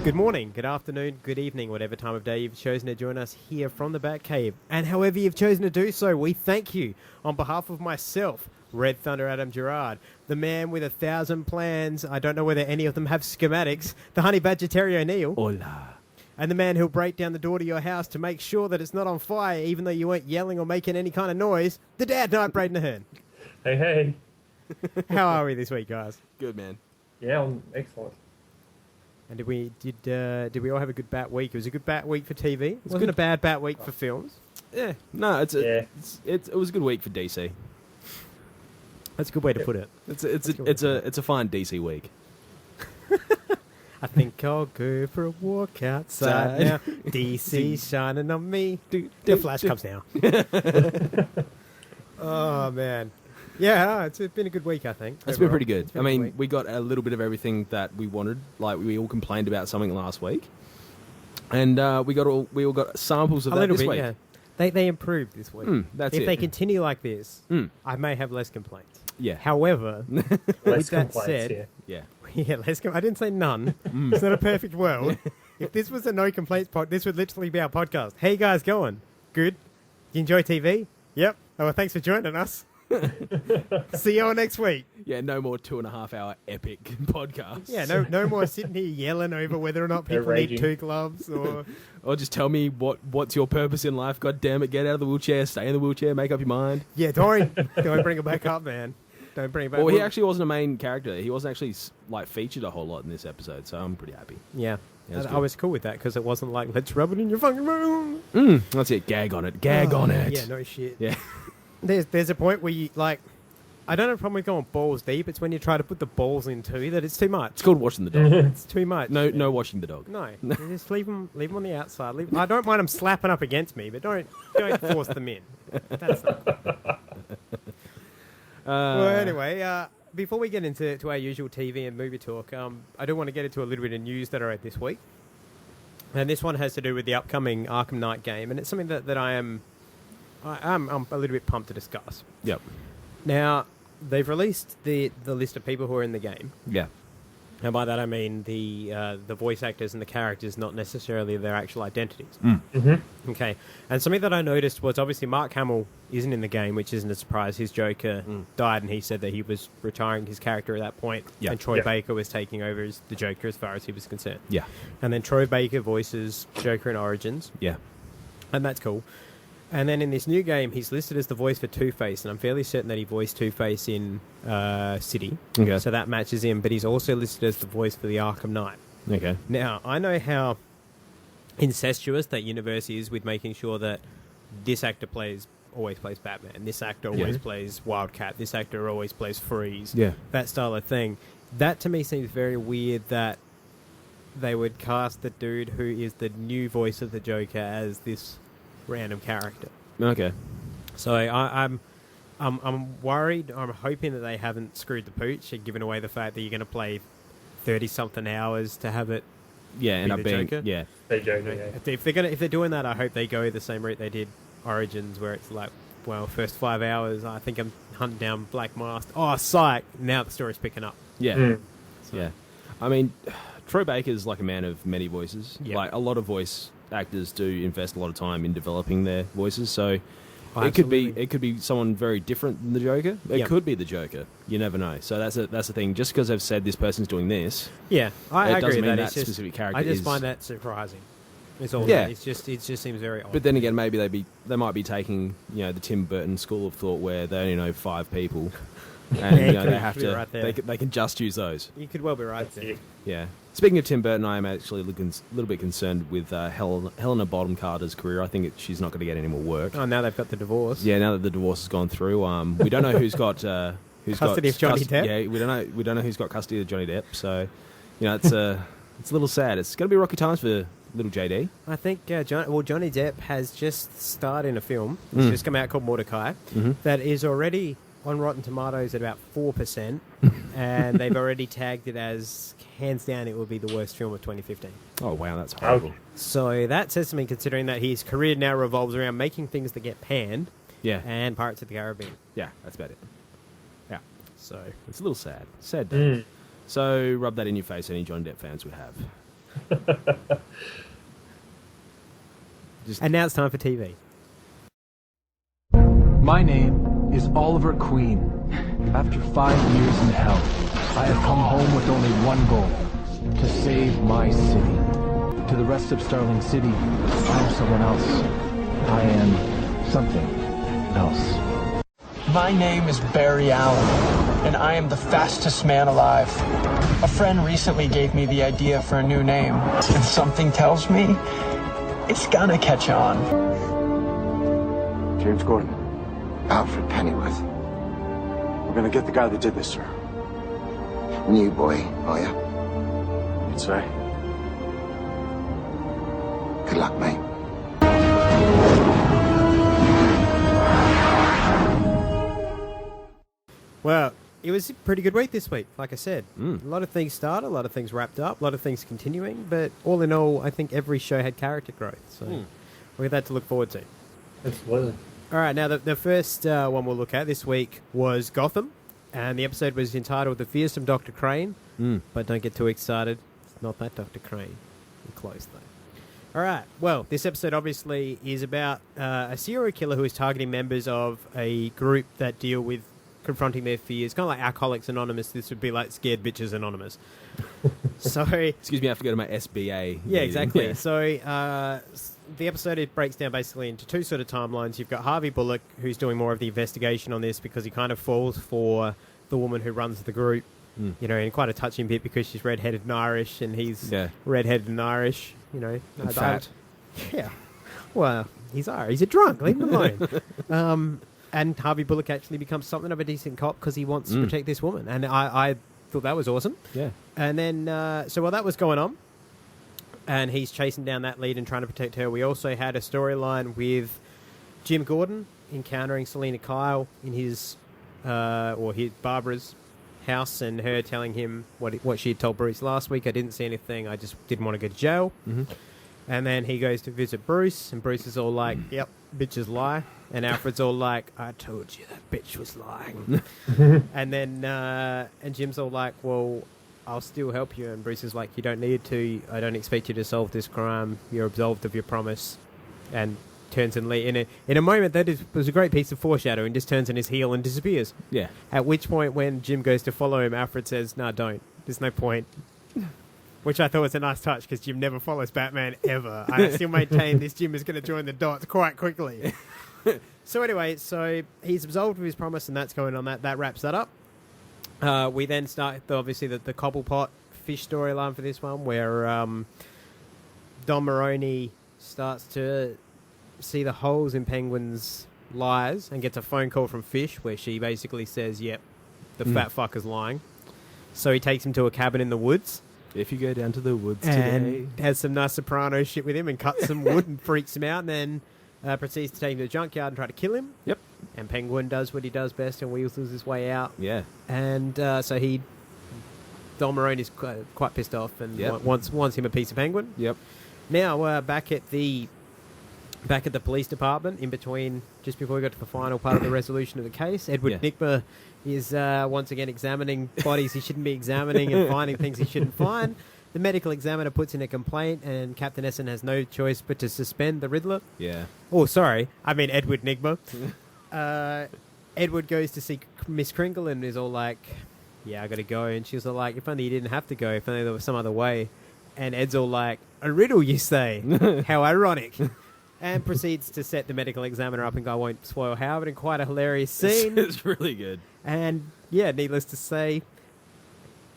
Good morning, good afternoon, good evening, whatever time of day you've chosen to join us here from the Batcave. And however you've chosen to do so, we thank you on behalf of myself, Red Thunder Adam Gerard, the man with 1,000 plans, I don't know whether any of them have schematics, the Honey Badger Terry O'Neill. Hola. And the man who'll break down the door to your house to make sure that it's not on fire, even though you weren't yelling or making any kind of noise, the Dad Knight, Braden Ahern. Hey, hey. How are we this week, guys? Good, man. Yeah, I'm excellent. And did we all have a good Bat week? It was a good Bat week for TV. It wasn't a bad Bat week for films. Yeah, no, it was a good week for DC. That's a good way to put it. It's a fine DC week. I think I'll go for a walk outside now. DC shining on me. The Flash comes now. Oh man, yeah, it's been a good week. I think It's been pretty good. I mean, we got a little bit of everything that we wanted. Like we all complained about something last week, and we all got samples of that this week. Yeah. They improved this week. If they continue like this, I may have less complaints. Yeah. However, with that said, yeah, less. I didn't say none. It's not a perfect world. If this was a no complaints pod, this would literally be our podcast. Hey, you guys, going good? You enjoy TV? Yep. Oh, well, thanks for joining us. See you all next week. Yeah, no more 2.5 hour epic podcasts. Yeah, no more sitting here yelling over whether or not people need 2 gloves or just tell me what's your purpose in life. God damn it, get out of the wheelchair, stay in the wheelchair, make up your mind. Yeah, don't bring it back up, man. Don't bring it back. Well, he actually wasn't a main character. He wasn't actually featured a whole lot in this episode, so I'm pretty happy. Yeah, I was cool with that because it wasn't like let's rub it in your fucking mouth. That's it. Gag on it. Gag on it. Yeah, no shit. Yeah. There's a point where you like. I don't have a problem with going balls deep. It's when you try to put the balls in too that it's too much. It's called watching the dog. It's too much. No watching the dog. No, just leave them on the outside. I don't mind them slapping up against me, but don't force them in. That's not good. Well, anyway, before we get into our usual TV and movie talk, I do want to get into a little bit of news that are out this week. And this one has to do with the upcoming Arkham Knight game, and it's something that I'm a little bit pumped to discuss. Yep. Now, they've released the list of people who are in the game. Yeah. And by that I mean the voice actors and the characters, not necessarily their actual identities. Mm-hmm. Okay. And something that I noticed was obviously Mark Hamill isn't in the game, which isn't a surprise. His Joker died, and he said that he was retiring his character at that point. Yeah. And Troy Baker was taking over as the Joker as far as he was concerned. Yeah. And then Troy Baker voices Joker in Origins. Yeah. And that's cool. And then in this new game, he's listed as the voice for Two-Face, and I'm fairly certain that he voiced Two-Face in City. Okay. So that matches him, but he's also listed as the voice for the Arkham Knight. Okay. Now, I know how incestuous that universe is with making sure that this actor always plays Batman, this actor always plays Wildcat, this actor always plays Freeze, that style of thing. That to me seems very weird that they would cast the dude who is the new voice of the Joker as this random character. Okay. So I'm worried. I'm hoping that they haven't screwed the pooch and given away the fact that you're going to play 30-something hours to have it. Yeah, end up being Joker. Yeah. Hey, Joker, If they're doing that, I hope they go the same route they did Origins, where it's like, well, first 5 hours, I think I'm hunting down Black Mask. Oh, psych! Now the story's picking up. Yeah. Yeah. I mean, Troy Baker's like a man of many voices. Yep. Like a lot of voice actors do invest a lot of time in developing their voices, so it could be someone very different than the Joker. It could be the Joker. You never know. So that's the thing. Just because they've said this person's doing this, I agree doesn't with mean that. specific character. I just find that surprising. It's all. Yeah. It just seems very odd. But then again, maybe they might be taking the Tim Burton school of thought where they only know 5 people, and they have to. Right they can just use those. You could well be right there. Yeah. Speaking of Tim Burton, I am actually a little bit concerned with Helena Bonham Carter's career. I think she's not going to get any more work. Oh, now they've got the divorce. Yeah, now that the divorce has gone through, we don't know who's got custody of Johnny Depp. Yeah, we don't know who's got custody of Johnny Depp. So, it's a little sad. It's going to be rocky times for little JD. I think Johnny Depp has just starred in a film that's just come out called Mordecai that is already on Rotten Tomatoes at about 4%, and they've already tagged it as, hands down, it will be the worst film of 2015. Oh, wow, that's horrible. So that says something, considering that his career now revolves around making things that get panned and Pirates of the Caribbean. Yeah, that's about it. Yeah. So it's a little sad. Sad day. So rub that in your face, any Johnny Depp fans would have. And now it's time for TV. My name is Oliver Queen. After 5 years in hell, I have come home with only one goal: to save my city. To the rest of Starling City, I am someone else. I am something else. My name is Barry Allen, and I am the fastest man alive. A friend recently gave me the idea for a new name, and something tells me it's gonna catch on. James Gordon, Alfred Pennyworth. We're gonna get the guy that did this, sir. New boy, are you? You'd say? Good luck, mate. Well, it was a pretty good week this week, like I said. A lot of things started, a lot of things wrapped up, a lot of things continuing, but all in all, I think every show had character growth, so we have that to look forward to. Absolutely. All right, now the first one we'll look at this week was Gotham, and the episode was entitled The Fearsome Dr. Crane, but don't get too excited. It's not that Dr. Crane. We're close, though. All right, well, this episode obviously is about a serial killer who is targeting members of a group that deal with confronting their fears, kind of like Alcoholics Anonymous. This would be like Scared Bitches Anonymous. So, excuse me, I have to go to my SBA. Yeah, exactly. Yeah. So the episode, it breaks down basically into two sort of timelines. You've got Harvey Bullock, who's doing more of the investigation on this because he kind of falls for the woman who runs the group. You know, in quite a touching bit because she's redheaded and Irish, and he's redheaded and Irish. You know, and fat. Yeah. Well, he's Irish. He's a drunk. Leave him alone. And Harvey Bullock actually becomes something of a decent cop because he wants to protect this woman. And I thought that was awesome. Yeah. And then, so while that was going on, and he's chasing down that lead and trying to protect her, we also had a storyline with Jim Gordon encountering Selena Kyle in his Barbara's house, and her telling him what she had told Bruce last week. I didn't see anything. I just didn't want to go to jail. And then he goes to visit Bruce, and Bruce is all like, yep, bitches lie. And Alfred's all like, I told you that bitch was lying. And then and Jim's all like, well, I'll still help you. And Bruce is like, you don't need to. I don't expect you to solve this crime. You're absolved of your promise. And turns and in a moment that was a great piece of foreshadowing, just turns on his heel and disappears. Yeah. At which point, when Jim goes to follow him, Alfred says, no, don't. There's no point. Which I thought was a nice touch because Jim never follows Batman ever. I still maintain this Jim is going to join the dots quite quickly. So anyway, so he's absolved of his promise, and that's going on. That wraps that up. We then start, obviously, the Cobblepot fish storyline for this one, where Don Maroney starts to see the holes in Penguin's lies and gets a phone call from Fish where she basically says, yep, the fat fucker's lying. So he takes him to a cabin in the woods. If you go down to the woods and today. has some nice soprano shit with him and cuts some wood and freaks him out, and then proceeds to take him to the junkyard and try to kill him. Yep. And Penguin does what he does best and weasels his way out. Yeah. And so Don Maroney's quite pissed off and wants him a piece of Penguin. Yep. Now back at the police department, just before we got to the final part of the resolution of the case, Edward Nigma is once again examining bodies he shouldn't be examining and finding things he shouldn't find. The medical examiner puts in a complaint, and Captain Essen has no choice but to suspend the Riddler. Yeah. Oh, sorry. I mean Edward Nigma. Edward goes to see Miss Kringle and is all like, yeah, I got to go. And she's all like, if only you didn't have to go, if only there was some other way. And Ed's all like, a riddle, you say? How ironic. And proceeds to set the medical examiner up and go, I won't spoil how, but in quite a hilarious scene. It's really good. And, yeah, needless to say,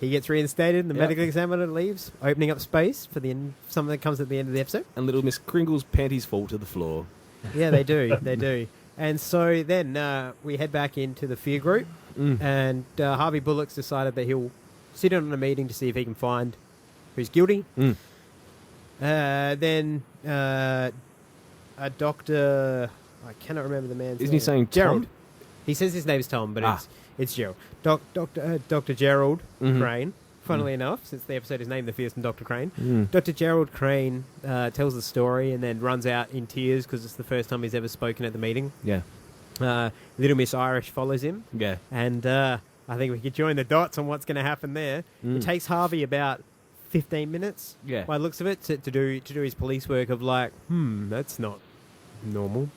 he gets reinstated and the medical examiner leaves, opening up space for something that comes at the end of the episode. And little Miss Kringle's panties fall to the floor. Yeah, they do. They do. And so then we head back into the fear group, and Harvey Bullock's decided that he'll sit in on a meeting to see if he can find who's guilty. Then a doctor, I cannot remember the man's name. Isn't he saying Gerald? Tom? He says his name's Tom, but it's Gerald. Dr. Gerald Crane. Funnily enough, since the episode is named The Fearsome Dr. Crane. Dr. Gerald Crane tells the story and then runs out in tears because it's the first time he's ever spoken at the meeting. Yeah. Little Miss Irish follows him. Yeah. And I think we could join the dots on what's going to happen there. It takes Harvey about 15 minutes. Yeah. By the looks of it, to do his police work of like, that's not normal.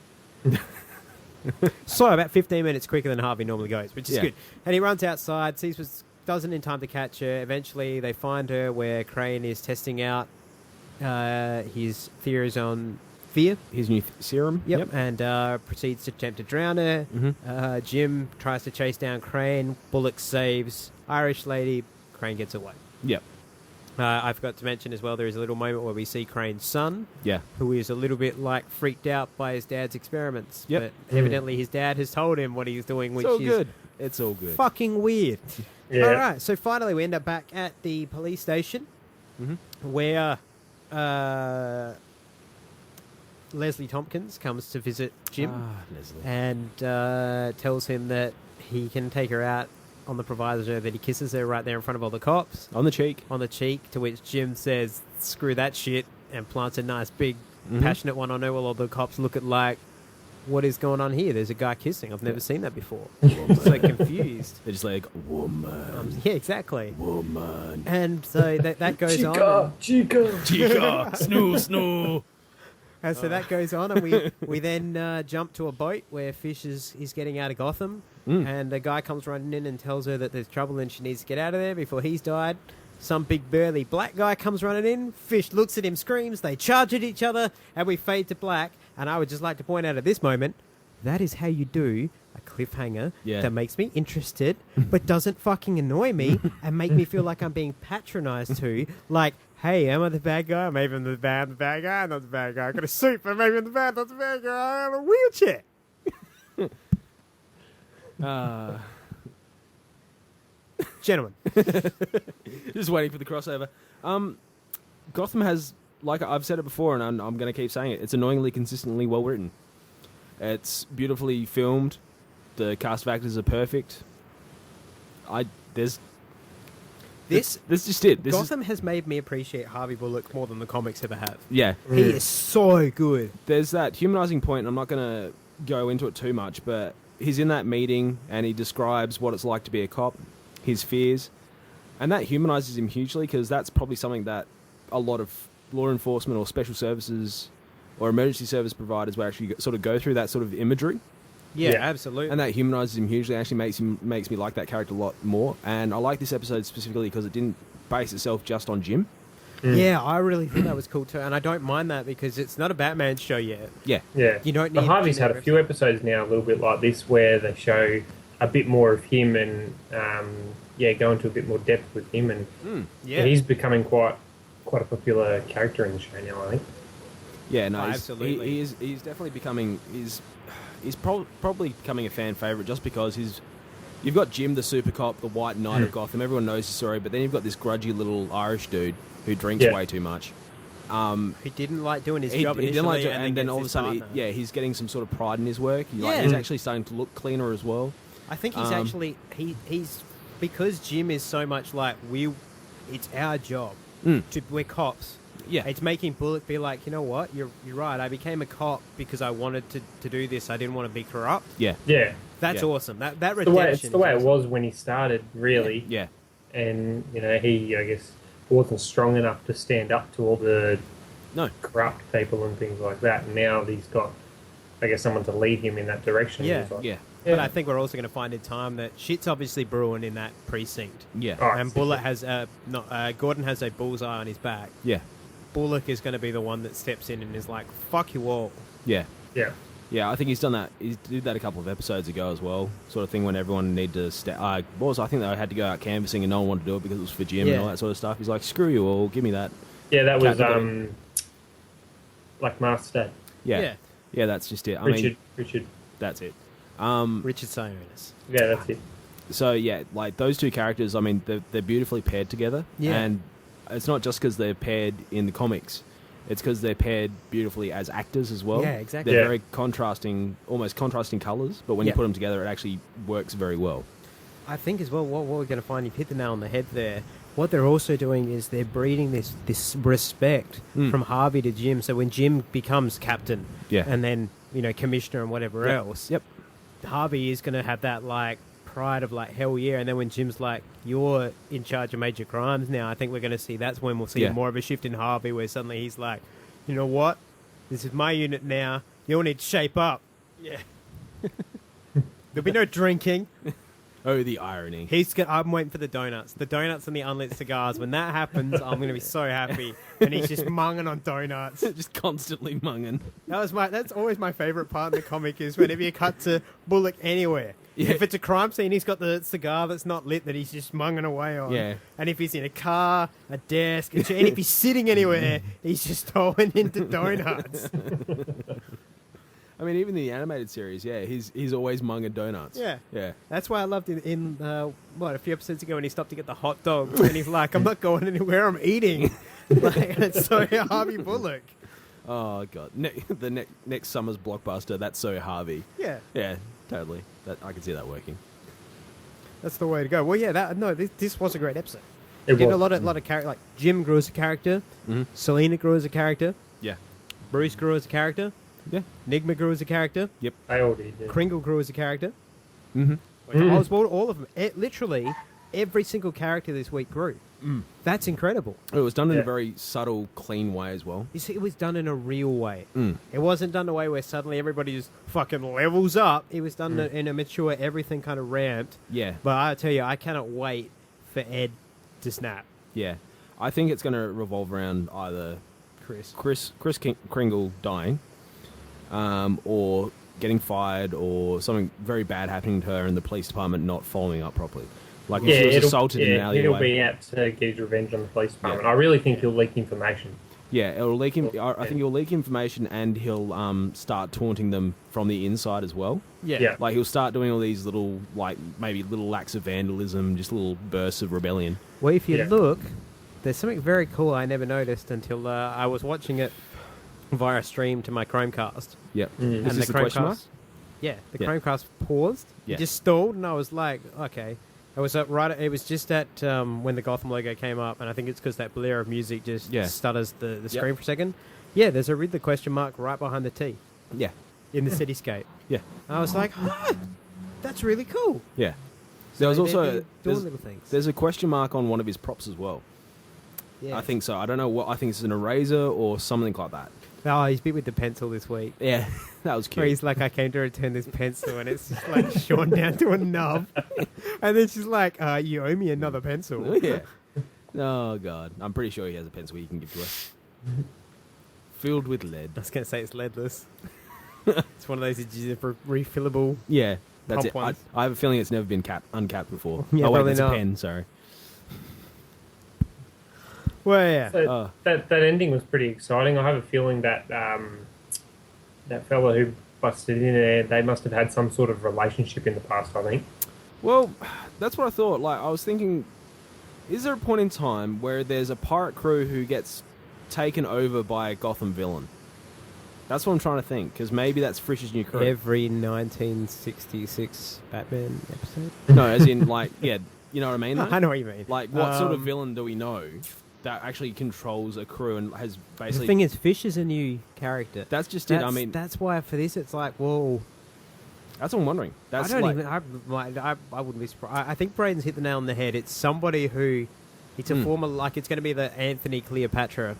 So about 15 minutes quicker than Harvey normally goes, which is good. And he runs outside, sees what doesn't in time to catch her. Eventually, they find her where Crane is testing out his theories on fear. His new serum. Yep. And proceeds to attempt to drown her. Mm-hmm. Jim tries to chase down Crane. Bullock saves Irish lady. Crane gets away. Yep. I forgot to mention as well, there is a little moment where we see Crane's son, who is a little bit like freaked out by his dad's experiments. Yep. But evidently his dad has told him what he's doing, which is It's all good. fucking weird. Yeah. All right, so finally we end up back at the police station where Leslie Tompkins comes to visit Jim Leslie. and tells him that he can take her out on the proviso that he kisses her right there in front of all the cops. On the cheek. On the cheek, to which Jim says, screw that shit, and plants a nice big passionate one on her while all the cops look at like, what is going on here? There's a guy kissing. I've never seen that before. So confused. They're just like, woman. Yeah, exactly. Woman. And so that goes on. Chica. Snoo, snoo. And so that goes on, and we then jump to a boat where Fish is getting out of Gotham, and a guy comes running in and tells her that there's trouble and she needs to get out of there before he's died. Some big burly black guy comes running in. Fish looks at him, screams. They charge at each other, and we fade to black. And I would just like to point out at this moment, that is how you do a cliffhanger that makes me interested, but doesn't fucking annoy me and make me feel like I'm being patronized to. Like, hey, am I the bad guy? Maybe I'm the bad guy. I'm not the bad guy. I got a suit, but maybe I'm the bad, not the bad guy. I'm in a wheelchair. Gentlemen. Just waiting for the crossover. Gotham has, like I've said it before, and I'm going to keep saying it, it's annoyingly consistently well written. It's beautifully filmed. The cast of actors are perfect. This is just it. Gotham has made me appreciate Harvey Bullock more than the comics ever have. Yeah. He is so good. There's that humanizing point, and I'm not going to go into it too much, but he's in that meeting, and he describes what it's like to be a cop, his fears, and that humanizes him hugely, because that's probably something that a lot of law enforcement or special services or emergency service providers will actually sort of go through, that sort of imagery. Yeah, absolutely. And that humanizes him hugely. Actually makes me like that character a lot more. And I like this episode specifically because it didn't base itself just on Jim. Yeah, I really think that was cool too, and I don't mind that because it's not a Batman show yet. Yeah. You don't need. But Harvey's had a few episodes now, a little bit like this, where they show a bit more of him and go into a bit more depth with him, and he's becoming quite a popular character in the show now, I think. Yeah, no, absolutely. He's definitely becoming. He's probably becoming a fan favorite just because you've got Jim, the super cop, the white knight of Gotham. Everyone knows the story, but then you've got this grudgy little Irish dude who drinks way too much. He didn't like doing his job initially, and then all of a sudden, he's getting some sort of pride in his work. He's actually starting to look cleaner as well. I think he's actually he's because Jim is so much like it's our job we're cops. Yeah, it's making Bullock be like, you know what, you're right. I became a cop because I wanted to do this. I didn't want to be corrupt. Yeah. That's awesome. That redemption. It's the way it was when he started, really. Yeah. And he, I guess, wasn't strong enough to stand up to all the corrupt people and things like that. And now he's got, I guess, someone to lead him in that direction. Yeah. Like, But I think we're also going to find in time that shit's obviously brewing in that precinct. Yeah. And Bullock has Gordon has a bullseye on his back. Yeah. Bullock is going to be the one that steps in and is like, fuck you all. Yeah. Yeah. Yeah, I think he's done that. He did that a couple of episodes ago as well. Sort of thing when everyone needed to step. I think they had to go out canvassing and no one wanted to do it because it was for Jim and all that sort of stuff. He's like, screw you all, give me that. Yeah, that was like Master Dad. Yeah. Yeah, that's just it. Richard. That's it. Richard Sionis. Yeah, that's it. So yeah, like those two characters, I mean, they're beautifully paired together. Yeah. And it's not just because they're paired in the comics. It's because they're paired beautifully as actors as well. Yeah, exactly. They're very almost contrasting colours, but when you put them together, it actually works very well. I think as well, what we're going to find, you've hit the nail on the head there. What they're also doing is they're breeding this respect from Harvey to Jim. So when Jim becomes captain and then, commissioner and whatever else, Harvey is going to have that, like, pride of like, hell yeah. And then when Jim's like, you're in charge of major crimes now, I think we're going to see, that's when we'll see more of a shift in Harvey, where suddenly he's like, you know what? This is my unit now. You all need to shape up. Yeah. There'll be no drinking. Oh, the irony. I'm waiting for the donuts. The donuts and the unlit cigars. When that happens, I'm going to be so happy. And he's just munging on donuts. Just constantly munging. That's always my favourite part in the comic, is whenever you cut to Bullock anywhere. Yeah. If it's a crime scene, he's got the cigar that's not lit that he's just munging away on. Yeah. And if he's in a car, a desk, and if he's sitting anywhere, he's just throwing into donuts. I mean, even the animated series, he's always munging donuts. Yeah. Yeah. That's why I loved it in a few episodes ago when he stopped to get the hot dogs, and he's like, I'm not going anywhere, I'm eating. It's so Harvey Bullock. Oh, God. The next summer's blockbuster, that's so Harvey. Yeah. Yeah, totally. I can see that working. That's the way to go. Well, yeah, this was a great episode. It did was. a lot of character, like Jim grew as a character, Selena grew as a character, Yeah. Bruce grew as a character, Yeah. Nigma grew as a character, I already did. Kringle grew as a character, Mm-hmm. Oswald, all of them. Literally, every single character this week grew. That's incredible. It was done in a very subtle, clean way as well. You see, it was done in a real way. It wasn't done in a way where suddenly everybody just fucking levels up. It was done in a mature, everything kind of ramped. Yeah. But I tell you, I cannot wait for Ed to snap. Yeah. I think it's going to revolve around either Chris Kringle dying, or getting fired, or something very bad happening to her and the police department not following up properly. Like if she was assaulted in an alleyway. He'll be out to get his revenge on the police department. I really think he'll leak information. Yeah, it'll leak him. I think he'll leak information, and he'll start taunting them from the inside as well. Yeah. Like he'll start doing all these little, like maybe little acts of vandalism, just little bursts of rebellion. Well, if you look, there's something very cool I never noticed until I was watching it via stream to my Chromecast. Yep. And Is this the question mark? Yeah, the Chromecast paused. Yeah. It just stalled, and I was like, okay. It was It was just at when the Gotham logo came up, and I think it's because that blare of music just stutters the screen for a second. Yeah, there's a read the question mark right behind the T. Yeah. In the cityscape. Yeah. And I was like, that's really cool. Yeah. There was also doing little things. There's a question mark on one of his props as well. Yeah. I think so. I don't know what. I think it's an eraser or something like that. Oh, he's bit with the pencil this week. Yeah, that was cute. Where he's like, I came to return this pencil, and it's just like shorn down to a nub. And then she's like, you owe me another pencil. Yeah. Oh, God. I'm pretty sure he has a pencil he can give to us. Filled with lead. I was going to say it's leadless. It's one of those refillable. Yeah, that's it. Ones. I have a feeling it's never been uncapped before. Yeah, oh, wait, probably it's not. a pen, sorry. Well, yeah. So that ending was pretty exciting. I have a feeling that that fella who busted in there, they must have had some sort of relationship in the past, I think. Well, that's what I thought. Like, I was thinking, is there a point in time where there's a pirate crew who gets taken over by a Gotham villain? That's what I'm trying to think, because maybe that's Frisch's new crew. Every 1966 Batman episode? No, as in, like, yeah, you know what I mean? I know what you mean. Like, what sort of villain do we know that actually controls a crew and has basically... The thing is, Fish is a new character. That's just it. I mean... That's why for this, it's like, whoa... That's what I'm wondering. That's I wouldn't be surprised. I think Braden's hit the nail on the head. It's somebody who... It's a former... Like, it's going to be the Anthony Cleopatra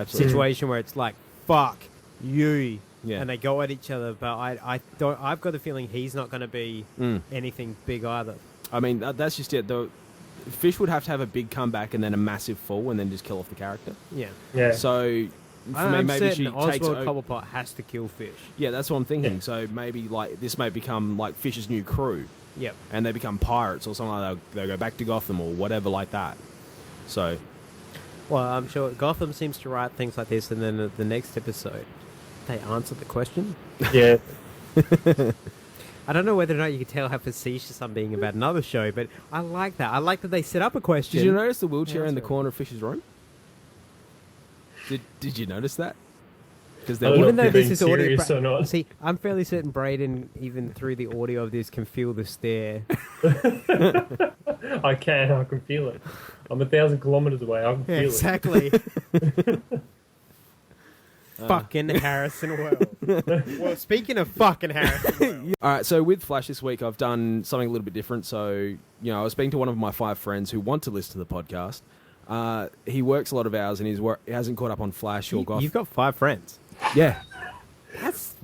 situation where it's like, fuck you. Yeah. And they go at each other. But I've got a feeling he's not going to be anything big either. I mean, that's just it. Fish would have to have a big comeback and then a massive fall and then just kill off the character. Yeah. So, for me, maybe she takes Oswald Cobblepot has to kill Fish. Yeah, that's what I'm thinking. Yeah. So maybe like this may become like Fish's new crew. Yep. And they become pirates or something like that. They'll go back to Gotham or whatever like that. So. Well, I'm sure Gotham seems to write things like this, and then the next episode, they answer the question. Yeah. I don't know whether or not you can tell how facetious I'm being about another show, but I like that. I like that they set up a question. Did you notice the wheelchair in the corner of Fish's room? Did you notice that? Because even though this is audio, or not. See, I'm fairly certain Braden, even through the audio of this, can feel the stare. I can feel it. I'm 1,000 kilometers away. I can feel exactly. Fucking Harrison Wells. Well, speaking of fucking Harrison. All right, so with Flash this week, I've done something a little bit different. So, I was speaking to one of my 5 friends who want to listen to the podcast. He works a lot of hours and he hasn't caught up on Flash or Gotham. You've got 5 friends. Yeah. That's...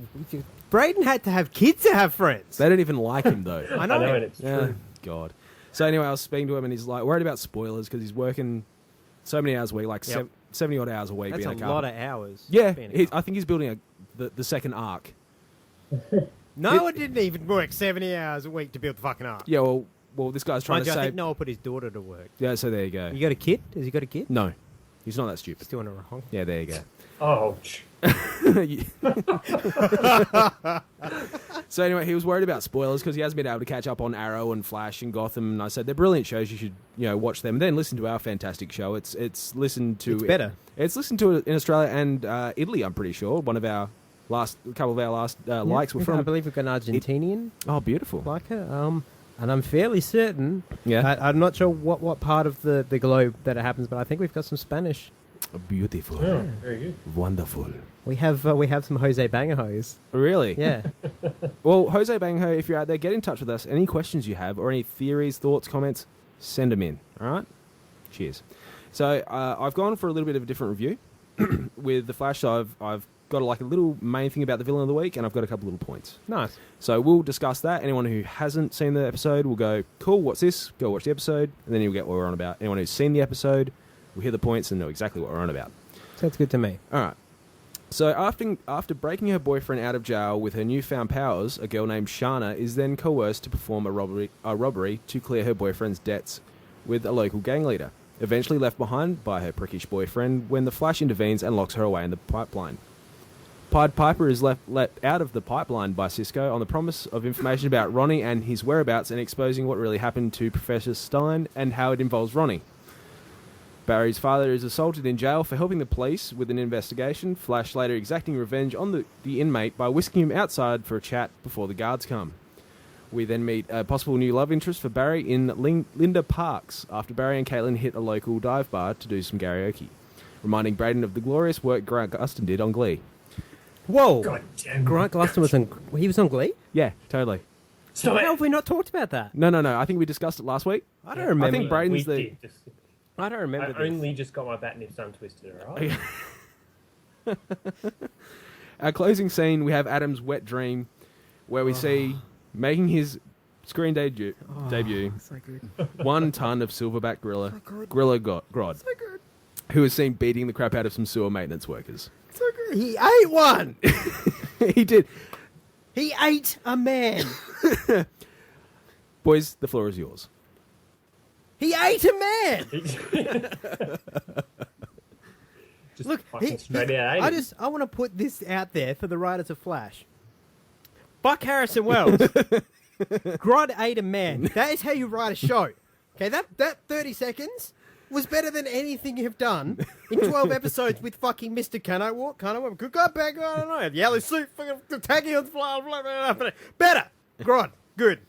Braden had to have kids to have friends. They don't even like him, though. I know. And it's true. God. So anyway, I was speaking to him and he's like worried about spoilers because he's working so many hours a week, like 70-odd hours a week. That's being a lot of hours. Yeah, I think he's building the second arc. Noah didn't even work 70 hours a week to build the fucking ark. Yeah, well, this guy's trying to I say... think Noah put his daughter to work. Yeah, so there you go. You got a kid? Has he got a kid? No, he's not that stupid. He's doing it wrong. Yeah, there you go. Ouch. So anyway, he was worried about spoilers because he hasn't been able to catch up on Arrow and Flash and Gotham. And I said they're brilliant shows. You should watch them and then listen to our fantastic show. It's listened to. It's better. It's listened to in Australia and Italy. I'm pretty sure one of our couple of our last likes were from. I believe we've got an Argentinian. Oh, beautiful. Like her. And I'm fairly certain. Yeah. I'm not sure what part of the globe that it happens, but I think we've got some Spanish. Beautiful. Oh, very good. Wonderful. We have some Jose Bangahos. Really? Yeah. Well, Jose Bangho, if you're out there, get in touch with us. Any questions you have or any theories, thoughts, comments, send them in. All right? Cheers. So I've gone for a little bit of a different review with The Flash. So I've got a little main thing about the villain of the week, and I've got a couple little points. Nice. So we'll discuss that. Anyone who hasn't seen the episode will go, cool, what's this? Go watch the episode, and then you'll get what we're on about. Anyone who's seen the episode will hear the points and know exactly what we're on about. Sounds good to me. All right. So after breaking her boyfriend out of jail with her newfound powers, a girl named Shana is then coerced to perform a robbery to clear her boyfriend's debts with a local gang leader, eventually left behind by her prickish boyfriend when the Flash intervenes and locks her away in the pipeline. Pied Piper is let out of the pipeline by Cisco on the promise of information about Ronnie and his whereabouts and exposing what really happened to Professor Stein and how it involves Ronnie. Barry's father is assaulted in jail for helping the police with an investigation, Flash later exacting revenge on the inmate by whisking him outside for a chat before the guards come. We then meet a possible new love interest for Barry in Linda Parks after Barry and Caitlin hit a local dive bar to do some karaoke, reminding Braden of the glorious work Grant Gustin did on Glee. Whoa! God damn. Grant Gustin was on Glee? Yeah, totally. Stop How it. have we not talked about that? No. I think we discussed it last week. I don't remember. I think Braden's We the... did. I don't remember I this. only just got my bat nips untwisted, alright? Our closing scene, we have Adam's wet dream, where we see making his screen debut, So good. 1 ton of silverback gorilla, Grodd, who is seen beating the crap out of some sewer maintenance workers. So good. He ate one! He did. He ate a man! Boys, the floor is yours. He ate a man! Just Look, fucking straight out. I want to put this out there for the writers of Flash. Fuck Harrison Wells. Grodd ate a man. That is how you write a show. Okay, that 30 seconds was better than anything you've done in 12 episodes with fucking Mr. Can I Walk? Good guy, bad guy, I don't know. Yellow suit, fucking tagging on blah, blah, blah, blah. Better. Grodd. Good.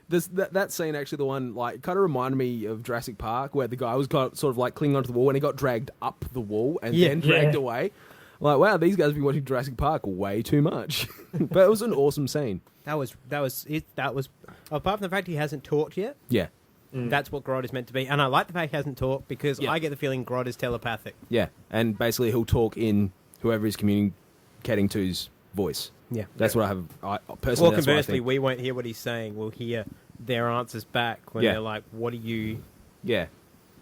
That scene, actually, the one, kind of reminded me of Jurassic Park, where the guy was sort of clinging onto the wall and he got dragged up the wall and then dragged away. Like, wow, these guys have been watching Jurassic Park way too much. But it was an awesome scene. That was apart from the fact he hasn't talked yet. Yeah. That's what Grodd is meant to be. And I like the fact he hasn't talked because I get the feeling Grodd is telepathic. Yeah. And basically he'll talk in whoever he's communicating to's voice. Yeah. That's what I personally. Or conversely, we won't hear what he's saying. We'll hear their answers back when Yeah. they're like, what are you... Yeah.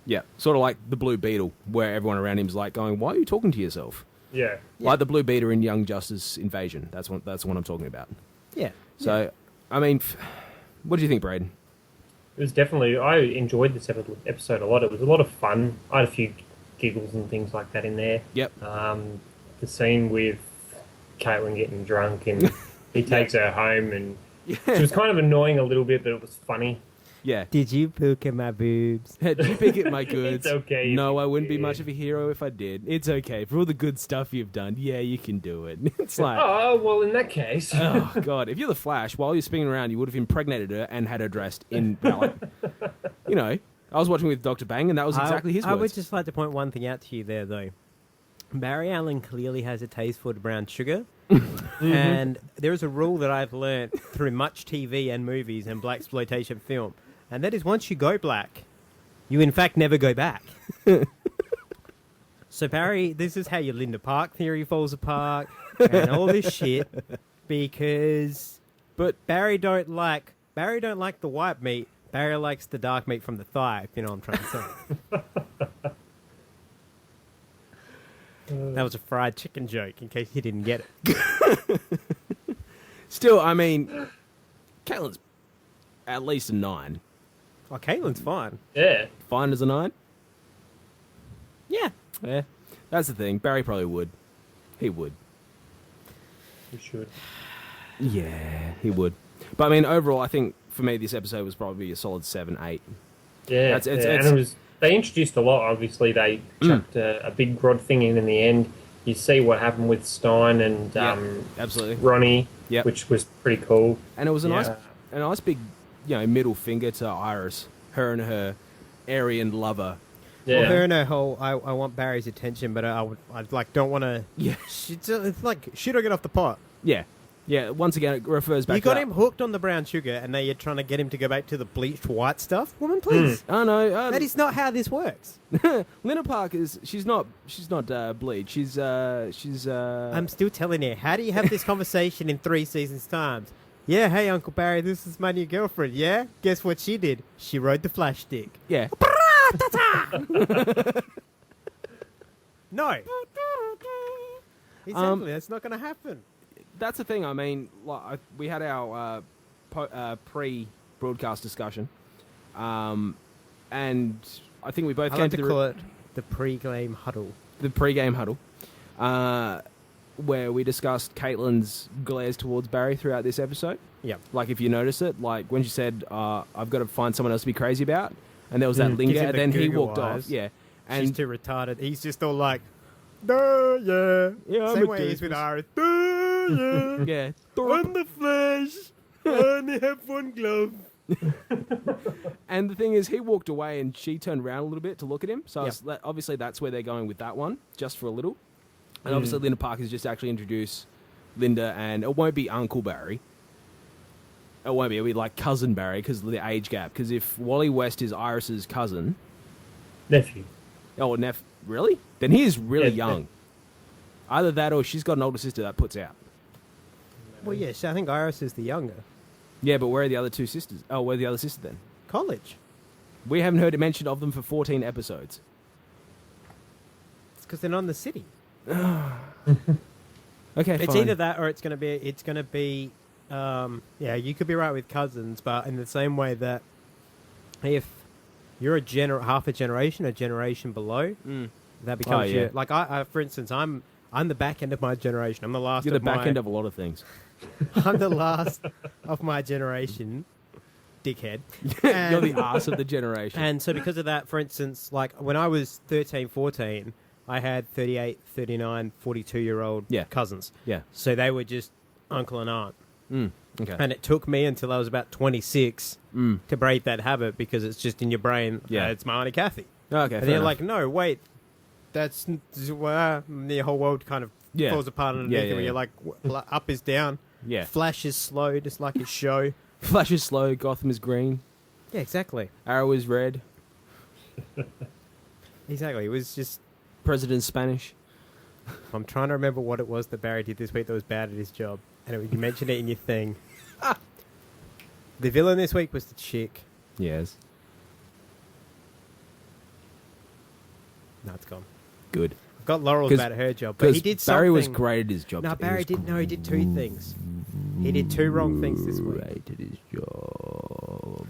Yeah. Sort of like the Blue Beetle, where everyone around him is going, why are you talking to yourself? Yeah. Like the Blue Beetle in Young Justice Invasion. That's what I'm talking about. Yeah. So, I mean, what do you think, Braden? It was definitely... I enjoyed this episode a lot. It was a lot of fun. I had a few giggles and things like that in there. Yep. The scene with Caitlin getting drunk and he takes her home and she was kind of annoying a little bit, but it was funny. Yeah. Did you poke at my boobs? Did you pick at my goods? It's okay. No, I wouldn't be did. much of a hero if I did. It's okay. For all the good stuff you've done, yeah, you can do it. It's like... Oh, well, in that case... Oh, God. If you're the Flash, while you're spinning around, you would have impregnated her and had her dressed in... I was watching with Dr. Bang, and that was exactly his words. I would just like to point one thing out to you there, though. Barry Allen clearly has a taste for the brown sugar. And there is a rule that I've learnt through much TV and movies and blaxploitation film, and that is once you go black, you in fact never go back. So Barry, this is how your Linda Park theory falls apart and all this shit, because Barry don't like the white meat. Barry likes the dark meat from the thigh, if you know what I'm trying to say. That was a fried chicken joke, in case you didn't get it. Still, I mean, Caitlin's at least a 9. Oh, Caitlin's fine. Yeah. Fine as a 9? Yeah. Yeah. That's the thing. Barry probably would. He would. You should. Yeah, he would. But I mean, overall, I think for me, this episode was probably a solid 7, 8. Yeah, and it was. They introduced a lot. Obviously, they chucked a big Grodd thing in the end. You see what happened with Stein and absolutely Ronnie, which was pretty cool. And it was a nice big, middle finger to Iris, her and her Aryan lover. Yeah. Well, her and her whole, I want Barry's attention, but I don't want to. Yeah, it's like shoot or get off the pot. Yeah. Yeah, once again, it refers back to... You got him hooked on the brown sugar, and now you're trying to get him to go back to the bleached white stuff? Woman, please. Oh, no. That is not how this works. Linda Park is... She's not bleached. She's... I'm still telling you, how do you have this conversation in 3 seasons' time? Yeah, hey, Uncle Barry, this is my new girlfriend, yeah? Guess what she did? She rode the flash stick. Yeah. No. Exactly, that's not going to happen. That's the thing. I mean, we had our pre-broadcast discussion, and I think we both came to call it the pre-game huddle. The pre-game huddle, where we discussed Caitlin's glares towards Barry throughout this episode. Yeah, like if you notice it, like when she said, "I've got to find someone else to be crazy about," and there was that linger, and then he walked off. Yeah, and she's too retarded. He's just all like, "Duh, yeah." Same way he's with Iris. Yeah. On the flash. I only have one glove. And the thing is, he walked away and she turned around a little bit to look at him. So obviously that's where they're going with that one, just for a little. And obviously Linda Park has just actually introduced Linda, and it won't be Uncle Barry. It won't be. It'll be like Cousin Barry because of the age gap. Because if Wally West is Iris's cousin... Nephew. Oh, really? Then he is really young. Either that or she's got an older sister that puts out. Well, yes, I think Iris is the younger. Yeah, but where are the other two sisters? Oh, where are the other sisters then? College. We haven't heard a mention of them for 14 episodes. It's because they're not in the city. Okay, it's either that or it's going to be, you could be right with cousins, but in the same way that if you're half a generation below, that becomes your... Like, I, for instance, I'm the back end of my generation. I'm the last. You're the back end of a lot of things. I'm the last of my generation, dickhead. You're the arse of the generation. And so because of that, for instance, like when I was 13, 14, I had 38, 39, 42-year-old cousins. Yeah. So they were just uncle and aunt. Okay. And it took me until I was about 26 to break that habit because it's just in your brain. Yeah. It's my Auntie Kathy. Okay. And they're like, no, wait. That's where the whole world kind of falls apart underneath you. You're like, up is down. Yeah. Flash is slow, just like his show. Flash is slow. Gotham is green. Yeah, exactly. Arrow is red. Exactly. It was just... President's Spanish. I'm trying to remember what it was that Barry did this week that was bad at his job. And you mentioned it in your thing. The villain this week was the chick. Yes. No, it's gone. Good. I've got laurels about her job, but he did something. Barry was great at his job. No, Barry did. No, he did 2 things. He did 2 wrong things this week. Great at his job.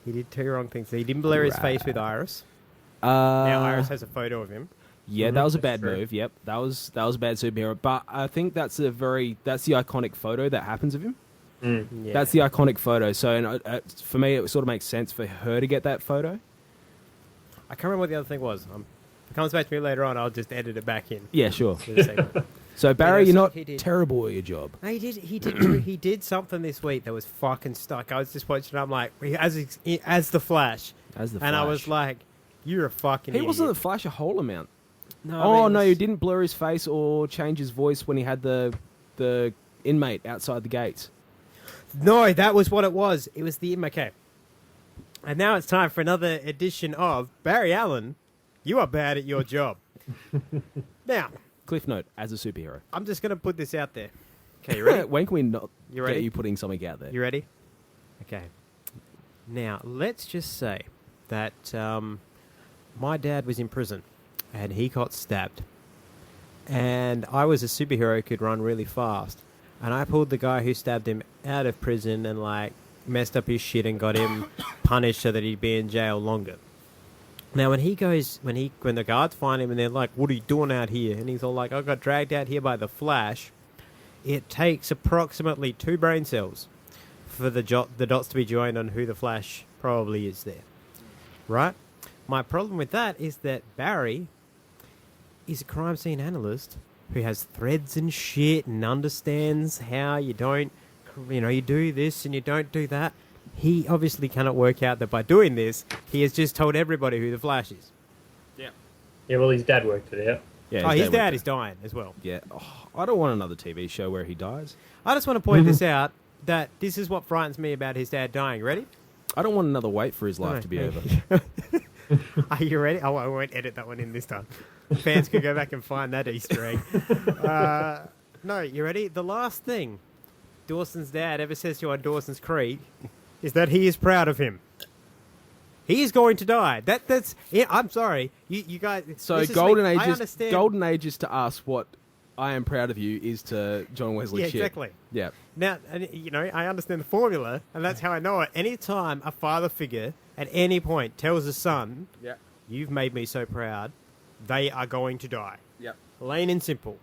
He did 2 wrong things. He didn't blur his face with Iris. Now Iris has a photo of him. Yeah, that was a bad move. Yep, that was a bad superhero. But I think that's the iconic photo that happens of him. Yeah. That's the iconic photo. So for me, it sort of makes sense for her to get that photo. I can't remember what the other thing was. If it comes back to me later on, I'll just edit it back in. Yeah, sure. So Barry, you're not terrible at your job. No, he did something this week that was fucking stuck. I was just watching it. I'm like, as the Flash. And I was like, you're a fucking idiot. He wasn't the Flash a whole amount. No, you didn't blur his face or change his voice when he had the inmate outside the gates. No, that was what it was. It was the inmate. Okay. And now it's time for another edition of Barry Allen. You are bad at your job. Now, Cliff note: as a superhero, I'm just going to put this out there. Okay, you ready? when can we not you ready? Get you putting something out there? You ready? Okay. Now, let's just say that my dad was in prison and he got stabbed. And I was a superhero who could run really fast. And I pulled the guy who stabbed him out of prison and, like, messed up his shit and got him punished so that he'd be in jail longer. Now, when the guards find him and they're like, what are you doing out here? And he's all like, I got dragged out here by the Flash. It takes approximately 2 brain cells for the dots to be joined on who the Flash probably is there. Right? My problem with that is that Barry is a crime scene analyst who has threads and shit and understands how you don't, you do this and you don't do that. He obviously cannot work out that by doing this, he has just told everybody who the Flash is. Yeah. Yeah, well, his dad worked it out. Yeah, his dad is dying as well. Yeah. Oh, I don't want another TV show where he dies. I just want to point this out, that this is what frightens me about his dad dying. Ready? I don't want another wait for his life to be over. Are you ready? Oh, I won't edit that one in this time. Fans can go back and find that Easter egg. No, you ready? The last thing Dawson's dad ever says to you on Dawson's Creek is that he is proud of him. He is going to die. That's. Yeah, I'm sorry, you guys. So golden age is to us what I am proud of you is to John Wesley. Yeah, shit. exactly. Yeah. Now, I understand the formula, and that's how I know it. Anytime a father figure at any point tells a son, yeah, you've made me so proud, they are going to die. Yep. Plain and simple.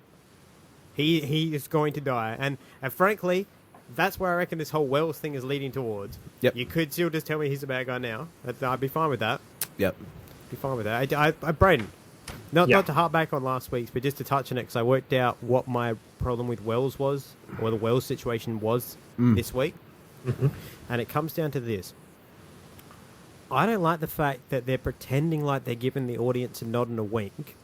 He is going to die. And frankly, that's where I reckon this whole Wells thing is leading towards. Yep. You could still just tell me he's a bad guy now. I'd be fine with that. Yep. Be fine with that. Braden, not to harp back on last week's, but just to touch on it, because I worked out what my problem with Wells was, or the Wells situation was this week. Mm-hmm. And it comes down to this. I don't like the fact that they're pretending like they're giving the audience a nod and a wink.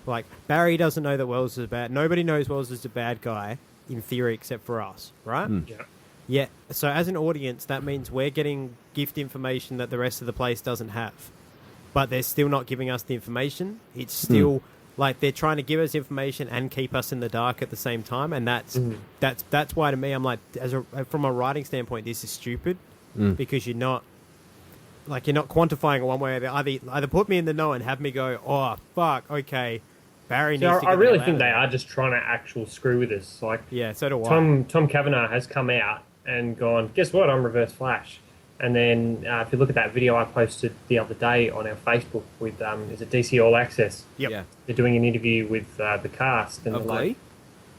Like, Barry doesn't know that Wells is bad. Nobody knows Wells is a bad guy, in theory, except for us, right? Yeah. Yeah. So as an audience, that means we're getting gift information that the rest of the place doesn't have. But they're still not giving us the information. It's still like they're trying to give us information and keep us in the dark at the same time. And that's why, to me, I'm like, from a writing standpoint, this is stupid because you're not quantifying it one way or the other. Either put me in the know and have me go, oh fuck, okay, Barry needs to. I really think they are just trying to actual screw with us. Like, yeah, so do I. Tom Kavanagh has come out and gone, guess what? I'm Reverse Flash. And then if you look at that video I posted the other day on our Facebook with is it DC All Access? Yep. Yeah. They're doing an interview with the cast and of they're Glee?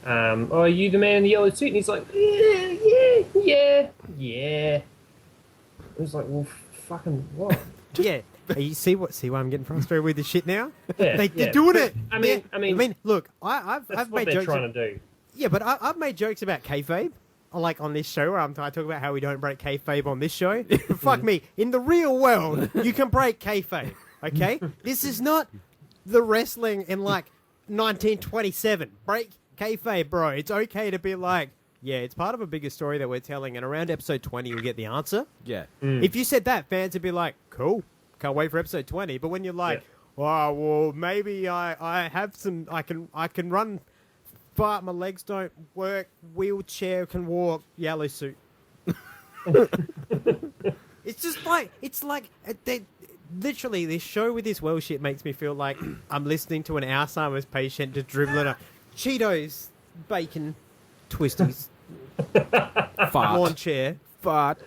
like, oh, are you the man in the yellow suit? And he's like, yeah. It was like, well, fucking what? Yeah. You see why I'm getting frustrated with this shit now? Yeah, They're doing it. I mean, look, I've that's made what they're jokes. trying to do. Yeah, but I've made jokes about kayfabe, like on this show, where I talk about how we don't break kayfabe on this show. But fuck me, in the real world, you can break kayfabe. Okay, this is not the wrestling in like 1927. Break kayfabe, bro. It's okay to be like, yeah, it's part of a bigger story that we're telling, and around episode 20, you'll get the answer. Yeah. If you said that, fans would be like, cool, can't wait for episode 20. But when you're like, oh, well, maybe I have some, I can run, but my legs don't work, wheelchair can walk, yellow suit. It's just like, literally, this show with this well shit makes me feel like I'm listening to an Alzheimer's patient just dribbling a Cheetos, bacon, twisties, Fart. lawn chair, Fart.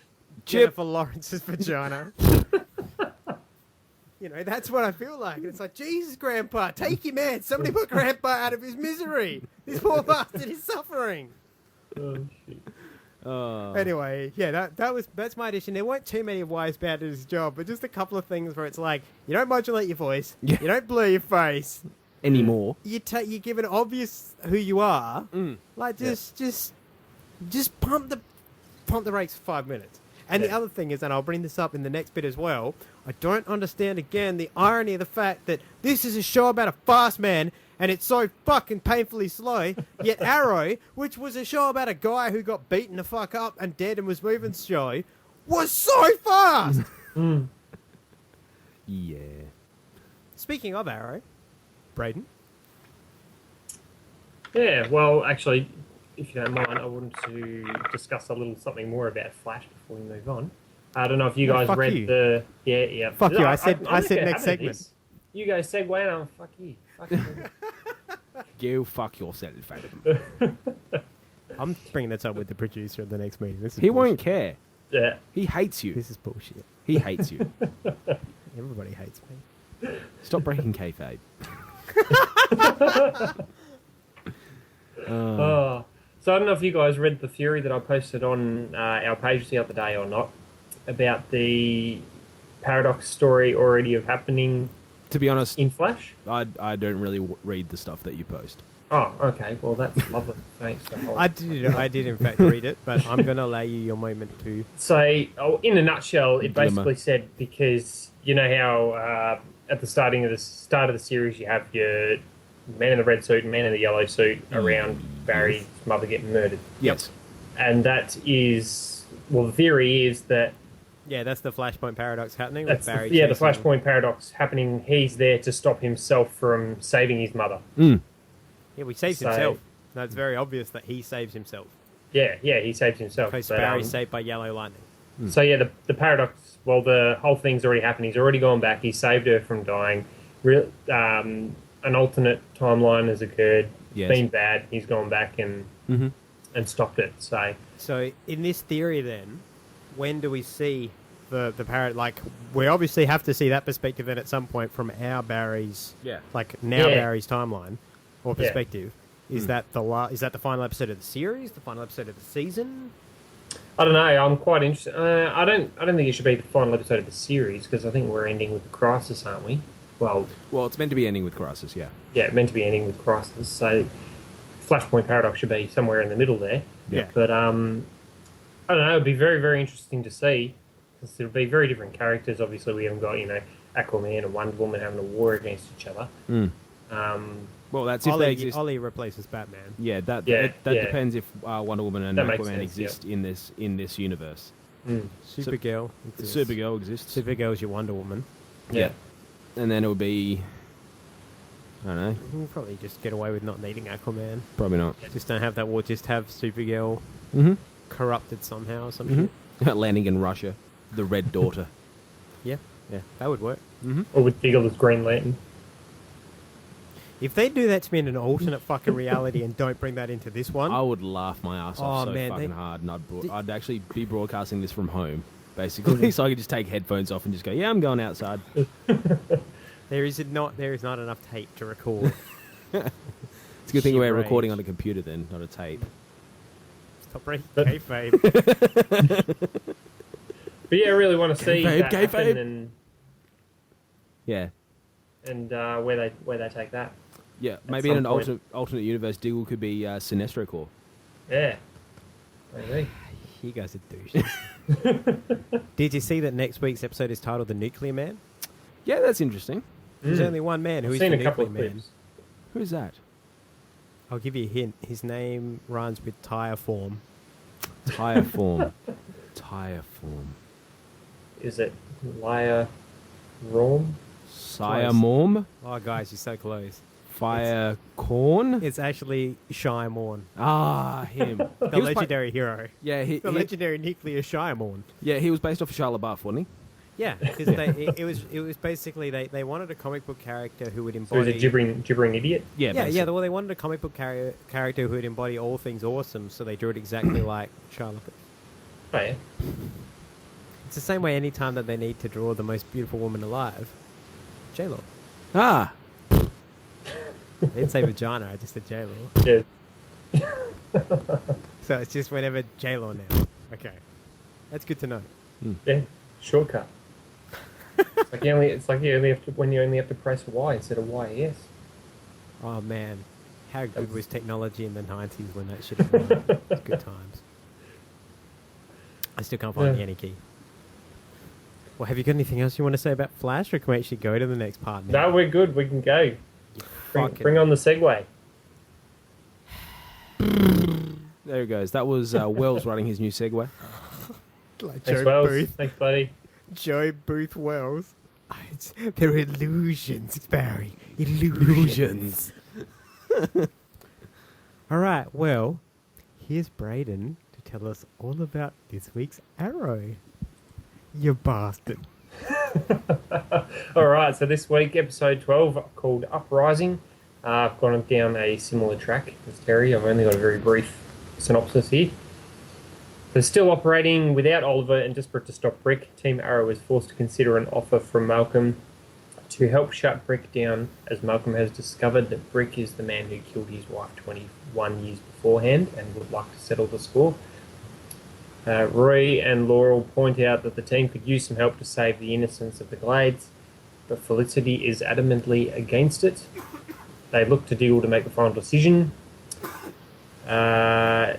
Jennifer Lawrence's vagina. That's what I feel like. And it's like, Jesus, Grandpa, take him out. Somebody put Grandpa out of his misery. This poor bastard is suffering. Oh, shit. Anyway, yeah, that's my addition. There weren't too many wise bad at his job, but just a couple of things where it's like, you don't modulate your voice, you don't blur your face anymore. You give an obvious who you are. Like just pump the brakes for 5 minutes. And the other thing is, and I'll bring this up in the next bit as well, I don't understand, again, the irony of the fact that this is a show about a fast man, and it's so fucking painfully slow, yet Arrow, which was a show about a guy who got beaten the fuck up and dead and was moving slow, was so fast! Yeah. Speaking of Arrow, Braden? Yeah, well, actually, if you don't mind, I wanted to discuss a little something more about Flash before we move on. I don't know if you guys read the... Yeah. Fuck you, I said next segment. You guys segue and I'm fuck you. Fuck you. You fuck yourself, I'm bringing this up with the producer at the next meeting. He won't care. Yeah. He hates you. This is bullshit. He hates you. Everybody hates me. Stop breaking kayfabe. So I don't know if you guys read the theory that I posted on our page the other day or not about the Paradox story already of happening. To be honest, in Flash, I don't really read the stuff that you post. Oh, okay. Well, that's lovely. Thanks. I did in fact read it, but I'm going to allow you your moment to. So, in a nutshell, it basically said, because you know how at the start of the series you have your man in the red suit and man in the yellow suit around Barry's mother getting murdered. Yes. And that is, well, the theory is that... Yeah, that's the Flashpoint paradox happening with Barry. The Flashpoint paradox happening. He's there to stop himself from saving his mother. Mm. Yeah, he saves himself. No, it's very obvious that he saves himself. Yeah, he saves himself. Because Barry's saved by Yellow Lightning. So, yeah, the paradox, well, the whole thing's already happened. He's already gone back. He saved her from dying. An alternate timeline has occurred. It's been bad. He's gone back and stopped it. So in this theory, then, when do we see the paradox? Like, we obviously have to see that perspective then at some point from our Barry's, Barry's timeline or perspective. Is that the final episode of the series? The final episode of the season? I don't know. I'm quite interested. I don't think it should be the final episode of the series, because I think we're ending with the Crisis, aren't we? Well, it's meant to be ending with Crisis, yeah. Yeah, meant to be ending with Crisis. So, Flashpoint Paradox should be somewhere in the middle there. Yeah. But I don't know. It'd be very, very interesting to see, because there'll be very different characters. Obviously, we haven't got Aquaman and Wonder Woman having a war against each other. Well, that's if they exist. Ollie replaces Batman. Yeah, that depends if Wonder Woman and Aquaman exist in this universe. Supergirl. Supergirl exists. Supergirl's your Wonder Woman. Yeah. And then it would be, I don't know. We'll probably just get away with not needing Aquaman. Probably not. Just don't have that war. Just have Supergirl corrupted somehow or some shit. Landing in Russia. The Red Daughter. Yeah, that would work. Or with Diggle as Green Lantern. If they do that to me in an alternate fucking reality and don't bring that into this one, I would laugh my ass off fucking hard, and I'd actually be broadcasting this from home, basically, so I could just take headphones off and just go, yeah, I'm going outside. There is not enough tape to record. It's a good thing we're recording on a computer then, not a tape. Stop breaking kayfabe. But yeah, I really want to see that happen and where they take that. Yeah, maybe in an alternate universe, Diggle could be Sinestro Corps. Yeah, maybe. You guys are douches. Did you see that next week's episode is titled The Nuclear Man? Yeah, that's interesting. There's only one man who is the Nuclear Man. Who is that? I'll give you a hint. His name rhymes with tire form. Tire form. Tire form. Is it Laya Rom? Sire Morm? Oh, guys, you're so close. Fire Corn? It's actually Shy Morn. Ah, him. The legendary hero. Yeah, the legendary nuclear Shy Morn. Yeah, he was based off of Shia LaBeouf, wasn't he? Yeah, because it was basically they wanted a comic book character who would embody. So he's a gibbering idiot. Yeah. Well, they wanted a comic book character who would embody all things awesome, so they drew it exactly like Shia LaBeouf. Oh yeah. It's the same way anytime that they need to draw the most beautiful woman alive, J-Lo. Ah. I didn't say vagina, I just said J-Lo. Yeah. So it's just whenever J-Lo now. Okay. That's good to know. Yeah. Shortcut. It's like you only have to when you only have to press Y instead of YS. Oh man, how good was technology in the 90s when that shit was good times. I still can't find the any key. Well, have you got anything else you want to say about Flash, or can we actually go to the next part now? No, we're good. We can go. Bring on the segue. There he goes. That was Wells running his new Segway. Like Thanks, Wells. Thanks, buddy. Joe Booth Wells. They're illusions, Barry. Illusions. All right, well, here's Brayden to tell us all about this week's Arrow. You bastard. All right, so this week, episode 12, called Uprising. I've gone down a similar track as Terry. I've only got a very brief synopsis here. They're still operating without Oliver and desperate to stop Brick. Team Arrow is forced to consider an offer from Malcolm to help shut Brick down, as Malcolm has discovered that Brick is the man who killed his wife 21 years beforehand and would like to settle the score. Roy and Laurel point out that the team could use some help to save the innocence of the Glades, but Felicity is adamantly against it. They look to Diggle to make the final decision. At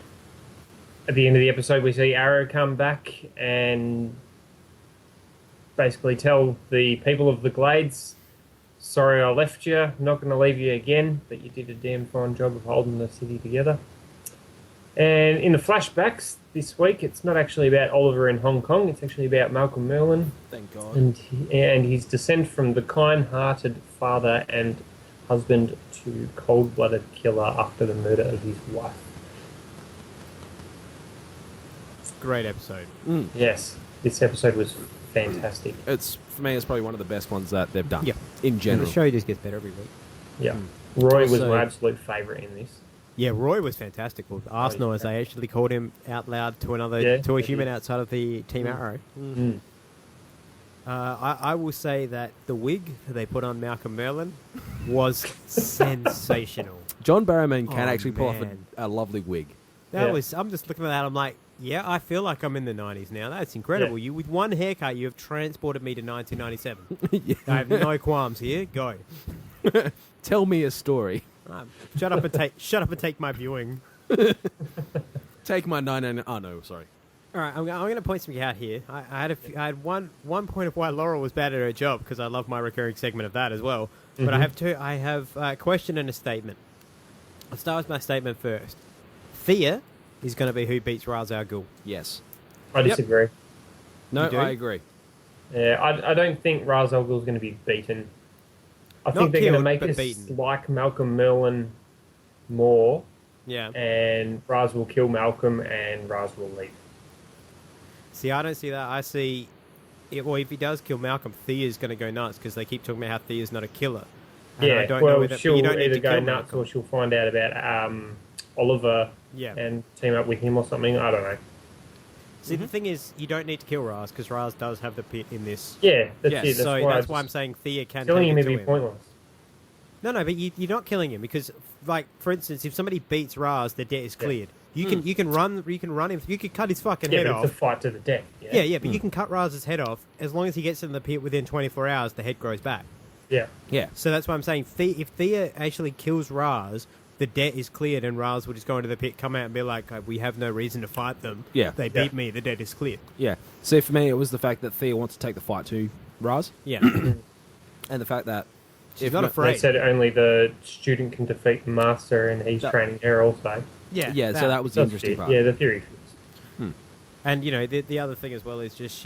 the end of the episode, we see Arrow come back and basically tell the people of the Glades, sorry I left you, not going to leave you again, but you did a damn fine job of holding the city together. And in the flashbacks this week, it's not actually about Oliver in Hong Kong, it's actually about Malcolm Merlyn. Thank God. And his descent from the kind-hearted father and husband to cold-blooded killer after the murder of his wife. Great episode. Yes, this episode was fantastic. For me, it's probably one of the best ones that they've done. Yeah. In general. And the show just gets better every week. Yeah. Roy was my absolute favourite in this. Yeah, Roy was fantastic. Well, Arsenal, as they actually called him out loud to a human outside of the Team Arrow. Mm. I will say that the wig they put on Malcolm Merlyn was sensational. John Barrowman can actually pull off a lovely wig. I'm just looking at that. I'm like, yeah, I feel like I'm in the 90s now. That's incredible. You, with one haircut, you have transported me to 1997. Yeah. I have no qualms here. Go. Tell me a story. Shut up and take my viewing. Take my 999. Oh no, sorry. All right, I'm going to point something out here. I had one point of why Laurel was bad at her job, because I love my recurring segment of that as well. Mm-hmm. But I have two. I have a question and a statement. I'll start with my statement first. Thea is going to be who beats Ra's al Ghul. Yes. I disagree. No, I agree. Yeah, I don't think Ra's al Ghul is going to be beaten. I think they're going to make us like Malcolm Merlyn more. Yeah. And Ra's will kill Malcolm and Ra's will leave. See, I don't see that. I see... if he does kill Malcolm, Thea's going to go nuts because they keep talking about how Thea's not a killer. And yeah, she'll either go nuts or she'll find out about Oliver and team up with him or something. I don't know. See, the thing is, you don't need to kill Ra's because Ra's does have the pit in this. Yeah, that's it. That's why I'm saying Thea can killing take him would be pointless. No, but you're not killing him because, like, for instance, if somebody beats Ra's, the debt is cleared. You can run him. You can cut his fucking head off. It's a fight to the death. Yeah, but you can cut Raz's head off as long as he gets in the pit within 24 hours. The head grows back. Yeah. So that's why I'm saying if Thea actually kills Raz, the debt is cleared, and Raz will just go into the pit, come out, and be like, "We have no reason to fight them. Yeah, they beat me. The debt is cleared." Yeah. See, for me, it was the fact that Thea wants to take the fight to Raz. Yeah. And the fact that she's not afraid. They said only the student can defeat the master, and he's training her also. Yeah. So that was the interesting part. Yeah, the theory. And the other thing as well is just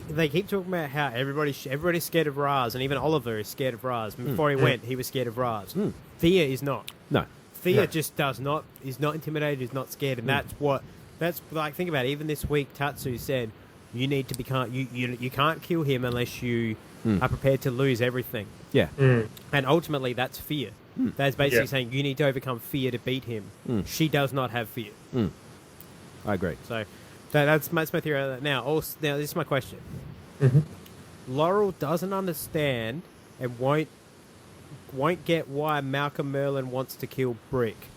they keep talking about how everybody's scared of Raz, and even Oliver is scared of Raz. Before he went, he was scared of Raz. Thea is not. No. Thea just is not intimidated, is not scared, and that's like, think about it. Even this week, Tatsu said you need to you can't kill him unless you are prepared to lose everything. Yeah. And ultimately, that's fear. That's basically saying you need to overcome fear to beat him. She does not have fear. I agree. So that's my theory. Now this is my question. Laurel doesn't understand and won't get why Malcolm Merlyn wants to kill Brick,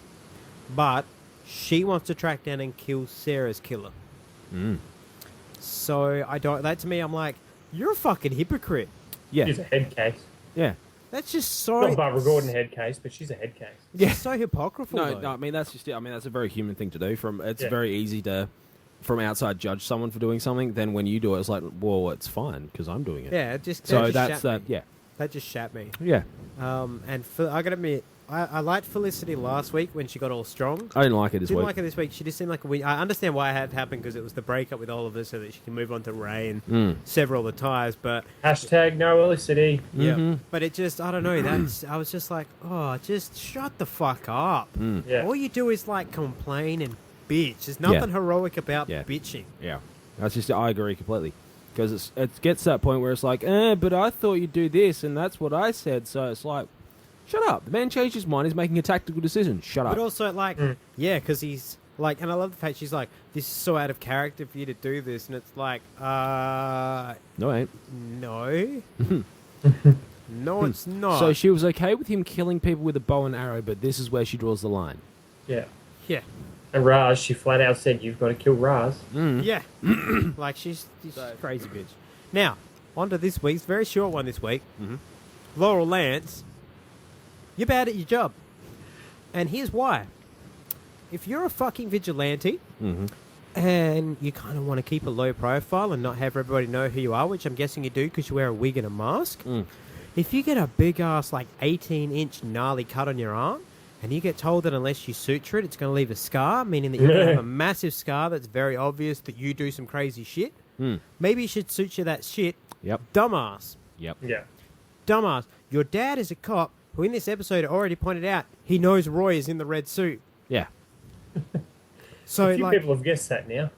but she wants to track down and kill Sarah's killer. So I don't. That to me, I'm like, you're a fucking hypocrite. Yeah, she's a head case. Yeah. That's just so... Not Barbara Gordon head case, but she's a head case. Yeah. It's so hypocritical, No, I mean, that's a very human thing to do. It's very easy to from outside judge someone for doing something, then when you do it, it's like, well, it's fine because I'm doing it. Yeah, it just so that just that's shat that. me. Yeah, That just shat me. yeah. And I gotta admit, I liked Felicity last week when she got all strong. I didn't like it this Didn't week. like her this week. She just seemed like a weak. I understand why it had happened because it was the breakup with Oliver, so that she can move on to Ray and sever all the ties. But Hashtag no Felicity. yeah, but it just I don't know. That's I was just like, oh, just shut the fuck up. Yeah. All you do is like complain and bitch. There's nothing heroic about bitching. Yeah, that's just I agree completely because it gets to that point where it's like, but I thought you'd do this and that's what I said. So it's like, shut up. The man changed his mind. He's making a tactical decision. Shut up. But also, like, yeah, because he's like, and I love the fact she's like, this is so out of character for you to do this, and it's like, no, it ain't. no, no, it's not. So she was okay with him killing people with a bow and arrow, but this is where she draws the line. Yeah. yeah, And Raz, she flat out said, you've got to kill Raz. yeah, like she's a crazy bitch. Now, on to this week's very short one this week. Laurel Lance, you're bad at your job, and here's why. If you're a fucking vigilante and you kind of want to keep a low profile and not have everybody know who you are, which I'm guessing you do because you wear a wig and a mask, if you get a big-ass, like, 18-inch gnarly cut on your arm and you get told that unless you suture it, it's going to leave a scar, meaning that you're going to have a massive scar that's very obvious that you do some crazy shit, maybe you should suture that shit. Yep. Dumbass. Yep. Yeah. Dumbass. Your dad is a cop who in this episode already pointed out he knows Roy is in the red suit. Yeah. So A few like, people have guessed that now.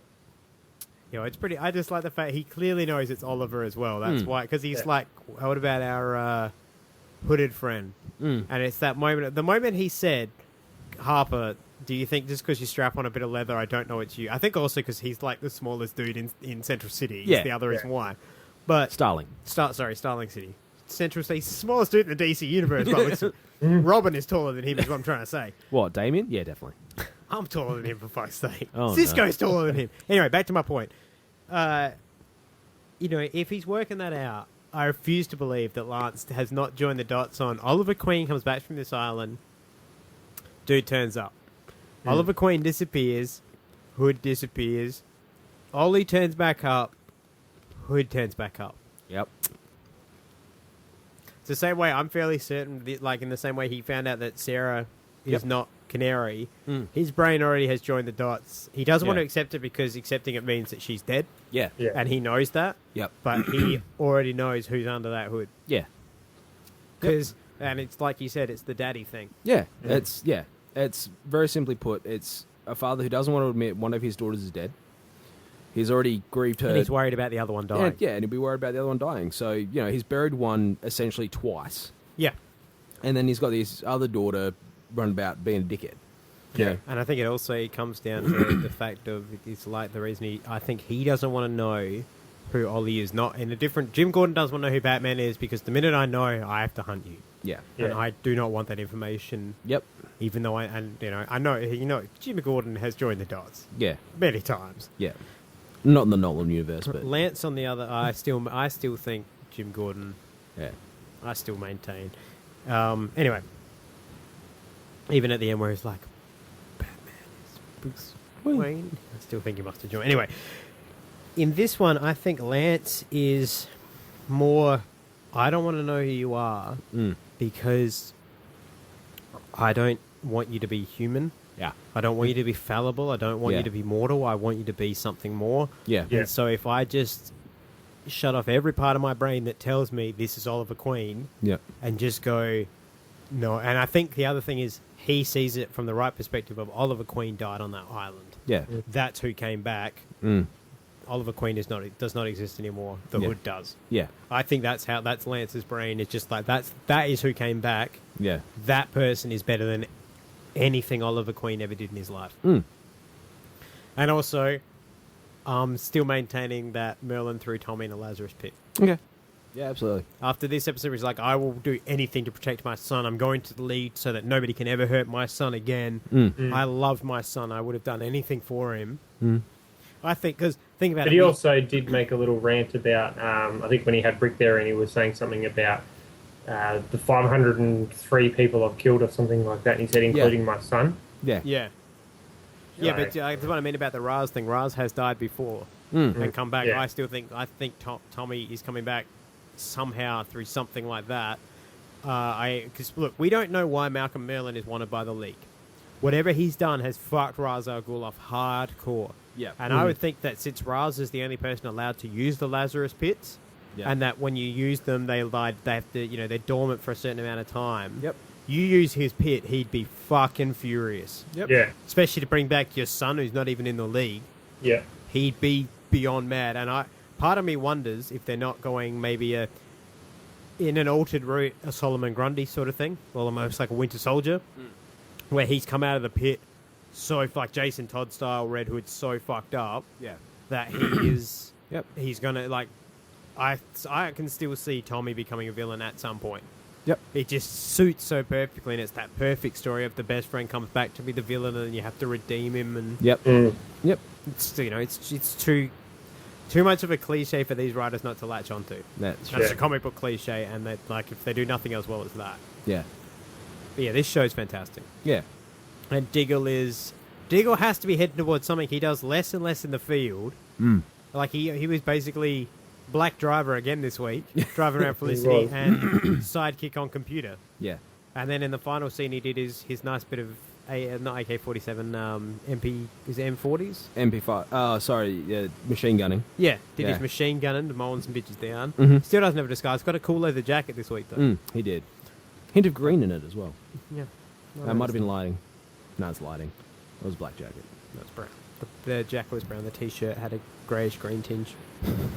you know, it's pretty. I just like the fact he clearly knows it's Oliver as well. That's why, because he's like, what about our hooded friend? And it's that moment. The moment he said, Harper, do you think just because you strap on a bit of leather, I don't know it's you? I think also because he's like the smallest dude in Central City. Yeah. The other is why. But Starling City. Central City. He's the smallest dude in the DC universe. But listen, Robin is taller than him, is what I'm trying to say. What, Damien? Yeah, definitely. I'm taller than him, for fuck's sake. Oh, Cisco's taller than him. Anyway, back to my point. You know, if he's working that out, I refuse to believe that Lance has not joined the dots on Oliver Queen comes back from this island, dude turns up. Oliver Queen disappears, Hood disappears, Ollie turns back up, Hood turns back up. Yep. It's the same way I'm fairly certain, like in the same way he found out that Sarah is not Canary, his brain already has joined the dots. He doesn't want to accept it because accepting it means that she's dead. Yeah. Yeah. And he knows that. Yep. But he already knows who's under that hood. Yeah. Because, and it's like you said, it's the daddy thing. Yeah. It's very simply put, it's a father who doesn't want to admit one of his daughters is dead. He's already grieved her. And he's worried about the other one dying. Yeah, and he'll be worried about the other one dying. So, you know, he's buried one essentially twice. Yeah. And then he's got this other daughter run about being a dickhead. Yeah. And I think it also comes down to the fact of, it's like the reason I think he doesn't want to know who Ollie is. Not in a different, Jim Gordon doesn't want to know who Batman is because the minute I know, I have to hunt you. Yeah. And I do not want that information. Yep. Even though I know, Jim Gordon has joined the dots. Yeah. Many times. Yeah. Not in the Nolan universe, but Lance on the other, I still think Jim Gordon. yeah. I still maintain. Anyway, even at the end where he's like, Batman is Bruce Wayne, I still think he must have joined. Anyway, in this one, I think Lance is more, I don't want to know who you are because I don't want you to be human. Yeah. I don't want you to be fallible. I don't want you to be mortal. I want you to be something more. Yeah. Yeah. And so if I just shut off every part of my brain that tells me this is Oliver Queen Yeah. and just go, no. And I think the other thing is he sees it from the right perspective of Oliver Queen died on that island. Yeah. That's who came back. Oliver Queen does not exist anymore. The Hood does. Yeah. I think that's Lance's brain. It's just like that is who came back. Yeah. That person is better than anything Oliver Queen ever did in his life. And also, still maintaining that Merlin threw Tommy in a Lazarus pit. Okay. Yeah, absolutely. After this episode, he's like, I will do anything to protect my son. I'm going to lead so that nobody can ever hurt my son again. I loved my son. I would have done anything for him. I think, because think about it. But he also did make a little rant about, I think when he had Brick there and he was saying something about the 503 people I've killed or something like that. And he said, including my son. Yeah. Yeah. Yeah, but that's what I mean about the Raz thing. Raz has died before and come back. Yeah. I think Tommy is coming back somehow through something like that. Because look, we don't know why Malcolm Merlyn is wanted by the League. Whatever he's done has fucked Ra's al Ghul off hardcore. Yeah. And I would think that since Raz is the only person allowed to use the Lazarus pits, and that when you use them, they have to, they're dormant for a certain amount of time. Yep. You use his pit, he'd be fucking furious. Yep. Yeah. Especially to bring back your son, who's not even in the League. Yeah. He'd be beyond mad. And part of me wonders if they're not going maybe in an altered route, a Solomon Grundy sort of thing, or almost like a Winter Soldier, where he's come out of the pit so like Jason Todd style, Red Hood, so fucked up that he is. He's gonna like. I can still see Tommy becoming a villain at some point. Yep. It just suits so perfectly, and it's that perfect story of the best friend comes back to be the villain, and you have to redeem him. And Yep. it's it's too much of a cliche for these writers not to latch onto. That's a comic book cliche, and that like if they do nothing else well, it's that. Yeah. But yeah, this show's fantastic. Yeah. And Diggle has to be heading towards something. He does less and less in the field. Like he was basically black driver again this week, driving around Felicity and sidekick on computer. Yeah. And then in the final scene, he did his nice bit of not AK-47, MP is it M40s? MP5. Oh, sorry. Yeah, machine gunning. Yeah, did his machine gunning, mowing some bitches down. Still doesn't have a disguise. Got a cool leather jacket this week though. He did. Hint of green in it as well. Yeah. That might have been lighting. No, it's lighting. It was a black jacket. That's brown. The jacket was brown. The t-shirt had a greyish green tinge.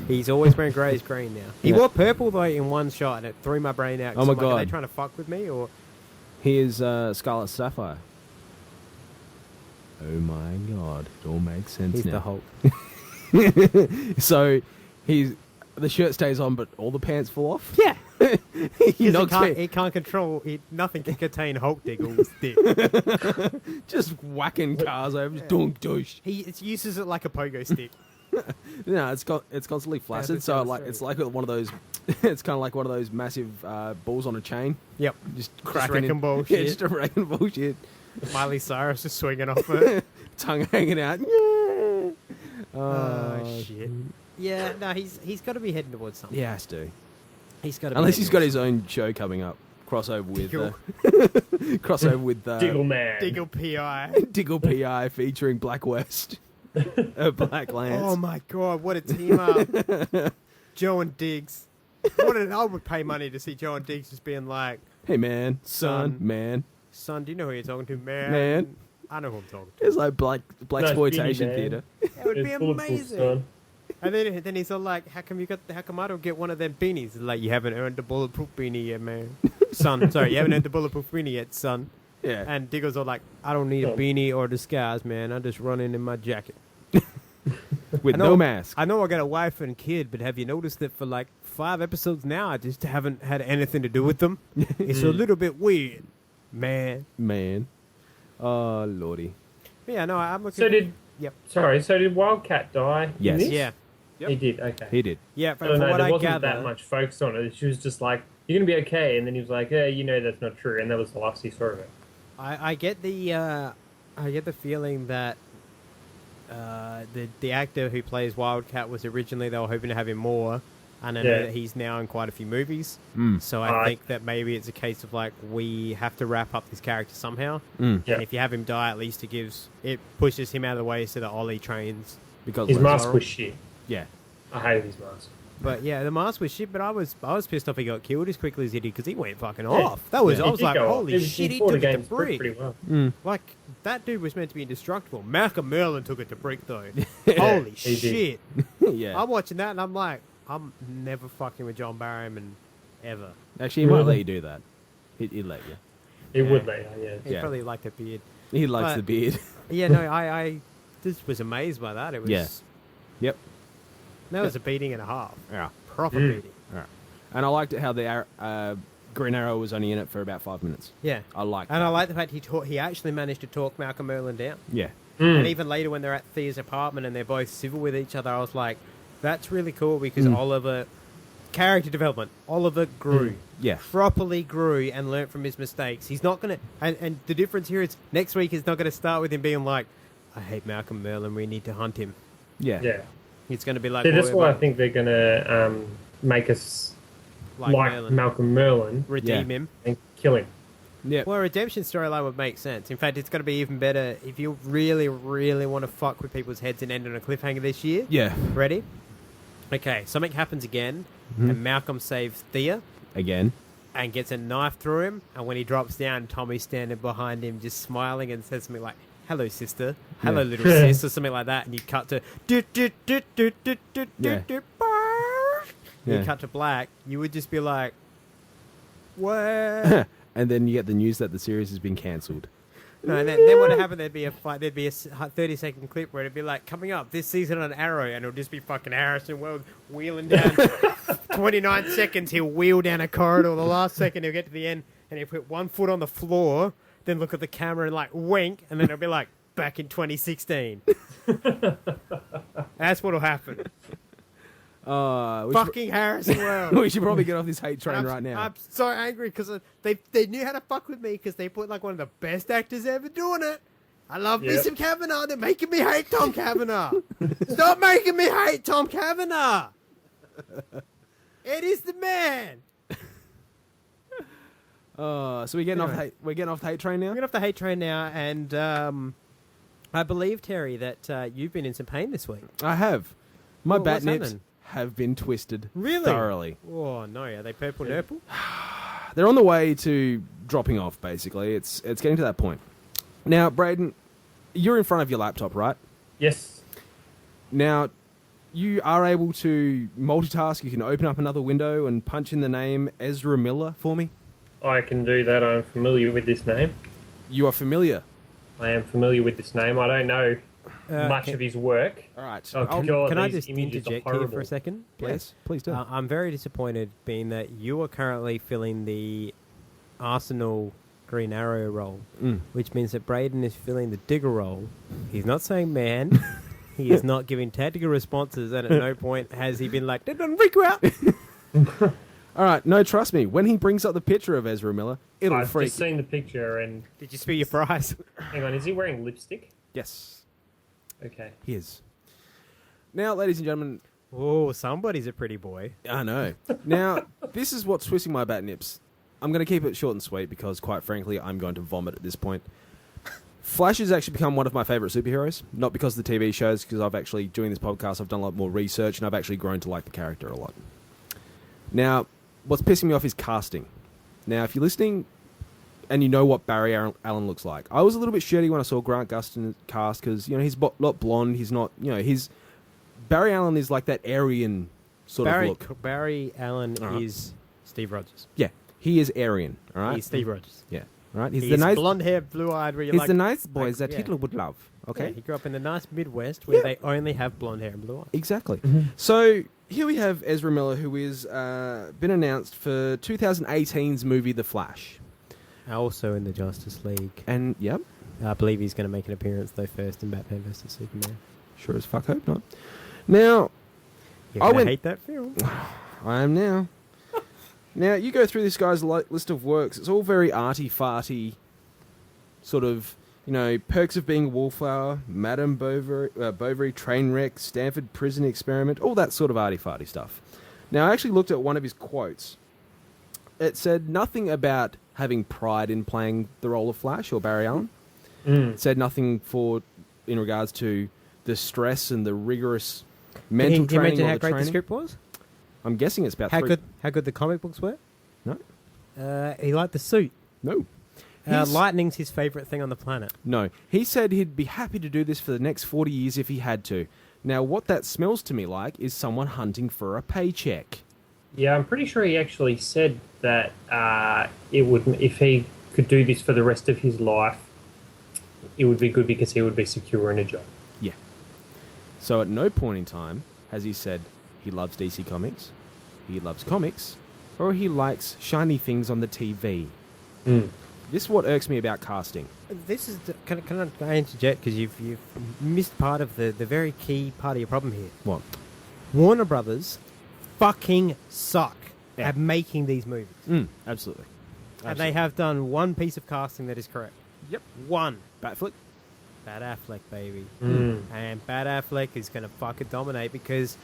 He's always wearing greyish green now. He wore purple though in one shot, and it threw my brain out. Oh my god! Are they trying to fuck with me or? He is Scarlet Sapphire. Oh my god! It all makes sense He's now. the Hulk. So the shirt stays on, but all the pants fall off. Yeah. He can't control. Nothing can contain Hulk Diggle's dick. Just whacking cars over. Just dunk douche. He uses it like a pogo stick. No, it's constantly flaccid. So it's like one of those. It's kind of like one of those massive balls on a chain. Yep. Just cracking wrecking bullshit. Yeah, just wrecking bullshit. Miley Cyrus just swinging off it. Tongue hanging out. Yeah. Oh shit. Yeah, no, he's got to be heading towards something. Yeah, has to. He's got to. Unless he's got his own show coming up, crossover with Diggle Man, Diggle PI, Diggle PI featuring Black West, Black Lance. Oh my god, what a team up! Joe and Diggs. I would pay money to see Joe and Diggs just being like, "Hey man, son, man, son, do you know who you're talking to, man? Man, I know who I'm talking to." It's like black exploitation theater. That would be amazing. And then he's all like, how come I don't get one of them beanies? Like, you haven't earned the bulletproof beanie yet, man. Son, sorry, you haven't earned the bulletproof beanie yet, son. Yeah. And Diggle's all like, I don't need a beanie or disguise, man. I'm just running in my jacket. With no mask. I know I got a wife and kid, but have you noticed that for like 5 episodes now, I just haven't had anything to do with them? It's a little bit weird, man. Oh, lordy. Yeah, no, I'm looking... So did Wildcat die? Yes. Yeah. Yep. He did, okay. He did. Yeah, I don't know, what there I wasn't gather, that much focus on it. She was just like, you're going to be okay. And then he was like, yeah, that's not true. And that was the last he saw of it. I get the feeling that the actor who plays Wildcat was originally, they were hoping to have him more. And I know that he's now in quite a few movies. So I think that maybe it's a case of like, we have to wrap up this character somehow. And if you have him die, at least it pushes him out of the way so that Ollie trains. Because his mask was shit. Yeah. I hated his mask. But yeah, the mask was shit, but I was pissed off he got killed as quickly as he did because he went fucking off. I was like, holy shit, he took it to brick. Pretty well. Like, that dude was meant to be indestructible. Malcolm Merlyn took it to brick though. Holy shit. Yeah. I'm watching that and I'm like, I'm never fucking with John Barrowman ever. Actually, he might let you do that. He'd let you. He would let you, yeah. He probably liked the beard. He likes the beard. Yeah, no, I just was amazed by that. It was... Yeah. Yep. That was a beating and a half. Yeah. Proper beating. Yeah. And I liked it how the Green Arrow was only in it for about 5 minutes. Yeah. I liked And that. I like the fact he actually managed to talk Malcolm Merlyn down. Yeah. And even later when they're at Thea's apartment and they're both civil with each other, I was like, that's really cool because Oliver... Character development. Oliver grew. Yeah. Properly grew and learnt from his mistakes. He's not going to... And the difference here is next week is not going to start with him being like, I hate Malcolm Merlin. We need to hunt him. Yeah. It's going to be like... That's why I think they're going to make us like Malcolm Merlin. Redeem him. And kill him. Yeah. Well, a redemption storyline would make sense. In fact, it's going to be even better if you really, really want to fuck with people's heads and end on a cliffhanger this year. Yeah. Ready? Okay, something happens again, and Malcolm saves Thea. Again. And gets a knife through him, and when he drops down, Tommy's standing behind him just smiling and says something like, hello, sister. Hello, little sis, or something like that, and you cut to... You cut to black, you would just be like, what? And then you get the news that the series has been cancelled. No, and then what would happen, there'd be a 30-second clip where it'd be like, coming up this season on Arrow, and it'll just be fucking Harrison Wells wheeling down 29 seconds, he'll wheel down a corridor, the last second he'll get to the end, and he'll put one foot on the floor, then look at the camera and like wink, and then it'll be like, back in 2016. That's what'll happen. Fucking Harrison Wells. We should probably get off this hate train right now. I'm so angry because they knew how to fuck with me because they put like one of the best actors ever doing it. I love me some Kavanaugh. They're making me hate Tom Kavanaugh. Stop making me hate Tom Kavanaugh. It is the man. So we're getting off the hate train now? We're getting off the hate train now, and I believe, Terry, that you've been in some pain this week. I have. My bat nips happening? have been twisted really thoroughly. Oh no, are they purple nurple? They're on the way to dropping off, basically. It's getting to that point. Now, Braden, you're in front of your laptop, right? Yes. Now, you are able to multitask. You can open up another window and punch in the name Ezra Miller for me. I can do that. I'm familiar with this name. You are familiar? I am familiar with this name. I don't know much of his work. All right. Can I just interject here for a second? Please, please do. I'm very disappointed being that you are currently filling the Arsenal Green Arrow role, which means that Braden is filling the Diggle role. He's not saying man. He is not giving tactical responses, and at no point has he been like, "That doesn't freak you out." All right, no, trust me. When he brings up the picture of Ezra Miller, it'll freak. I've just seen the picture, and did you spill your fries? Hang on, is he wearing lipstick? Yes. Okay. He is. Now, ladies and gentlemen... Oh, somebody's a pretty boy. I know. Now, this is what's twisting my bat nips. I'm going to keep it short and sweet because, quite frankly, I'm going to vomit at this point. Flash has actually become one of my favourite superheroes. Not because of the TV shows, because I've actually, during this podcast, I've done a lot more research and I've actually grown to like the character a lot. Now, what's pissing me off is casting. Now, if you're listening... and you know what Barry Allen looks like. I was a little bit shitty when I saw Grant Gustin cast because, you know, he's not blonde. He's not, you know, Barry Allen is like that Aryan sort of look. Barry Allen is Steve Rogers. Yeah, he is Aryan, all right? He's Steve Rogers. Yeah, all right? He's the nice blonde-haired, blue-eyed where you're he's the nice boys that Hitler would love, okay? Yeah, he grew up in the nice Midwest where they only have blonde hair and blue eyes. Exactly. Mm-hmm. So here we have Ezra Miller, who is been announced for 2018's movie The Flash. Also in the Justice League. And, yep. I believe he's going to make an appearance, though, first in Batman vs. Superman. Sure as fuck hope not. Now, I hate that film. I am now. Now, you go through this guy's list of works. It's all very arty-farty, sort of, you know, Perks of Being a Wallflower, Madame Bovary, Trainwreck, Stanford Prison Experiment, all that sort of arty-farty stuff. Now, I actually looked at one of his quotes. It said nothing about having pride in playing the role of Flash or Barry Allen. It said nothing in regards to the stress and the rigorous mental training. Can you imagine how great the script was? I'm guessing it's about how good the comic books were? No. He liked the suit. No. Lightning's his favourite thing on the planet. No. He said he'd be happy to do this for the next 40 years if he had to. Now, what that smells to me like is someone hunting for a paycheck. Yeah, I'm pretty sure he actually said that it would, if he could do this for the rest of his life, it would be good because he would be secure in a job. Yeah. So at no point in time has he said he loves DC Comics, he loves comics, or he likes shiny things on the TV. This is what irks me about casting. This is can I interject because you've missed part of the very key part of your problem here. What? Warner Brothers fucking suck at making these movies. Absolutely. And they have done one piece of casting that is correct. Yep. One. Batflick? Bat Affleck, baby. And Bat Affleck is going to fucking dominate because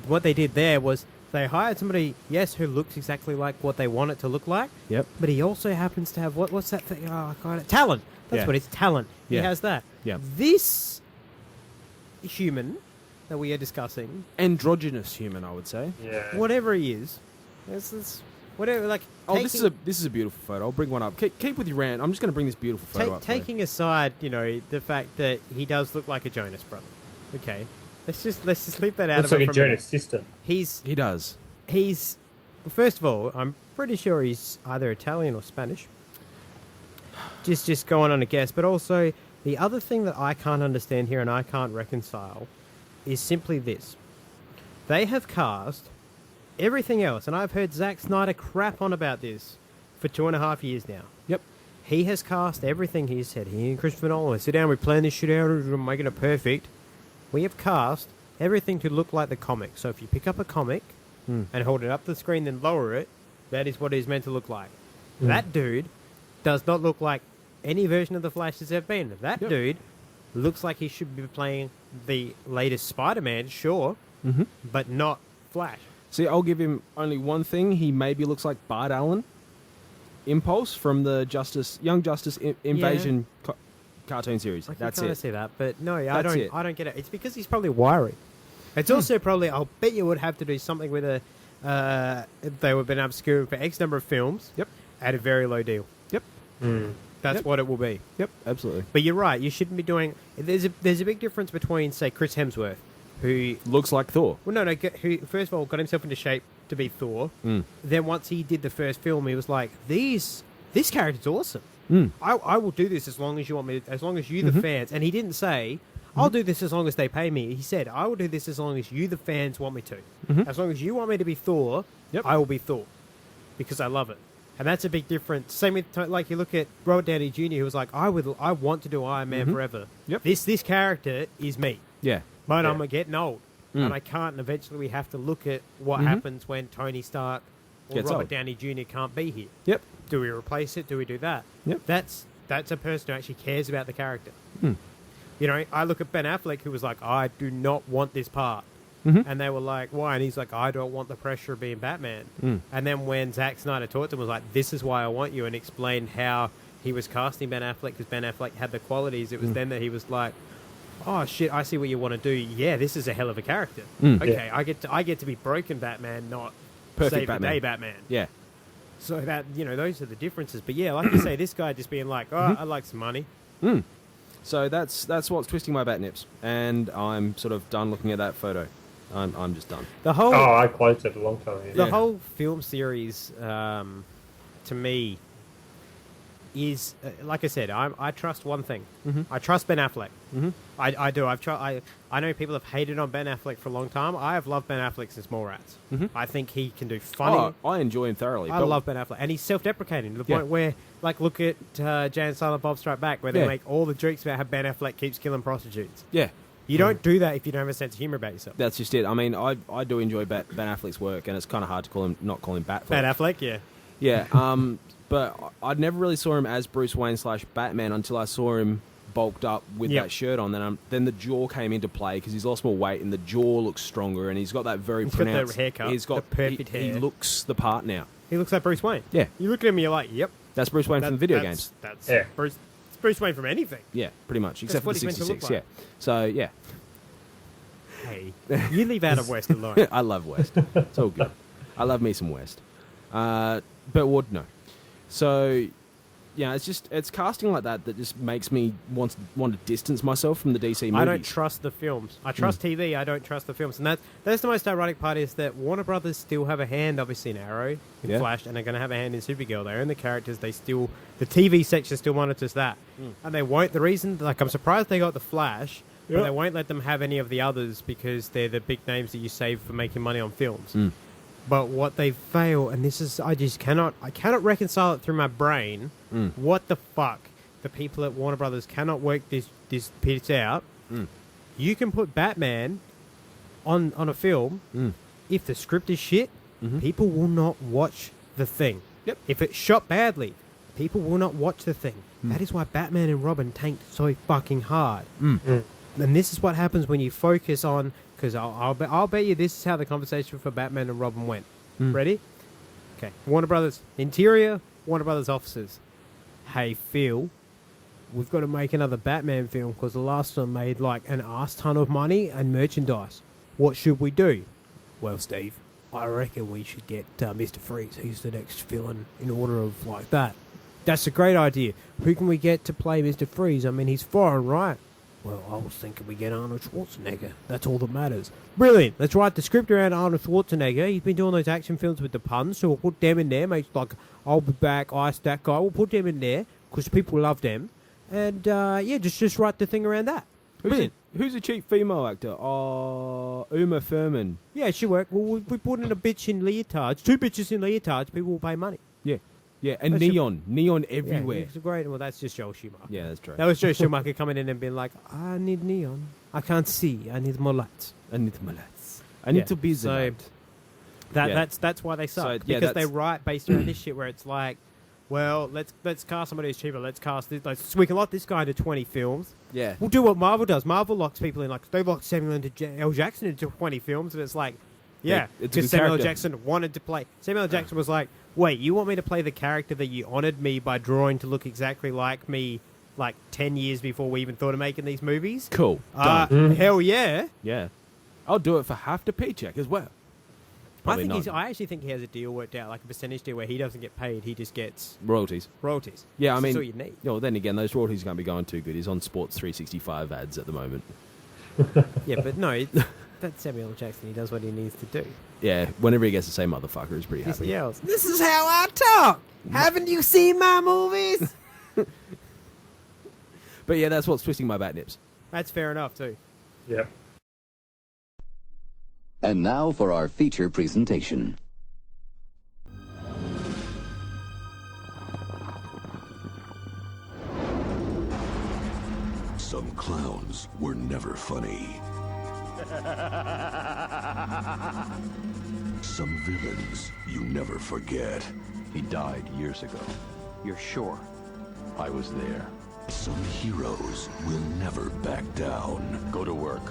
what they did there was they hired somebody, yes, who looks exactly like what they want it to look like. Yep. But he also happens to have, what's that thing? Oh, God, talent. That's what it's, talent. He has that. Yeah. This human that we are discussing, androgynous human, I would say. Yeah. whatever he is, this whatever, like... This is a beautiful photo. I'll bring one up. Keep with your rant. I'm just going to bring this beautiful photo up. Taking aside, the fact that he does look like a Jonas brother. Okay. Let's just leave that out Looks of it. like a Jonas sister. He does. First of all, I'm pretty sure he's either Italian or Spanish. Just going on a guess. But also, the other thing that I can't understand here and I can't reconcile is simply this. They have cast everything else, and I've heard Zack Snyder crap on about this for 2.5 years now. Yep. He has cast everything. He said, he and Christopher Nolan, sit down, we plan this shit out, we're making it perfect. We have cast everything to look like the comic. So if you pick up a comic and hold it up to the screen, then lower it, that is what it is meant to look like. That dude does not look like any version of the Flash that's ever been. That dude looks like he should be playing the latest Spider-Man, sure, but not Flash. See, I'll give him only one thing. He maybe looks like Bart Allen, Impulse from the Young Justice Invasion cartoon series. I can That's kind it. of see that, but no, I That's don't get it. It's because he's probably wiry. It's also probably, I'll bet you would have to do something with they would have been obscure for X number of films. Yep. At a very low deal. Yep. That's what it will be. Yep, absolutely. But you're right. You shouldn't be doing. There's a big difference between, say, Chris Hemsworth, who looks like Thor. Well, no, who first of all got himself into shape to be Thor. Then once he did the first film, he was like, this character's awesome. I will do this as long as you want me to, as long as you, the fans. And he didn't say, I'll do this as long as they pay me. He said, I will do this as long as you, the fans, want me to. As long as you want me to be Thor, I will be Thor. Because I love it. And that's a big difference. Same with, like, you look at Robert Downey Jr., who was like, I want to do Iron Man forever. Yep. This character is me. Yeah. But I'm getting old. And I can't, and eventually we have to look at what happens when Tony Stark or Gets Robert old. Downey Jr. can't be here. Yep. Do we replace it? Do we do that? Yep. That's a person who actually cares about the character. I look at Ben Affleck, who was like, I do not want this part. And they were like, why? And he's like, I don't want the pressure of being Batman. And then when Zack Snyder talked to him, was like, this is why I want you, and explained how he was casting Ben Affleck because Ben Affleck had the qualities. It was then that he was like, oh shit, I see what you want to do. Yeah, this is a hell of a character. Okay, I get to be broken Batman, not Perfect save Batman. the day Batman. Yeah. So that, those are the differences. But yeah, like you say, this guy just being like, oh, I'd like some money. So that's what's twisting my bat nips, and I'm sort of done looking at that photo. I'm just done. I closed it a long time ago. The whole film series, to me, is like I said. I trust one thing. I trust Ben Affleck. I do. I know people have hated on Ben Affleck for a long time. I have loved Ben Affleck since Mallrats. I think he can do funny. Oh, I enjoy him thoroughly. I love Ben Affleck, and he's self-deprecating to the point where, like, look at Jay and Silent Bob Strike Back, where they make all the jokes about how Ben Affleck keeps killing prostitutes. Yeah. You don't do that if you don't have a sense of humor about yourself. That's just it. I mean, I do enjoy Ben Affleck's work, and it's kind of hard to not call him Batfleck. Ben Affleck, yeah. Yeah. But I never really saw him as Bruce Wayne / Batman until I saw him bulked up with that shirt on. Then the jaw came into play because he's lost more weight, and the jaw looks stronger, and he's got that very pronounced... Got the haircut. He's got the perfect hair. He looks the part now. He looks like Bruce Wayne. Yeah. You look at him and you're like, yep. That's Bruce Wayne from the video games. That's Bruce Wayne from anything. Yeah, pretty much. Except for the 66, like. yeah. So, yeah. Hey, you leave out of West alone. I love West. It's all good. I love me some West. But Ward, no. So, yeah, it's casting like that just makes me want to distance myself from the DC movies. I don't trust the films. I trust TV. I don't trust the films, and that's the most ironic part is that Warner Brothers still have a hand, obviously, in Arrow, in Flash, and they're going to have a hand in Supergirl. They own the characters. The TV section still monitors that, and they won't. The reason, like, I'm surprised they got the Flash. But they won't let them have any of the others because they're the big names that you save for making money on films. But what they fail, and this is, I cannot reconcile it through my brain. What the fuck? The people at Warner Brothers cannot work this piece out. You can put Batman on a film. If the script is shit, people will not watch the thing. Yep. If it's shot badly, people will not watch the thing. That is why Batman and Robin tanked so fucking hard. And this is what happens when you focus on... Because I'll bet you this is how the conversation for Batman and Robin went. Ready? Okay. Warner Brothers interior, Warner Brothers offices. Hey, Phil, we've got to make another Batman film because the last one made like an arse ton of money and merchandise. What should we do? Well, Steve, I reckon we should get Mr. Freeze. He's the next villain in order of like that. That's a great idea. Who can we get to play Mr. Freeze? I mean, he's foreign, right? Well, I was thinking we get Arnold Schwarzenegger. That's all that matters. Brilliant. Let's write the script around Arnold Schwarzenegger. He's been doing those action films with the puns, so we'll put them in there. Make like, I'll be back, ice that guy. We'll put them in there because people love them. And, just write the thing around that. Brilliant. Who's a cheap female actor? Uma Thurman. Yeah, she worked. Well, we put in a bitch in leotards. 2 bitches in leotards. People will pay money. Yeah. Yeah, and neon everywhere. Yeah, it's great. Well, that's just Joel Schumacher. Yeah, that's true. That was Joel Schumacher coming in and being like, I need neon. I can't see. I need more lights. I need to be the light. That's why they suck. Because they write based around this shit where it's like, well, let's cast somebody who's cheaper. Let's cast this. So we can lock this guy into 20 films. Yeah. We'll do what Marvel does. Marvel locks people in, like, they locked Samuel L. Jackson into 20 films, and it's like, because Samuel L. Jackson wanted to play. Samuel L. Jackson was like, wait, you want me to play the character that you honoured me by drawing to look exactly like me, like 10 years before we even thought of making these movies? Cool. Done. Hell yeah. Yeah. I'll do it for half the paycheck as well. I actually think he has a deal worked out, like a percentage deal where he doesn't get paid, he just gets royalties. Yeah, I mean, that's all you need. Well, then again, those royalties are going to be going too good. He's on Sports 365 ads at the moment. Yeah, but no, that's Samuel L. Jackson. He does what he needs to do. Yeah, whenever he gets to say motherfucker, he's pretty happy. He yells, "This is how I talk. Haven't you seen my movies?" But yeah, that's what's twisting my bat nips. That's fair enough too. Yep. And now for our feature presentation. Some clowns were never funny. Some villains you never forget. He died years ago. You're sure? I was there. Some heroes will never back down. Go to work.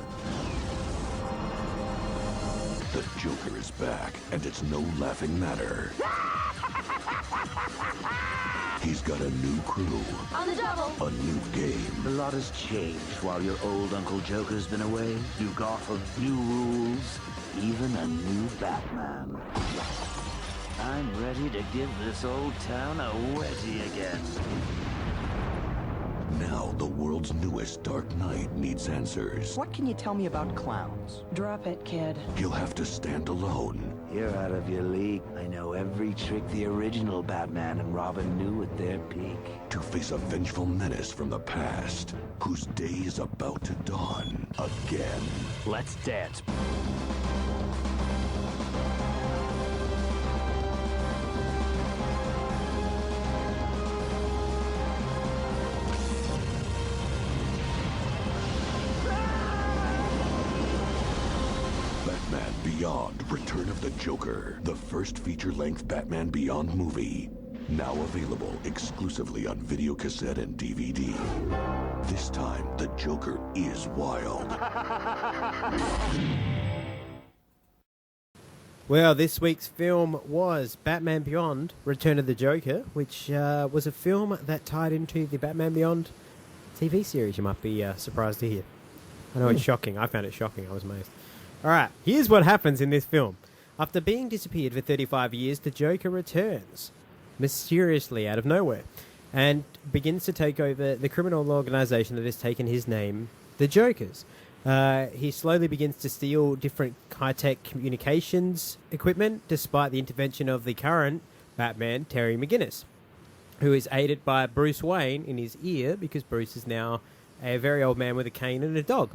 The Joker is back, and it's no laughing matter. He's got a new crew. On the double. A new game. A lot has changed while your old Uncle Joker's been away. New Gotham, new rules, even a new Batman. I'm ready to give this old town a wetty again. Now the world's newest Dark Knight needs answers. What can you tell me about clowns? Drop it, kid. He'll have to stand alone. You're out of your league. I know every trick the original Batman and Robin knew at their peak. To face a vengeful menace from the past, whose day is about to dawn again. Let's dance. Batman Beyond: Return of the Joker, the first feature-length Batman Beyond movie. Now available exclusively on videocassette and DVD. This time, the Joker is wild. Well, this week's film was Batman Beyond: Return of the Joker, which was a film that tied into the Batman Beyond TV series. You might be surprised to hear. I know it's shocking. I found it shocking. I was amazed. All right, here's what happens in this film. After being disappeared for 35 years, the Joker returns, mysteriously out of nowhere, and begins to take over the criminal organization that has taken his name, the Jokers. He slowly begins to steal different high-tech communications equipment, despite the intervention of the current Batman, Terry McGinnis, who is aided by Bruce Wayne in his ear, because Bruce is now a very old man with a cane and a dog.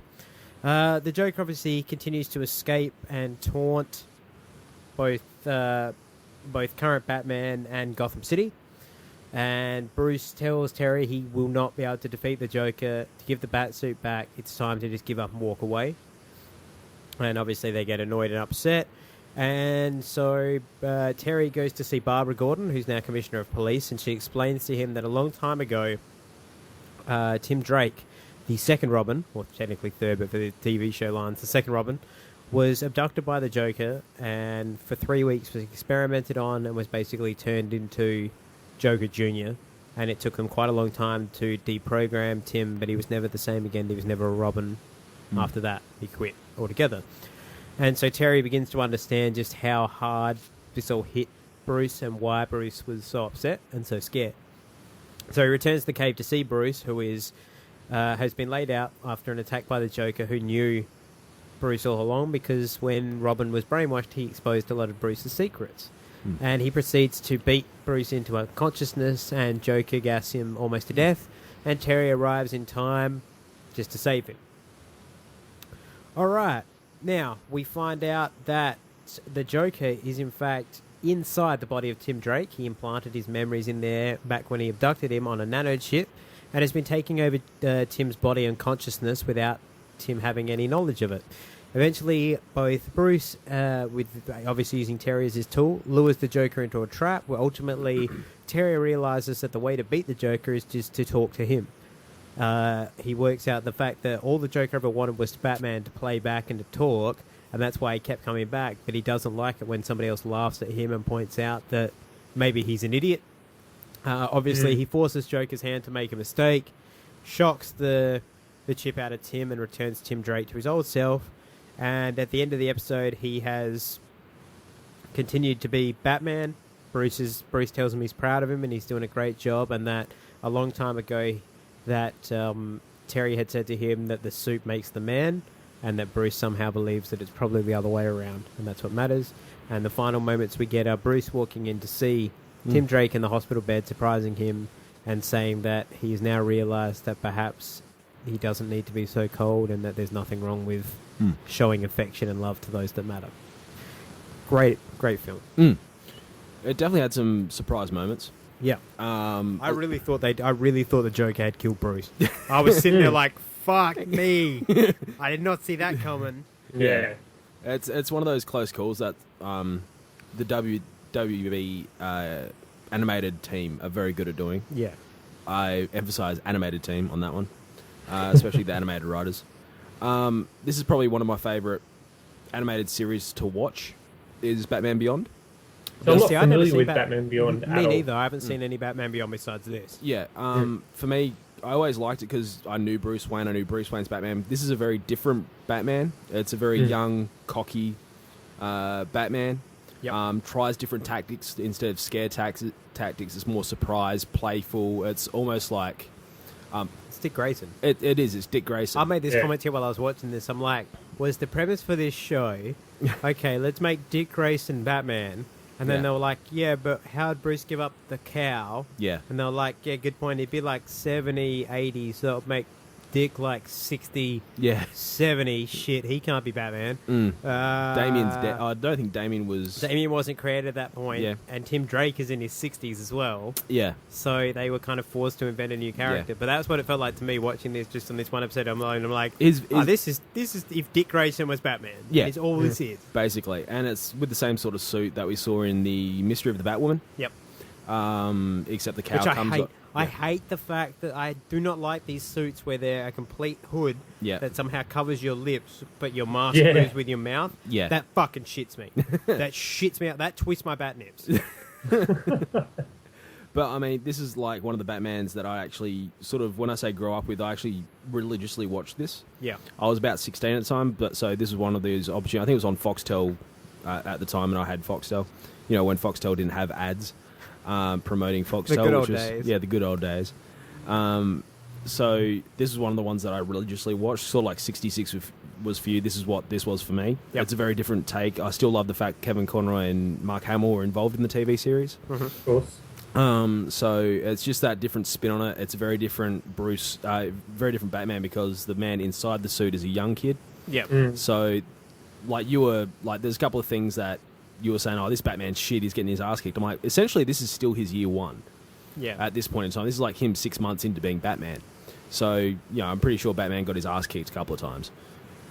The Joker obviously continues to escape and taunt both current Batman and Gotham City. And Bruce tells Terry he will not be able to defeat the Joker. To give the Batsuit back, it's time to just give up and walk away. And obviously they get annoyed and upset. And so Terry goes to see Barbara Gordon, who's now Commissioner of Police, and she explains to him that a long time ago, Tim Drake, the second Robin, or technically third, but for the TV show lines, the second Robin, was abducted by the Joker and for 3 weeks was experimented on and was basically turned into Joker Jr. And it took him quite a long time to deprogram Tim, but he was never the same again. He was never a Robin after that. He quit altogether. And so Terry begins to understand just how hard this all hit Bruce and why Bruce was so upset and so scared. So he returns to the cave to see Bruce, who is has been laid out after an attack by the Joker, who knew Bruce all along because when Robin was brainwashed, he exposed a lot of Bruce's secrets. And he proceeds to beat Bruce into unconsciousness and Joker gas him almost to death, and Terry arrives in time just to save him. Alright, now we find out that the Joker is in fact inside the body of Tim Drake. He implanted his memories in there back when he abducted him on a nanochip and has been taking over Tim's body and consciousness without Tim having any knowledge of it. Eventually, both Bruce, with obviously using Terry as his tool, lures the Joker into a trap where ultimately Terry realizes that the way to beat the Joker is just to talk to him. He works out the fact that all the Joker ever wanted was Batman to play back and to talk, and that's why he kept coming back, but he doesn't like it when somebody else laughs at him and points out that maybe he's an idiot. Obviously, he forces Joker's hand to make a mistake, shocks the chip out of Tim and returns Tim Drake to his old self. And at the end of the episode, he has continued to be Batman. Bruce tells him he's proud of him and he's doing a great job, and that a long time ago that Terry had said to him that the suit makes the man, and that Bruce somehow believes that it's probably the other way around, and that's what matters. And the final moments we get are Bruce walking in to see Tim Drake in the hospital bed, surprising him and saying that he's now realised that perhaps he doesn't need to be so cold and that there's nothing wrong with showing affection and love to those that matter. Great film. It definitely had some surprise moments. Yeah. I really thought the Joker had killed Bruce. I was sitting there like, fuck me. I did not see that coming. Yeah. It's one of those close calls that the WB animated team are very good at doing. Yeah. I emphasize animated team on that one, especially the animated writers. This is probably one of my favourite animated series to watch, is Batman Beyond. So I'm not familiar with Batman Beyond at all. Me neither. I haven't seen any Batman Beyond besides this. Yeah. For me, I always liked it because I knew Bruce Wayne. I knew Bruce Wayne's Batman. This is a very different Batman. It's a very young, cocky Batman. Yep. Tries different tactics. Instead of scare tactics, it's more surprise, playful. It's almost like... it's Dick Grayson. It is. It's Dick Grayson. I made this comment here while I was watching this. I'm like, was the premise for this show, okay, let's make Dick Grayson Batman. And then they were like, yeah, but how'd Bruce give up the cow? Yeah. And they were like, yeah, good point. He'd be like 70, 80, so it'll make Dick like 60, 70. Shit, he can't be Batman. Damien's dead. I don't think Damien was... Damien wasn't created at that point. Yeah. And Tim Drake is in his 60s as well. Yeah. So they were kind of forced to invent a new character. Yeah. But that's what it felt like to me watching this, just on this one episode alone. I'm like, this is if Dick Grayson was Batman. Yeah. It's all this is. Basically. And it's with the same sort of suit that we saw in the Mystery of the Batwoman. Yep. Except the cow comes up. I hate the fact that I do not like these suits where they're a complete hood that somehow covers your lips, but your mask moves with your mouth. Yeah. That fucking shits me. That shits me out. That twists my bat nips. But, I mean, this is like one of the Batmans that I actually sort of, when I say grow up with, I actually religiously watched this. Yeah. I was about 16 at the time, but so this is one of these opportunities. I think it was on Foxtel at the time, and I had Foxtel. You know, when Foxtel didn't have ads. Promoting Foxtel, the good old days. The good old days. So this is one of the ones that I religiously watched. Sort of like 66 was for you. This is what this was for me. Yep. It's a very different take. I still love the fact Kevin Conroy and Mark Hamill were involved in the TV series. Of course. So it's just that different spin on it. It's a very different Bruce, very different Batman because the man inside the suit is a young kid. Yeah. So, like you were like, there's a couple of things that you were saying, oh, this Batman's shit, he's getting his ass kicked. I'm like, essentially, this is still his year one. Yeah. At this point in time. This is like him 6 months into being Batman. So, you know, I'm pretty sure Batman got his ass kicked a couple of times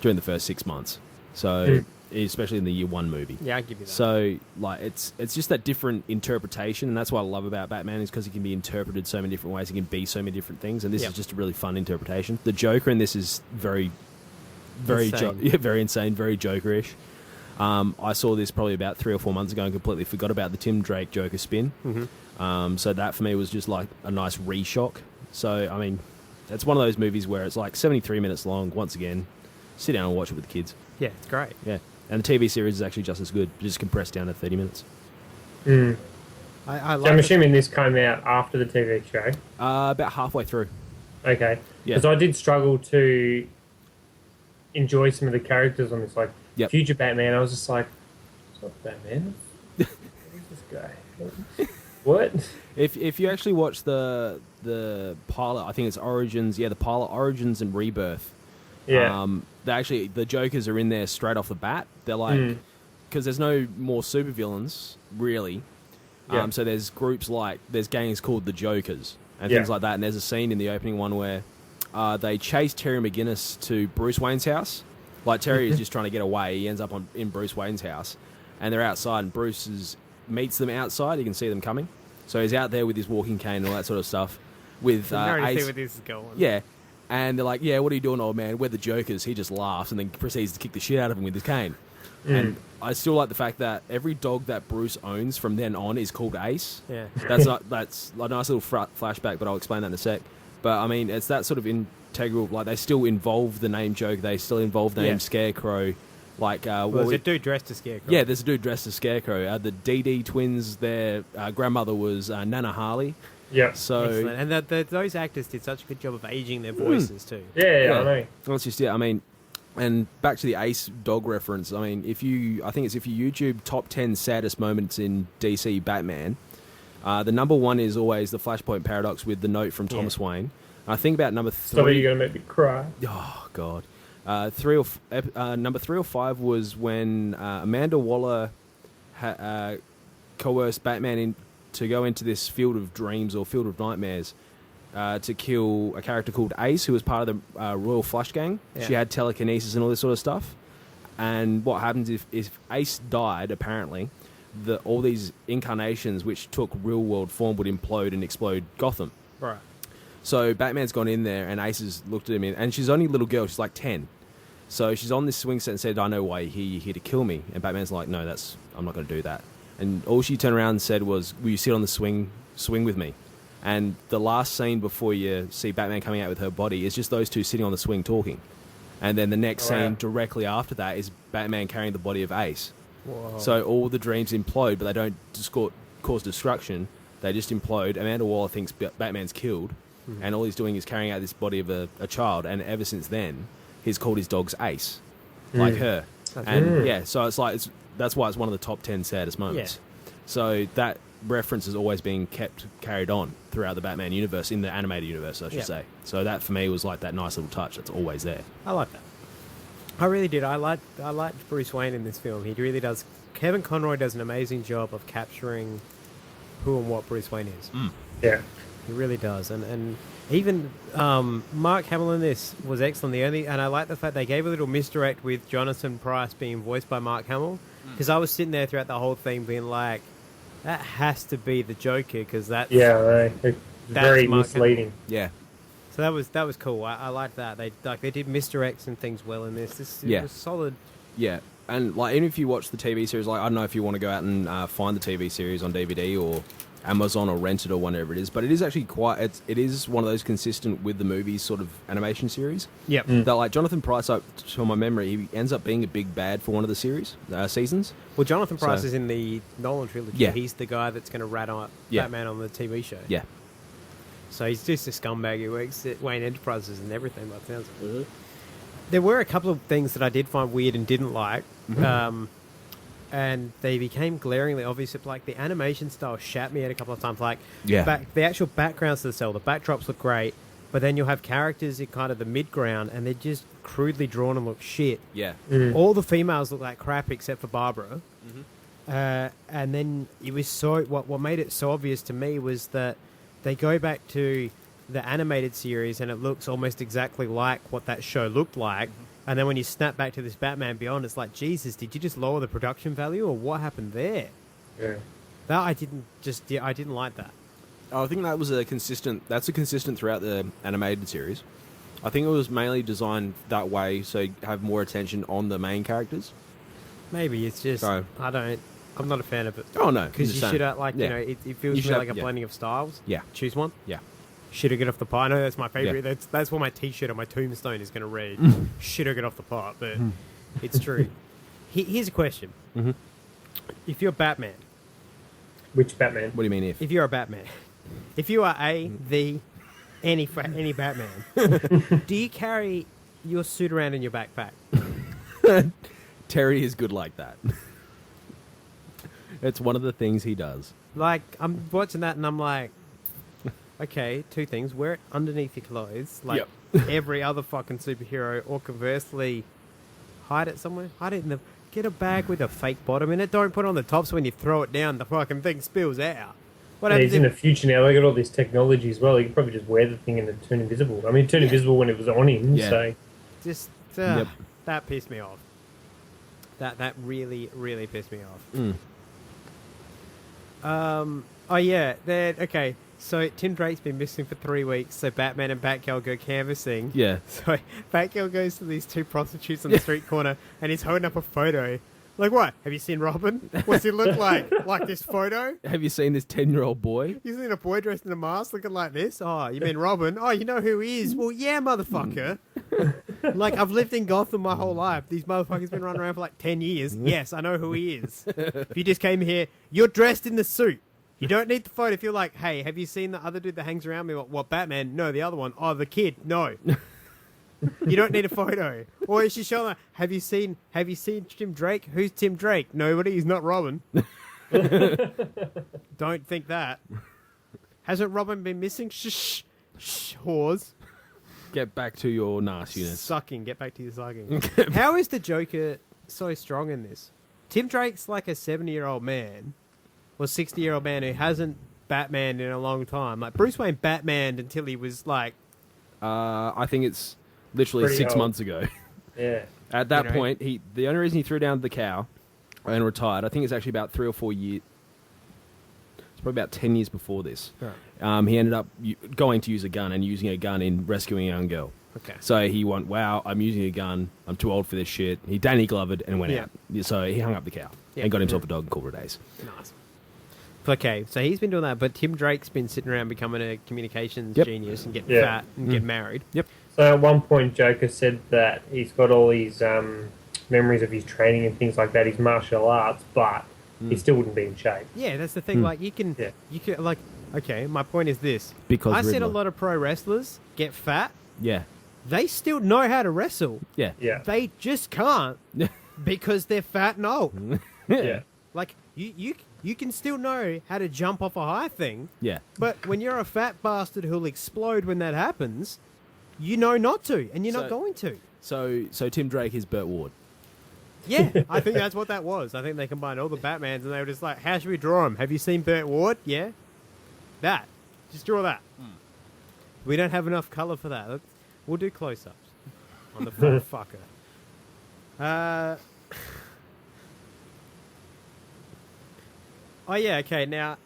during the first 6 months. So, especially in the year one movie. Yeah, I give you that. So, like, it's just that different interpretation, and that's what I love about Batman is because he can be interpreted so many different ways. He can be so many different things, and this is just a really fun interpretation. The Joker in this is very insane, very Joker-ish. I saw this probably about 3 or 4 months ago and completely forgot about the Tim Drake Joker spin. Mm-hmm. So that for me was just like a nice reshock. So, I mean, it's one of those movies where it's like 73 minutes long. Once again, sit down and watch it with the kids. Yeah, it's great. Yeah. And the TV series is actually just as good, just compressed down to 30 minutes. Mm. I like so I'm assuming this came out after the TV show? About halfway through. Okay. Yeah. Because I did struggle to enjoy some of the characters on this, like Future Batman. I was just like, it's not Batman. Who's this guy? What? If you actually watch the pilot, I think it's Origins, the pilot Origins and Rebirth. Yeah. The Jokers are in there straight off the bat. They're like, because there's no more supervillains, really. So there's groups there's gangs called the Jokers and things like that. And there's a scene in the opening one where they chase Terry McGinnis to Bruce Wayne's house. Like, Terry is just trying to get away. He ends up in Bruce Wayne's house. And they're outside, and Bruce meets them outside. You can see them coming. So he's out there with his walking cane and all that sort of stuff. With Ace. See where this is going. Yeah. And they're like, yeah, what are you doing, old man? We're the Jokers. He just laughs and then proceeds to kick the shit out of him with his cane. And I still like the fact that every dog that Bruce owns from then on is called Ace. Yeah. That's a nice little flashback, but I'll explain that in a sec. But, I mean, it's that sort of integral, like, they still involve the name Joker. They still involve the name Scarecrow. Like, there's a dude dressed as Scarecrow. Yeah, there's a dude dressed as Scarecrow. The DD twins, their grandmother was Nana Harley. Yeah. So, excellent. And those actors did such a good job of aging their voices too. Yeah, I know. That's just it. I mean, and back to the Ace dog reference. I mean, if you YouTube top 10 saddest moments in DC Batman, the number one is always the Flashpoint paradox with the note from Thomas Wayne. I think about number 3. So you're gonna make me cry. Oh God. Number 3 or 5 was when Amanda Waller coerced Batman to go into this field of dreams or field of nightmares to kill a character called Ace, who was part of the Royal Flush Gang. Yeah. She had telekinesis and all this sort of stuff. And what happens if Ace died, apparently, all these incarnations which took real-world form would implode and explode Gotham. Right. So Batman's gone in there, and Ace has looked at him, and she's only a little girl. She's like 10. So she's on this swing set and said, I know why you're here to kill me. And Batman's like, no, I'm not going to do that. And all she turned around and said was, will you sit on the swing with me? And the last scene before you see Batman coming out with her body is just those two sitting on the swing talking. And then the next scene directly after that is Batman carrying the body of Ace. Whoa. So all the dreams implode, but they don't cause destruction. They just implode. Amanda Waller thinks Batman's killed, and all he's doing is carrying out this body of a child. And ever since then, he's called his dogs Ace, like her. So it's like that's why it's one of the top 10 saddest moments. Yeah. So that reference is always being carried on throughout the Batman universe, in the animated universe, I should say. So that for me was like that nice little touch that's always there. I like that. I really did. I liked Bruce Wayne in this film. He really does. Kevin Conroy does an amazing job of capturing who and what Bruce Wayne is. Yeah. He really does. And even Mark Hamill in this was excellent. And I like the fact they gave a little misdirect with Jonathan Pryce being voiced by Mark Hamill, because I was sitting there throughout the whole thing being like, that has to be the Joker, because that's it's very misleading. Yeah. So that was cool. I liked that. They did misdirects and things well in this. This was solid. Yeah. And like, even if you watch the TV series, like, I don't know if you want to go out and find the TV series on DVD or Amazon or rent it or whatever it is, but it is actually it is one of those consistent with the movies sort of animation series. Yep. That, like, Jonathan Pryce, to my memory, he ends up being a big bad for one of the seasons. Well, Jonathan Pryce is in the Nolan trilogy. Yeah. He's the guy that's going to rat on Batman on the TV show. Yeah. So he's just a scumbag who works at Wayne Enterprises and everything, by the sounds of it. There were a couple of things that I did find weird and didn't like. And they became glaringly obvious. Like, the animation style shat me out a couple of times. Like, the actual backgrounds to the cell, the backdrops look great, but then you'll have characters in kind of the mid-ground, and they're just crudely drawn and look shit. Yeah. All the females look like crap except for Barbara. And then it was what made it so obvious to me was that they go back to the animated series, and it looks almost exactly like what that show looked like, And then when you snap back to this Batman Beyond, it's like, Jesus, did you just lower the production value, or what happened there? Yeah. That I didn't like that. I think that was a consistent throughout the animated series. I think it was mainly designed that way so you have more attention on the main characters. Maybe it's just I'm not a fan of it. Oh no, because you should it feels to me like a blending of styles. Yeah, choose one. Yeah, shit or get off the pot. I know that's my favorite. Yeah. That's what my T-shirt on my tombstone is going to read. Shit or get off the pot, but it's true. Here's a question: if you're Batman, which Batman? What do you mean if? If you're a Batman, if you are any Batman, do you carry your suit around in your backpack? Terry is good like that. It's one of the things he does. Like, I'm watching that and I'm like, okay, two things. Wear it underneath your clothes, like every other fucking superhero, or conversely, hide it somewhere. Hide it in the... Get a bag with a fake bottom in it. Don't put it on the top so when you throw it down, the fucking thing spills out. What happens in the future now? They got all this technology as well. You can probably just wear the thing and then turn invisible. I mean, turn invisible when it was on him. Yeah. So just that pissed me off. That really, really pissed me off. Oh yeah. Okay. So Tim Drake's been missing for 3 weeks. So Batman and Batgirl go canvassing. Yeah. So Batgirl goes to these two prostitutes on the street corner, and he's holding up a photo. Like, what? Have you seen Robin? What's he look like? Like this photo? Have you seen this 10-year-old boy? You seen a boy dressed in a mask looking like this? Oh, you mean Robin? Oh, you know who he is? Well, yeah, motherfucker. Like, I've lived in Gotham my whole life. These motherfuckers been running around for like 10 years. Yes, I know who he is. If you just came here, you're dressed in the suit. You don't need the photo. If you're like, hey, have you seen the other dude that hangs around me? What, Batman? No, the other one. Oh, the kid. No. You don't need a photo. Or is she showing like, have you seen Tim Drake? Who's Tim Drake? Nobody. He's not Robin. Don't think that. Hasn't Robin been missing? Shh, whores. Get back to your nastiness. Sucking. Get back to your sucking. How is the Joker so strong in this? Tim Drake's like a 70-year-old man, or 60-year-old man who hasn't Batman in a long time. Like Bruce Wayne Batmaned until he was like... I think it's literally pretty 6 old. months ago. Yeah. At that point, the only reason he threw down the cow and retired, I think it's actually about 3 or 4 years. It's probably about 10 years before this. Right. He ended up going to use a gun and using a gun in rescuing a young girl. Okay. So he went, wow, I'm using a gun. I'm too old for this shit. He Danny Glovered and went out. So he hung up the cow and got himself a dog and called it a days. Nice. Okay, so he's been doing that, but Tim Drake's been sitting around becoming a communications genius and getting fat and getting married. Yep. So at one point, Joker said that he's got all these memories of his training and things like that, his martial arts, but he still wouldn't be in shape. Yeah, that's the thing. Like, you can, like, okay, my point is this. Because I seen a Riddler. lot of pro wrestlers get fat. Yeah. They still know how to wrestle. Yeah. Yeah. They just can't because they're fat and old. Yeah. Like, you can still know how to jump off a high thing. Yeah. But when you're a fat bastard who'll explode when that happens, you know not to, and you're not going to. So Tim Drake is Burt Ward. Yeah, I think that's what that was. I think they combined all the Batmans, and they were just like, how should we draw him? Have you seen Burt Ward? Yeah. That. Just draw that. We don't have enough colour for that. We'll do close-ups on the fucker. Oh yeah, okay. Now,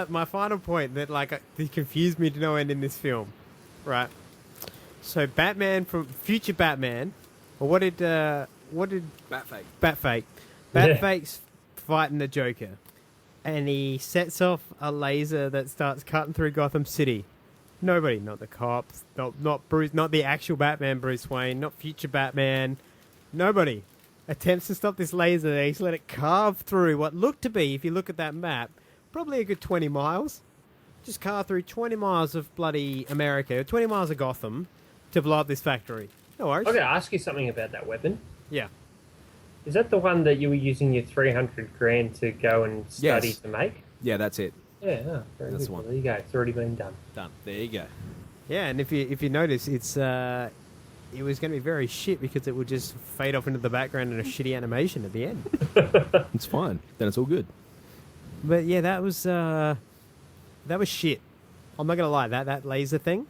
my final point that it confused me to no end in this film, right? So Batman from future Batman, or what did Batfake. Batfake's fighting the Joker, and he sets off a laser that starts cutting through Gotham City. Nobody, not the cops, not Bruce, not the actual Batman, Bruce Wayne, not future Batman. Nobody attempts to stop this laser. They just let it carve through what looked to be, if you look at that map, probably a good 20 miles. Just carve through 20 miles of bloody America, 20 miles of Gotham, to blow up this factory. No worries. I've got to ask you something about that weapon. Yeah. Is that the one that you were using your 300 grand to go and study to make? Yeah, that's it. Yeah, very That's good. one. There you go. It's already been done. Done. There you go. Yeah, and if you notice, it was going to be very shit because it would just fade off into the background in a shitty animation at the end. It's fine. Then it's all good. But yeah, that was shit. I'm not going to lie. That laser thing,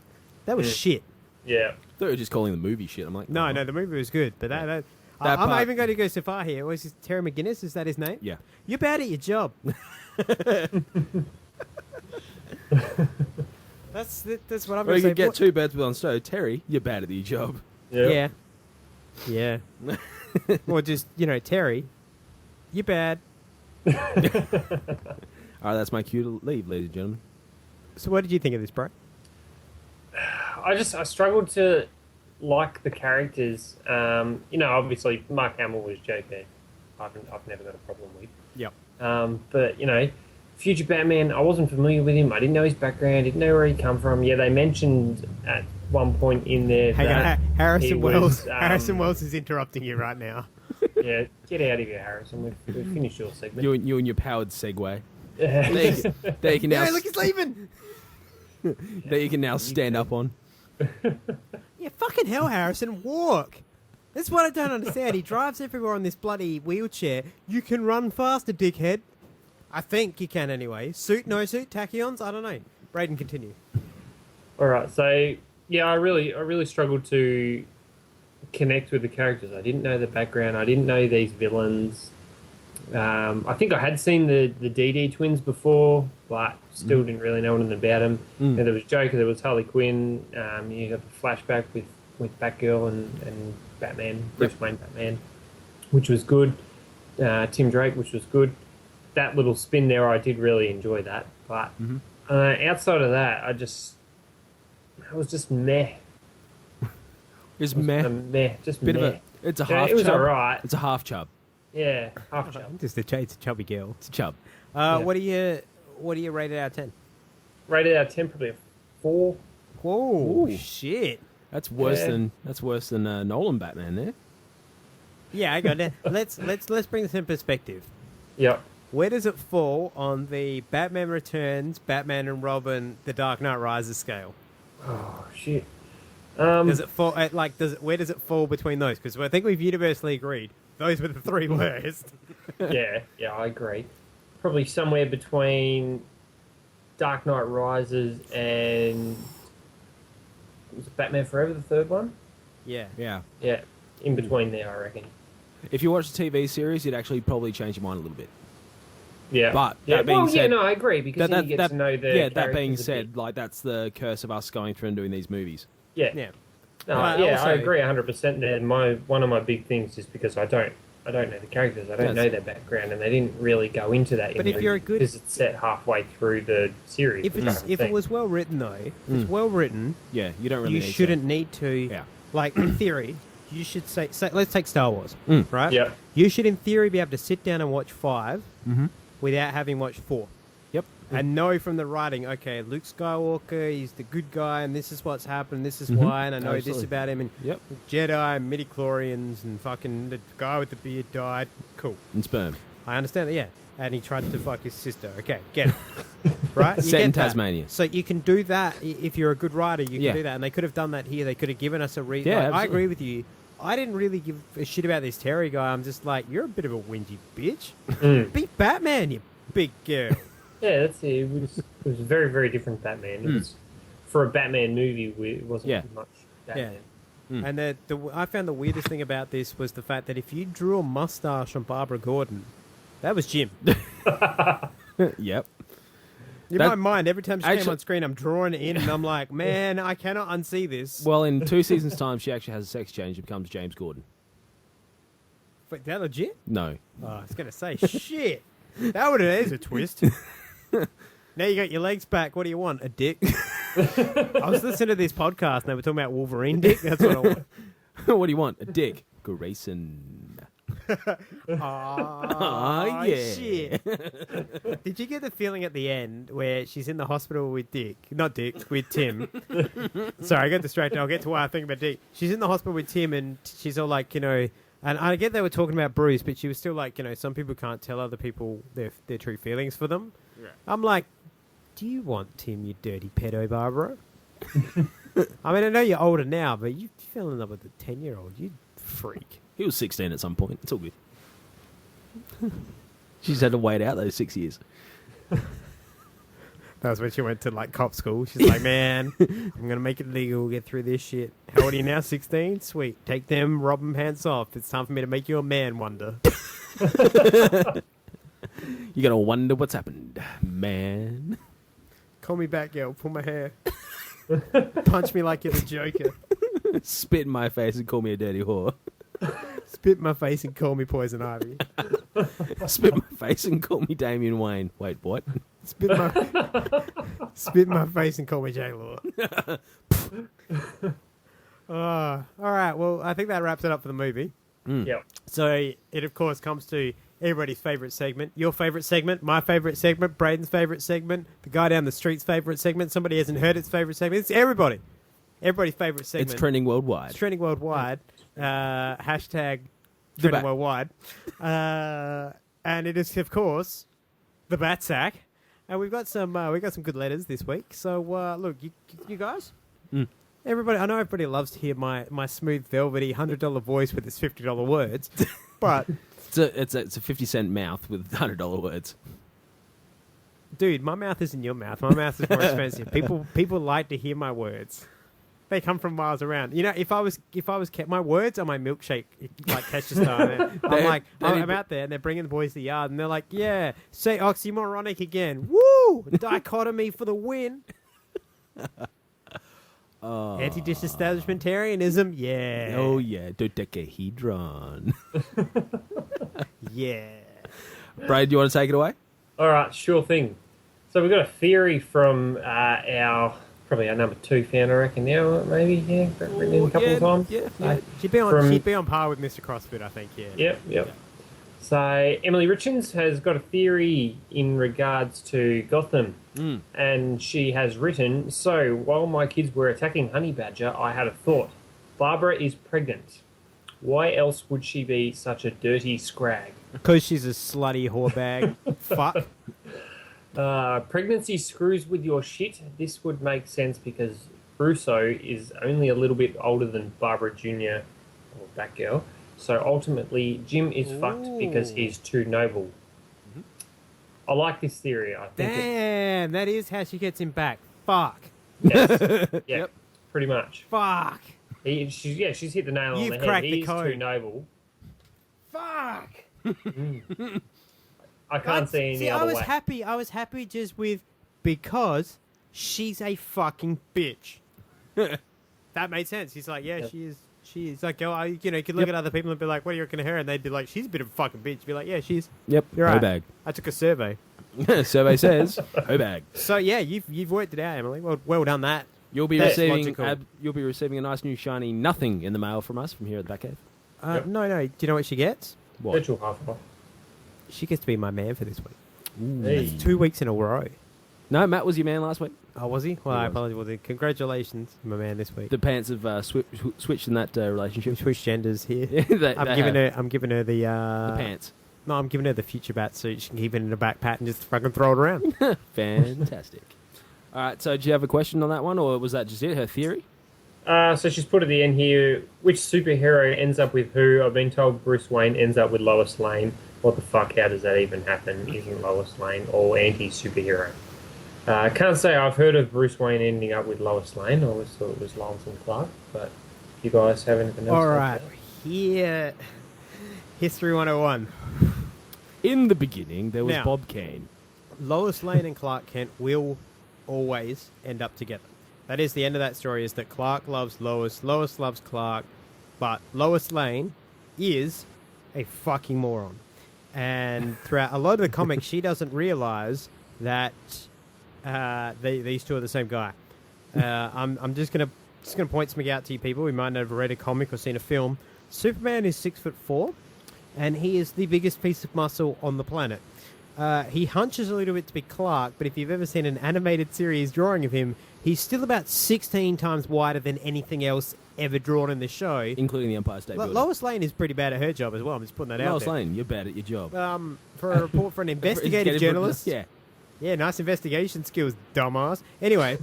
that was shit. Yeah. thought you were just calling the movie shit. I'm like, No, the movie was good, but I'm not even going to go so far here. Was it Terry McGinnis? Is that his name? Yeah. You're bad at your job. That's what I'm going to say. You could get two birds with one stone. Terry, you're bad at your job. Yeah. Or just, Terry, you're bad. All right, that's my cue to leave, ladies and gentlemen. So what did you think of this, bro? I struggled to like the characters. Obviously Mark Hamill was Joker. I've never got a problem with. Yep. But future Batman, I wasn't familiar with him. I didn't know his background. Didn't know where he come from. Yeah, they mentioned at one point in there that Harrison Wells. Harrison Wells is interrupting you right now. Yeah, get out of here, Harrison. We've finished your segment. You and your powered Segway. There you can now. Hey, look, he's leaving. That you can now stand up on. Yeah, fucking hell, Harrison, walk. That's what I don't understand. He drives everywhere on this bloody wheelchair. You can run faster, dickhead. I think you can anyway. Suit, no suit, tachyons, I don't know. Braden, continue. All right, so yeah, I really struggled to connect with the characters. I didn't know the background. I didn't know these villains. I think I had seen the DD twins before, but still didn't really know anything about them. And there was Joker, there was Harley Quinn. You got the flashback with Batgirl and Batman, Bruce Wayne Batman, which was good. Tim Drake, which was good. That little spin there, I did really enjoy that. But outside of that, I was just meh. It's meh. Just bit meh. of a. It's a half. It was chub. alright. It's a half chub. Yeah, half chub. It's a chubby girl. It's a chub. What do you rate it out of 10? Rated out of 10, probably a 4. Whoa, Ooh. shit. That's worse than Nolan Batman there. Yeah, I got it. Let's bring this in perspective. Yep. Where does it fall on the Batman Returns, Batman and Robin, The Dark Knight Rises scale? Oh shit. Does it fall where does it fall between those? Because I think we've universally agreed those were the three worst. yeah, I agree. Probably somewhere between Dark Knight Rises and was it Batman Forever, the third one? Yeah. Yeah, in between there, I reckon. If you watch the TV series, you'd actually probably change your mind a little bit. Yeah, but that being said, I agree because then you get to know the. Yeah, that being said, like that's the curse of us going through and doing these movies. Yeah. No, I agree 100%. There, one of my big things is because I don't know the characters. I don't know their background, and they didn't really go into that. But if you're a good, because it's set halfway through the series. If it was well written though, if it's well written. Yeah, you don't really. You shouldn't need to. Yeah. Like in theory, you should say let's take Star Wars, right? Yeah. You should, in theory, be able to sit down and watch 5 without having watched 4. Yep. And know from the writing, okay, Luke Skywalker, he's the good guy, and this is what's happened, this is why, and I know this about him, and Jedi, and midichlorians, and fucking the guy with the beard died. Cool. And sperm. I understand that, yeah. And he tried to fuck his sister. Okay, get it. Right? You Set in get that. Tasmania. So you can do that if you're a good writer, you can do that. And they could have done that here. They could have given us a reason. Yeah, I agree with you. I didn't really give a shit about this Terry guy. I'm just like, you're a bit of a whingy bitch. Be Batman, you big girl. Yeah, that's it. It was a very, very different Batman. It was, for a Batman movie, it wasn't much Batman. Yeah. And I found the weirdest thing about this was the fact that if you drew a mustache on Barbara Gordon, that was Jim. Yep. In my mind, every time she came on screen, I'm drawing it in, and I'm like, man, I cannot unsee this. Well, in 2 seasons' time, she actually has a sex change and becomes James Gordon. Wait, that legit? No. Oh, I was going to say, shit. That would have is a twist. Now you got your legs back. What do you want? A dick? I was listening to this podcast, and they were talking about Wolverine dick. That's what I want. What do you want? A dick. Grayson. Oh, yeah. Shit. Did you get the feeling at the end where she's in the hospital with Tim? Sorry, I got distracted. I'll get to why I think about Dick. She's in the hospital with Tim, and she's all like, and I get they were talking about Bruce, but she was still like, some people can't tell other people their true feelings for them. Yeah. I'm like, do you want Tim, you dirty pedo, Barbara? I mean, I know you're older now, but you fell in love with a 10-year-old. You freak. He was 16 at some point. It's all good. She's had to wait out those 6 years. That was when she went to like cop school. She's like, man, I'm gonna make it legal, get through this shit. How old are you now? 16? Sweet. Take them, rob them, hands off. It's time for me to make you a man wonder. You're gonna wonder what's happened, man. Call me back, girl. Pull my hair. Punch me like you're the Joker. Spit in my face and call me a dirty whore. Spit in my face and call me Poison Ivy. Spit in my face and call me Damian Wayne. Wait, what? Spit in my face and call me J-Law. All right, well, I think that wraps it up for the movie. Yep. So it, of course, comes to everybody's favourite segment. Your favourite segment, my favourite segment, Braden's favourite segment, the guy down the street's favourite segment, somebody hasn't heard its favourite segment. It's everybody. Everybody's favourite segment. It's trending worldwide. It's trending worldwide. Hashtag trending worldwide. And it is, of course, the Bat Sack. And we've got some good letters this week. So, look, you guys, everybody, I know everybody loves to hear my smooth, velvety $100 voice with its $50 words, but it's a 50-cent mouth with $100 words. Dude, my mouth isn't your mouth. My mouth is more expensive. People like to hear my words. They come from miles around. You know, if I was kept, my words are my milkshake, like Ketchestar. I'm out there and they're bringing the boys to the yard and they're like, yeah, say oxymoronic again. Woo! Dichotomy for the win. Anti-disestablishmentarianism, yeah. Oh, yeah. Dodecahedron. Yeah. Brad, do you want to take it away? All right, sure thing. So we've got a theory from probably our number 2 fan, I reckon now, maybe, yeah, written in a couple of times. Yeah. She'd be on par with Mr. CrossFit, I think, yeah. Yep. So Emily Richards has got a theory in regards to Gotham, and she has written, so while my kids were attacking Honey Badger, I had a thought. Barbara is pregnant. Why else would she be such a dirty scrag? Because she's a slutty whorebag. Fuck. Pregnancy screws with your shit. This would make sense because Russo is only a little bit older than Barbara Jr. or Batgirl. So ultimately, Jim is fucked because he's too noble. I like this theory. I think Damn, that is how she gets him back. Fuck. Yes. Yep. Pretty much. Fuck. She's hit the nail on the head. Cracked the He's code. too noble. Fuck. I can't see any other way. I was happy just with because she's a fucking bitch. That made sense. He's like, yeah, she is. She is. Like, you could look at other people and be like, what do you reckon of her? And they'd be like, she's a bit of a fucking bitch. You'd be like, yeah, she's. Yep. You're right. bag. I took a survey. Survey says bag. So yeah, you've worked it out, Emily. Well done that. You'll be receiving a nice new shiny nothing in the mail from us from here at the Batcave. No. Do you know what she gets? What? Virtual half-life. She gets to be my man for this week. Hey. That's 2 weeks in a row. No, Matt was your man last week. Oh, was he? Well, I apologize. Well, congratulations, my man, this week. The pants have switched in that relationship. Switched genders here. I'm giving her the pants. No, I'm giving her the future bat suit. She can keep it in her backpack and just fucking throw it around. Fantastic. All right, so do you have a question on that one, or was that just it, her theory? So she's put at the end here, which superhero ends up with who? I've been told Bruce Wayne ends up with Lois Lane. What the fuck? How does that even happen? Isn't Lois Lane all anti-superhero? Can't say I've heard of Bruce Wayne ending up with Lois Lane. I always thought it was Lois and Clark, but if you guys have anything else? All right, here, History 101. In the beginning, there was Bob Kane. Lois Lane and Clark Kent will always end up together. That is the end of that story, is that Clark loves Lois, Lois loves Clark, but Lois Lane is a fucking moron. And throughout a lot of the comics, she doesn't realize that these two are the same guy. I'm just gonna point something out to you people. We might not have read a comic or seen a film. Superman is 6'4", and he is the biggest piece of muscle on the planet. He hunches a little bit to be Clark, but if you've ever seen an animated series drawing of him, he's still about 16 times wider than anything else ever drawn in the show, including the Empire State Building. Lois Lane is pretty bad at her job as well. I'm just putting that out there. Lois Lane, you're bad at your job. For a report for an investigative journalist. Yeah, nice investigation skills, dumbass. Anyway,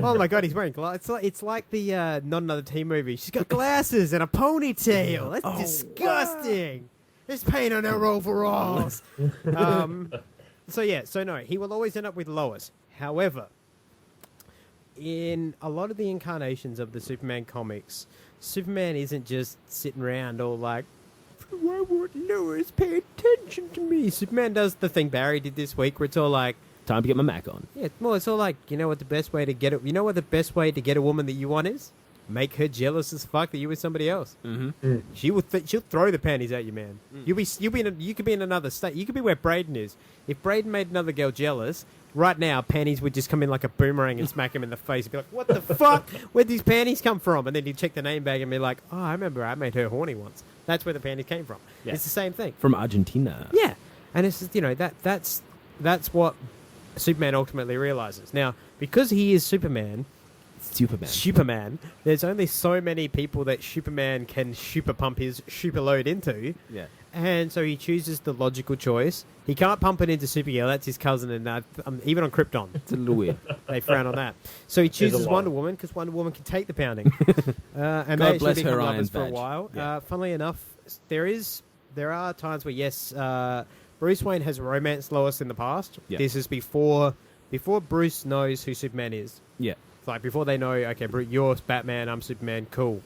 oh my god, he's wearing glasses. It's like the Not Another Teen movie. She's got glasses and a ponytail. That's disgusting. There's paint on her overalls. So no, he will always end up with Lois. However, in a lot of the incarnations of the Superman comics, Superman isn't just sitting around all like, why won't Lois pay attention to me? Superman does the thing Barry did this week where it's all like, time to get my Mac on. Yeah, well, it's all like, you know what the best way to get it? You know what the best way to get a woman that you want is? Make her jealous as fuck that you with somebody else. Mm-hmm. She'll throw the panties at you, man. You could be in another state. You could be where Braden is. If Braden made another girl jealous, right now panties would just come in like a boomerang and smack him in the face. He'd be like, "What the fuck? Where'd these panties come from?" And then he'd check the name bag and be like, "Oh, I remember I made her horny once. That's where the panties came from." Yeah. It's the same thing from Argentina. Yeah, and it's just, that's what Superman ultimately realizes. Now, because he is Superman, there's only so many people that Superman can super pump his super load into. Yeah. And so he chooses the logical choice. He can't pump it into Supergirl. That's his cousin, and even on Krypton. It's a little weird. They frown on that. So he chooses Wonder Woman because Wonder Woman can take the pounding. And God they bless actually her become Iron lovers for a badge. while. Yeah. Funnily enough, there are times where, yes, Bruce Wayne has romanced Lois in the past. Yeah. This is before Bruce knows who Superman is. Yeah. It's like before they know, okay, Bruce, you're Batman, I'm Superman, cool.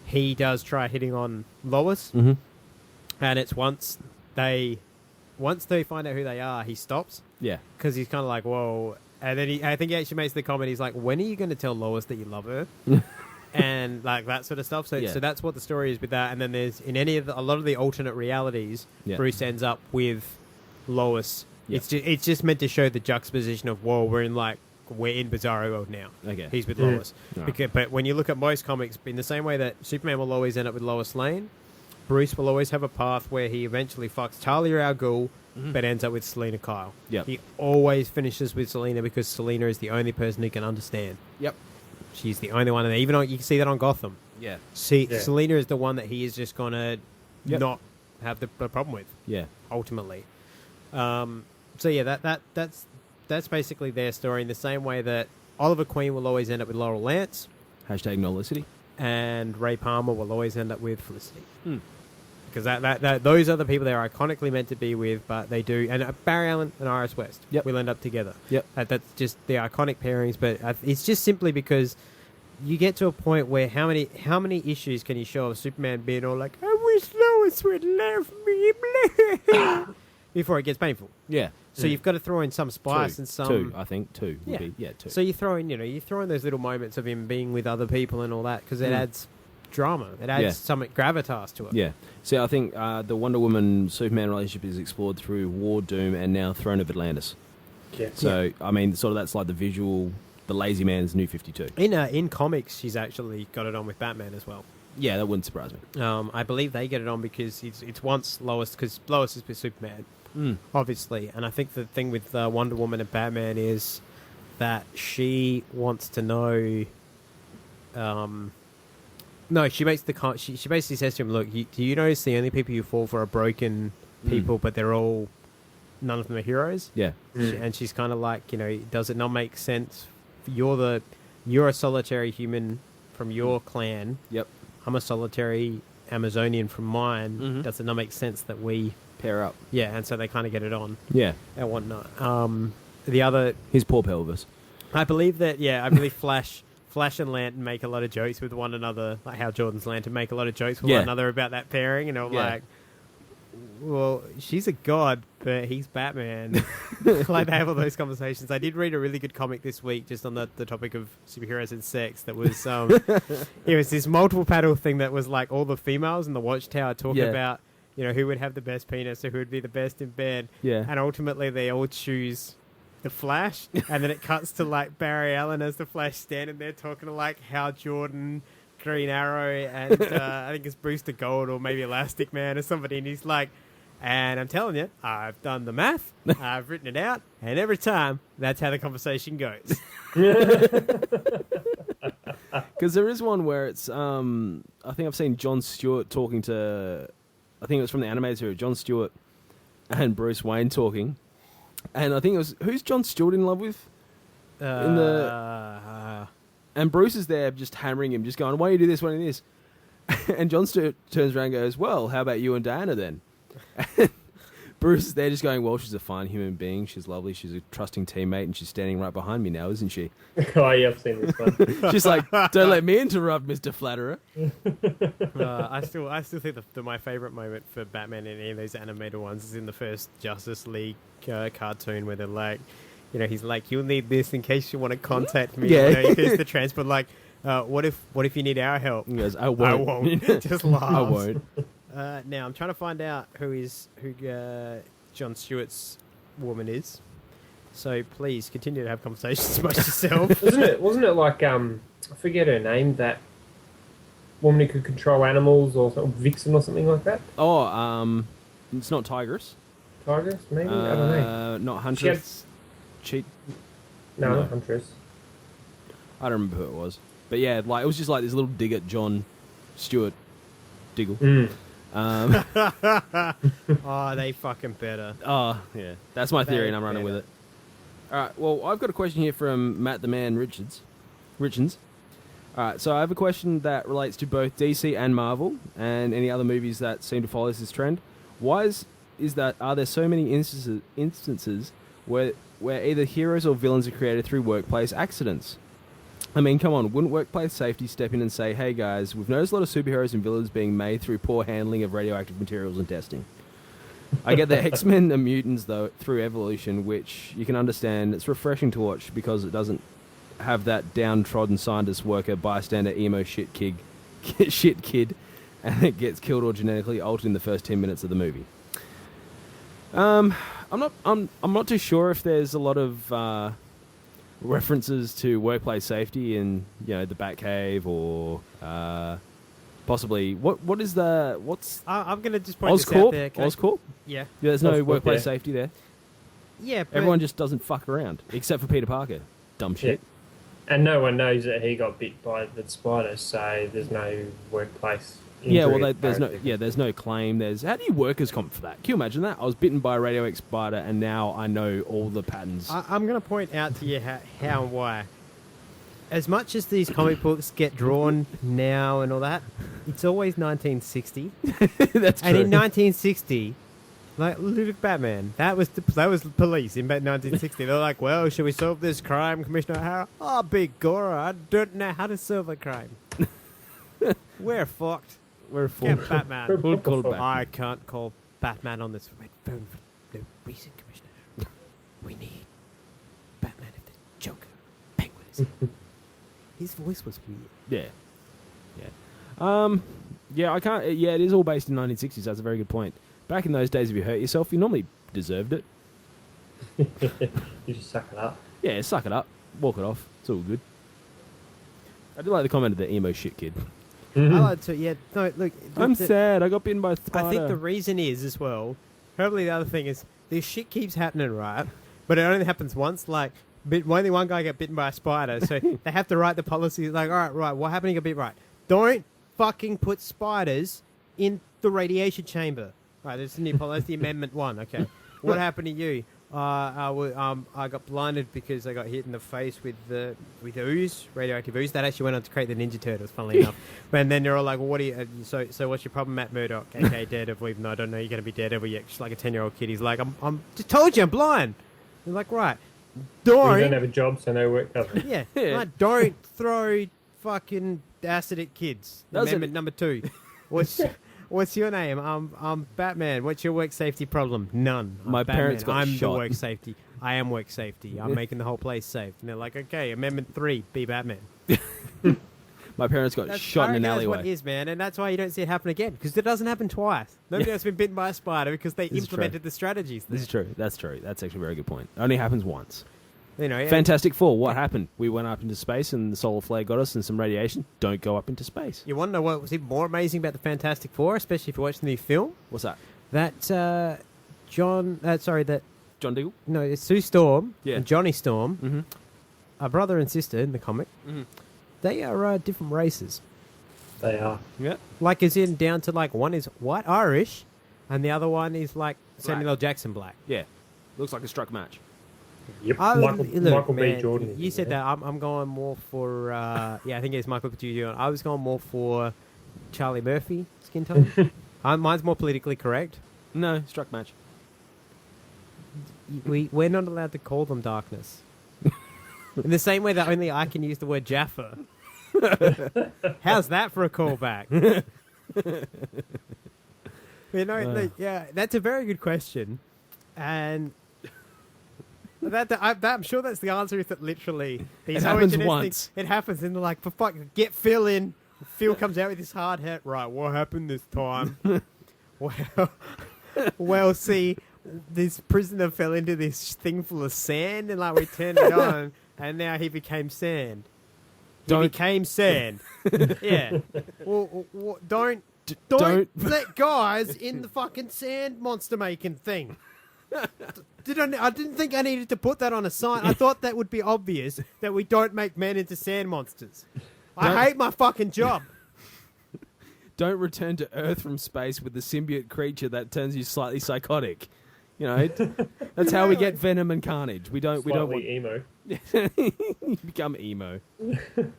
He does try hitting on Lois, and it's once they find out who they are, he stops. Yeah. Because he's kind of like, whoa. And then I think he actually makes the comment, he's like, when are you going to tell Lois that you love her? And like that sort of stuff. So that's what the story is with that. And then there's in a lot of the alternate realities, Bruce ends up with Lois. Yeah. It's just meant to show the juxtaposition of, whoa, we're in Bizarro world now. Okay. He's with Lois. But when you look at most comics, in the same way that Superman will always end up with Lois Lane, Bruce will always have a path where he eventually fucks Talia al Ghul, but ends up with Selena Kyle. Yep. He always finishes with Selena because Selena is the only person he can understand. Yep. She's the only one, and even you can see that on Gotham. Yeah. Selena is the one that he is just gonna not have the problem with. Yeah. Ultimately. So yeah, that's basically their story in the same way that Oliver Queen will always end up with Laurel Lance. Hashtag Nolicity. And Ray Palmer will always end up with Felicity. Because those are the people they're iconically meant to be with, but they do. And Barry Allen and Iris West will end up together. Yep. That's just the iconic pairings, but it's just simply because you get to a point where how many issues can you show of Superman being all like, I wish Lois would love me, before it gets painful. Yeah. So you've got to throw in some spice and some... Two, I think. Two. Would be, two. So you throw in those little moments of him being with other people and all that, because it adds drama. It adds some gravitas to it. Yeah. So I think the Wonder Woman-Superman relationship is explored through War, Doom, and now Throne of Atlantis. Yeah. So, I mean, sort of that's like the visual, the lazy man's New 52. In comics, she's actually got it on with Batman as well. Yeah, that wouldn't surprise me. I believe they get it on because it's once Lois, because Lois is with Superman. Obviously, and I think the thing with Wonder Woman and Batman is that she wants to know. No, she makes she basically says to him, "Look, do you notice the only people you fall for are broken people, but none of them are heroes?" Yeah, and she's kind of like, does it not make sense? You're a solitary human from your clan. Yep, I'm a solitary Amazonian from mine. Does it not make sense that we pair up? Yeah, and so they kind of get it on. Yeah, and whatnot. The other, his poor pelvis. I believe that. Yeah, I believe Flash and Lantern make a lot of jokes with one another, like how Jordan's Lantern make a lot of jokes with one another about that pairing, and like, well, she's a god, but he's Batman. Like they have all those conversations. I did read a really good comic this week just on the topic of superheroes and sex. That was it was this multiple panel thing that was like all the females in the Watchtower talking about who would have the best penis or who would be the best in bed. Yeah, and ultimately they all choose the Flash, and then it cuts to like Barry Allen as the Flash standing there talking to like Hal Jordan, Green Arrow, and I think it's Brewster Gold or maybe Elastic Man or somebody, and he's like, and I'm telling you, I've done the math, I've written it out, and every time that's how the conversation goes. Because there is one where it's I think I've seen Jon Stewart talking to, I think it was from the animated series, Jon Stewart and Bruce Wayne talking. And I think it was, who's Jon Stewart in love with? And Bruce is there just hammering him, just going, why do you do this, why do you do this? And Jon Stewart turns around and goes, well, how about you and Diana then? Bruce is there just going, well, she's a fine human being. She's lovely. She's a trusting teammate, and she's standing right behind me now, isn't she? Oh, yeah, I've seen this one. She's like, don't let me interrupt, Mr. Flatterer. I still think my favourite moment for Batman in any of those animated ones is in the first Justice League cartoon where they're like, he's like, you'll need this in case you want to contact me. Yeah. Here's the transport. Like, what if you need our help? He goes, I won't. Just laughs. I won't. Now I'm trying to find out who John Stewart's woman is. So please continue to have conversations amongst yourself. Wasn't it like I forget her name, that woman who could control animals or something, Vixen or something like that? Oh, it's not Tigress. Tigress, maybe? I don't know. Not Huntress. No, not Huntress. I don't remember who it was. But yeah, like it was just like this little dig at John Stewart Diggle. Oh, they fucking better. Oh, yeah. That's my theory, and I'm running with it. All right, well, I've got a question here from Matt the Man Richards. All right, so I have a question that relates to both DC and Marvel, and any other movies that seem to follow this trend. Why is that? Are there so many instances where either heroes or villains are created through workplace accidents? I mean, come on, wouldn't workplace safety step in and say, hey guys, we've noticed a lot of superheroes and villains being made through poor handling of radioactive materials and testing? I get that X-Men are mutants, though, through evolution, which you can understand. It's refreshing to watch because it doesn't have that downtrodden scientist worker, bystander, emo shit kid, and it gets killed or genetically altered in the first 10 minutes of the movie. I'm not too sure if there's a lot of references to workplace safety in the Batcave or possibly what's I'm gonna just point this out there. Oscorp? Yeah. There's no Oscorp, workplace safety there. Yeah, but Everyone just doesn't fuck around except for Peter Parker. Dumb shit. Yeah. And no one knows that he got bit by the spider, so there's no workplace injury. Yeah, well, there's no claim. How do you workers comp for that? Can you imagine that? I was bitten by a radioactive spider, and now I know all the patterns. I'm going to point out to you how and why. As much as these comic books get drawn now and all that, it's always 1960. That's true. And in 1960, like, look at Batman. That was police in 1960. They're like, well, should we solve this crime, Commissioner O'Hara? Oh, big Gora, I don't know how to solve a crime. We're fucked. We're full. Get Batman. We'll call Batman. I can't call Batman on this red phone for no reason, Commissioner. We need Batman if the Joker Penguin. His voice was weird. Yeah, I can't. Yeah, it is all based in 1960s. That's a very good point. Back in those days, if you hurt yourself, you normally deserved it. You just suck it up. Yeah, suck it up. Walk it off. It's all good. I do like the comment of the emo shit kid. I like to, yeah. No, look. I'm sad. I got bitten by a spider. I think the reason is, as well, probably the other thing is, this shit keeps happening, right? But it only happens once. Like, only one guy got bitten by a spider, so they have to write the policy. Like, all right, what happened? You got bit right. Don't fucking put spiders in the radiation chamber. Right, that's the new policy. That's the Amendment 1. Okay. What happened to you? I got blinded because I got hit in the face with ooze, radioactive ooze. That actually went on to create the Ninja Turtles, funnily enough. And then they're all like, well, what do you... So what's your problem, Matt Murdock, a.k.a. Daredevil? Even though I don't know you're going to be Daredevil yet. Just like a 10-year-old kid. He's like, I'm just told you, I'm blind. They're like, right. You don't have a job, so no work covered. Yeah. Right, don't throw fucking acid at kids. Amendment number 2. What's your name? I'm Batman. What's your work safety problem? None. My parents got shot. shot. The work safety. I am work safety. I'm making the whole place safe. And they're like, okay, Amendment 3, be Batman. My parents got shot in an alleyway. That's what it is, man. And that's why you don't see it happen again. Because it doesn't happen twice. Nobody else has been bitten by a spider because they implemented the strategies. This is true. That's true. That's actually a very good point. It only happens once. Yeah. Fantastic Four, what happened? We went up into space and the solar flare got us and some radiation. Don't go up into space. You want to know what was even more amazing about the Fantastic Four, especially if you watch the new film? What's that? That John Diggle? No, it's Sue Storm and Johnny Storm, mm-hmm. a brother and sister in the comic. Mm-hmm. They are different races. They are. Yeah. Like, as in down to, like, one is white Irish and the other one is, like, Samuel L. Jackson black. Yeah. Looks like a struck match. Yep. Michael B. Jordan. You said that. I'm going more for... I think it's Michael B. Jordan. I was going more for Charlie Murphy skin tone. Mine's more politically correct. No, struck match. we're not allowed to call them darkness. In the same way that only I can use the word Jaffa. How's that for a callback? Yeah, that's a very good question, and I'm sure that's the answer. Is that literally it happens once? It happens, and they're like, "For fuck, get Phil in." Phil comes out with his hard hat. Right, what happened this time? well, see, this prisoner fell into this thing full of sand, and like we turned it on, and now he became sand. Became sand. Yeah. Well, don't let guys in the fucking sand monster making thing. I didn't think I needed to put that on a sign. I thought that would be obvious that we don't make men into sand monsters. I hate my fucking job. Don't return to Earth from space with the symbiote creature that turns you slightly psychotic. You know, that's how we get Venom and Carnage. We don't want emo. You become emo.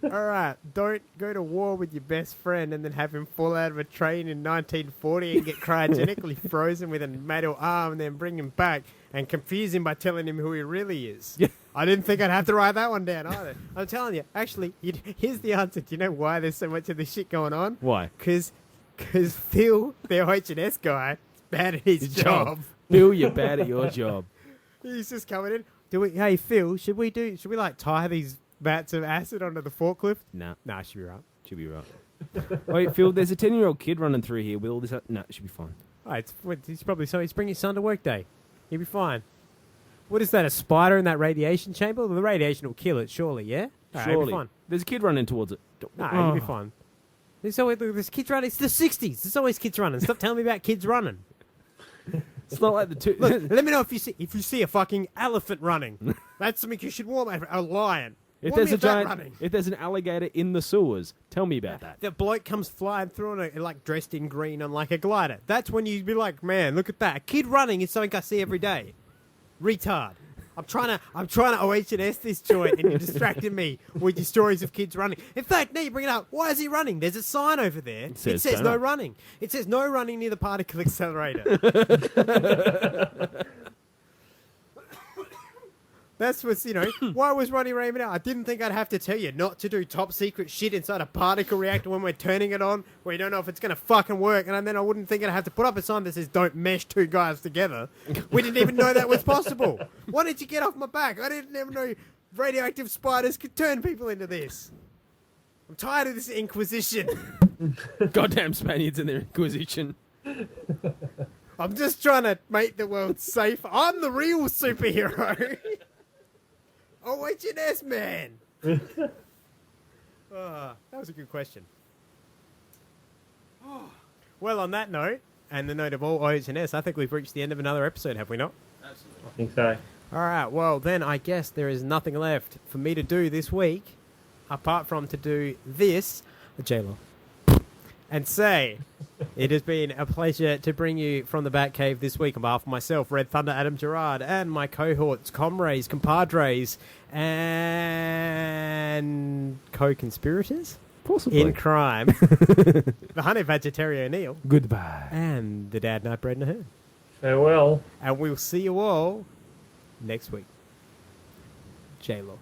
All right, don't go to war with your best friend and then have him fall out of a train in 1940 and get cryogenically frozen with a metal arm, and then bring him back and confuse him by telling him who he really is. Yeah. I didn't think I'd have to write that one down either. I'm telling you, actually, here's the answer. Do you know why there's so much of this shit going on? Why? Because Phil, the OHS guy, is bad at his job. Phil, you're bad at your job. He's just coming in. Hey Phil, should we like tie these vats of acid onto the forklift? Nah, should be right. Should be right. Wait, Phil, there's a 10-year-old kid running through here with all this. Nah, should be fine. Oh, he's probably so. He's bringing his son to work day. He'll be fine. What is that? A spider in that radiation chamber? The radiation will kill it, surely. Yeah. Surely. He'll be fine. There's a kid running towards it. He'll be fine. There's kids running. It's the 60s. There's always kids running. Stop telling me about kids running. It's not like the two. Look, let me know if you see a fucking elephant running. That's something you should warn about. A lion. If there's an alligator in the sewers, tell me about that. The bloke comes flying through and like dressed in green on like a glider. That's when you'd be like, man, look at that. A kid running is something I see every day. Retard. I'm trying to OH&S this joint, and you're distracting me with your stories of kids running. In fact, now you bring it up. Why is he running? There's a sign over there. It says no running. It says no running near the particle accelerator. That's what's, why was Ronnie Raymond out? I didn't think I'd have to tell you not to do top secret shit inside a particle reactor when we're turning it on, where you don't know if it's going to fucking work, and then I wouldn't think I'd have to put up a sign that says don't mesh two guys together. We didn't even know that was possible. Why did you get off my back? I didn't even know radioactive spiders could turn people into this. I'm tired of this Inquisition. Goddamn Spaniards and their Inquisition. I'm just trying to make the world safer. I'm the real superhero. OH&S man. That was a good question. Well, on that note, and the note of all OH&S, I think we've reached the end of another episode, have we not? Absolutely. I think so. All right, well, then I guess there is nothing left for me to do this week, apart from to do this, J-Lo, and say it has been a pleasure to bring you from the Batcave this week on behalf of myself, Red Thunder Adam Gerard, and my cohorts, comrades, compadres, and co-conspirators? Possibly. In crime. The honey vegetarian Neil. Goodbye. And the dad night bread and a herd. Farewell. And we'll see you all next week. J-Lo.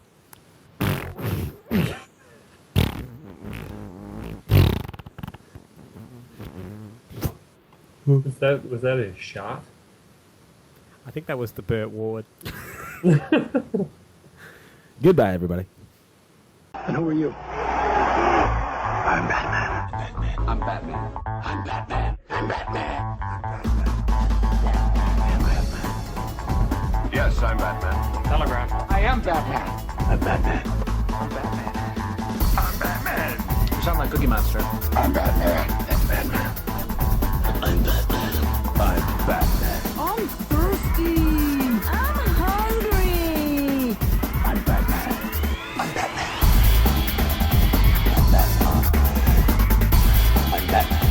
Was that a shot? I think that was the Burt Ward. Goodbye, everybody. And who are you? I'm Batman. I'm Batman. I'm Batman. I'm Batman. Yes, I'm Batman. Telegraph. I am Batman. I'm Batman. I'm Batman. I'm Batman. You sound like Cookie Monster. I'm Batman. I'm Batman. I'm Batman. I'm Batman. I'm thirsty. I'm hungry. I'm Batman. I'm Batman. I'm Batman.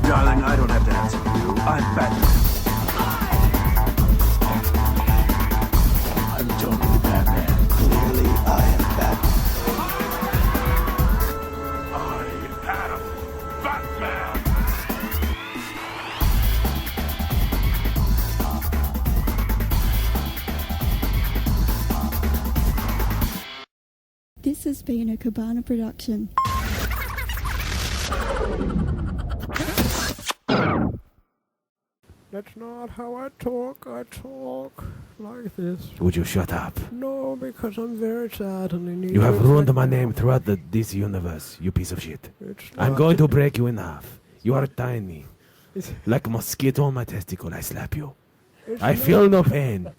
Darling, I don't have to answer you. I'm Batman. This has been a Cabana production. That's not how I talk. I talk like this. Would you shut up? No, because I'm very sad and I need You have ruined my name throughout this universe, you piece of shit. I'm going to break you in half. You are tiny. Like a mosquito on my testicle, I slap you. I feel no pain.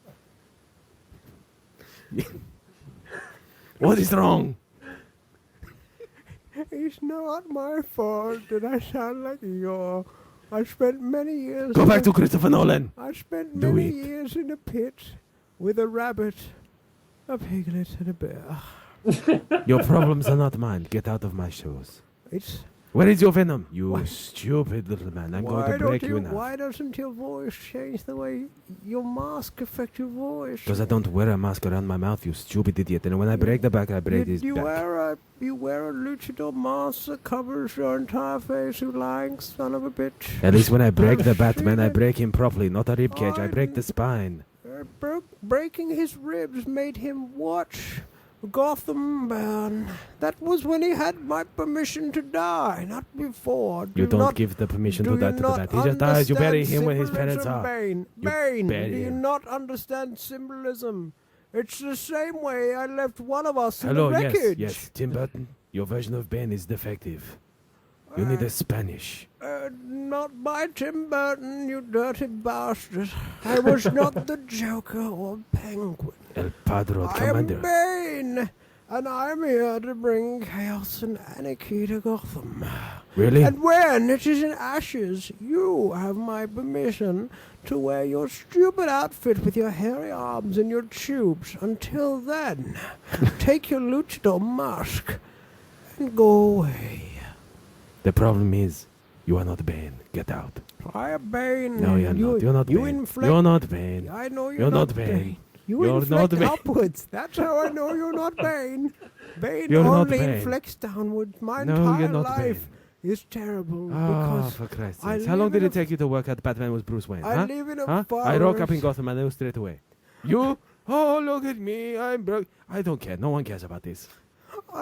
What is wrong? It's not my fault that I sound like you're... I spent many years... Go back to Christopher Nolan. I spent many years in a pit with a rabbit, a piglet, and a bear. Your problems are not mine. Get out of my shoes. Where is your venom? You stupid little man. I'm going to break you in half. Why doesn't your voice change the way your mask affects your voice? Because I don't wear a mask around my mouth, you stupid idiot. And when I break the back, I break his back. You wear a luchador mask that covers your entire face, you lying son of a bitch. At least when I break the Batman, I break him properly, not a ribcage. I break the spine. Breaking his ribs made him watch Gotham burn. That was when he had my permission to die, not before. You don't give the permission to die to the Bat. He just dies. You bury him where his parents are. Bane, do you not understand symbolism? It's the same way I left one of us in the wreckage. Yes, Tim Burton. Your version of Bane is defective. You need a Spanish. Not by Tim Burton, you dirty bastard. I was not the Joker or Penguin. El Padre Commander. I am Bane, and I'm here to bring chaos and anarchy to Gotham. Really? And when it is in ashes, you have my permission to wear your stupid outfit with your hairy arms and your tubes. Until then, take your luchador mask and go away. The problem is, you are not Bane. Get out. I am Bane. No, you're not. You're not Bane. You're not Bane. I know you're not Bane. You inflect upwards. That's how I know you're not Bane. Bane only inflects downwards. My entire life is terrible. Because for Christ's sake. How long did it take you to work out Batman was Bruce Wayne? I live in a forest. I woke up in Gotham and I knew straight away. You? Oh, look at me. I'm broke. I don't care. No one cares about this.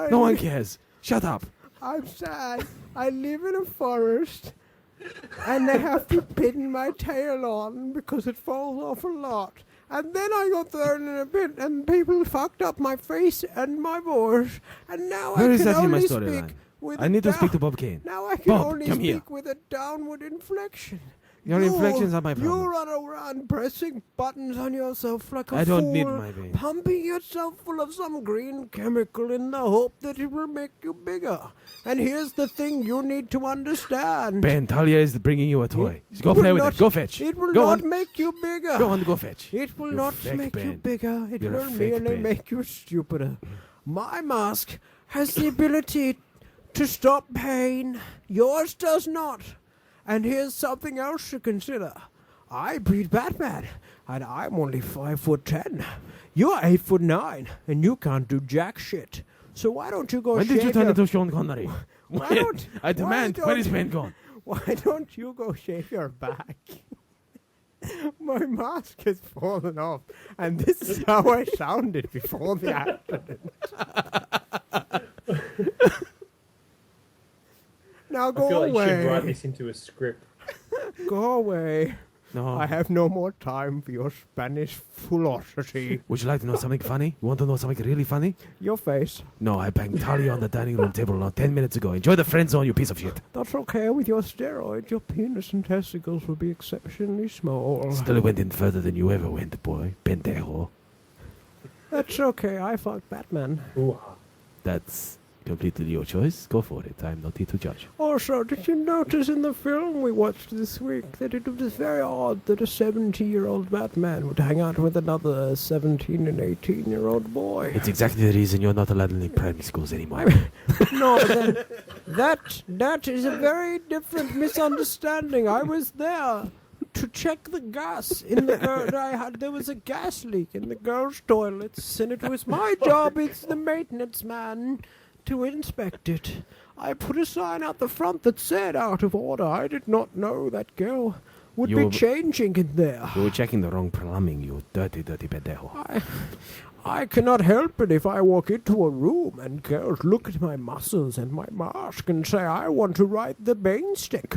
No one cares. Shut up. I'm sad. I live in a forest, and they have to pin my tail on because it falls off a lot. And then I got thrown in a pit, and people fucked up my face and my voice. And now I can only speak with I need to speak to Bob Kane. Now I can only speak with a downward inflection. Your inflections are my problem. You run around pressing buttons on yourself like a fool. I don't need my vein. Pumping yourself full of some green chemical in the hope that it will make you bigger. And here's the thing you need to understand. Ben, Talia is bringing you a toy. Go play with it. Go fetch. It will not make you bigger. Go on, go fetch. It will not make you bigger. It will merely make you stupider. My mask has the ability to stop pain. Yours does not. And here's something else to consider. I breed Batman, and I'm only 5'10". You're 8'9", and you can't do jack shit. So why don't you go When did you turn into Sean Connery? I demand, where is Ben gone? Why don't you go shave your back? My mask has fallen off, and this is how I sounded before the accident. Now go away. I feel like you should write this into a script. Go away. No. I have no more time for your Spanish philosophy. Would you like to know something funny? You want to know something really funny? Your face. No, I banged Talia on the dining room table about 10 minutes ago. Enjoy the friend zone, you piece of shit. That's okay. With your steroid, your penis and testicles will be exceptionally small. Still went in further than you ever went, boy. Pendejo. That's okay. I fucked Batman. Ooh. That's completely your choice. Go for it. I'm not here to judge. Also, did you notice in the film we watched this week that it was very odd that a 70-year-old Batman would hang out with another 17 and 18-year-old boy? It's exactly the reason you're not allowed in the primary schools anymore. No, that is a very different misunderstanding. I was there to check the gas in the there was a gas leak in the girls' toilets, and it was my job as the maintenance man to inspect it. I put a sign out the front that said out of order. I did not know that girl would be changing in there. You were checking the wrong plumbing, you dirty, dirty pendejo. I cannot help it if I walk into a room and girls look at my muscles and my mask and say, I want to ride the Bane stick.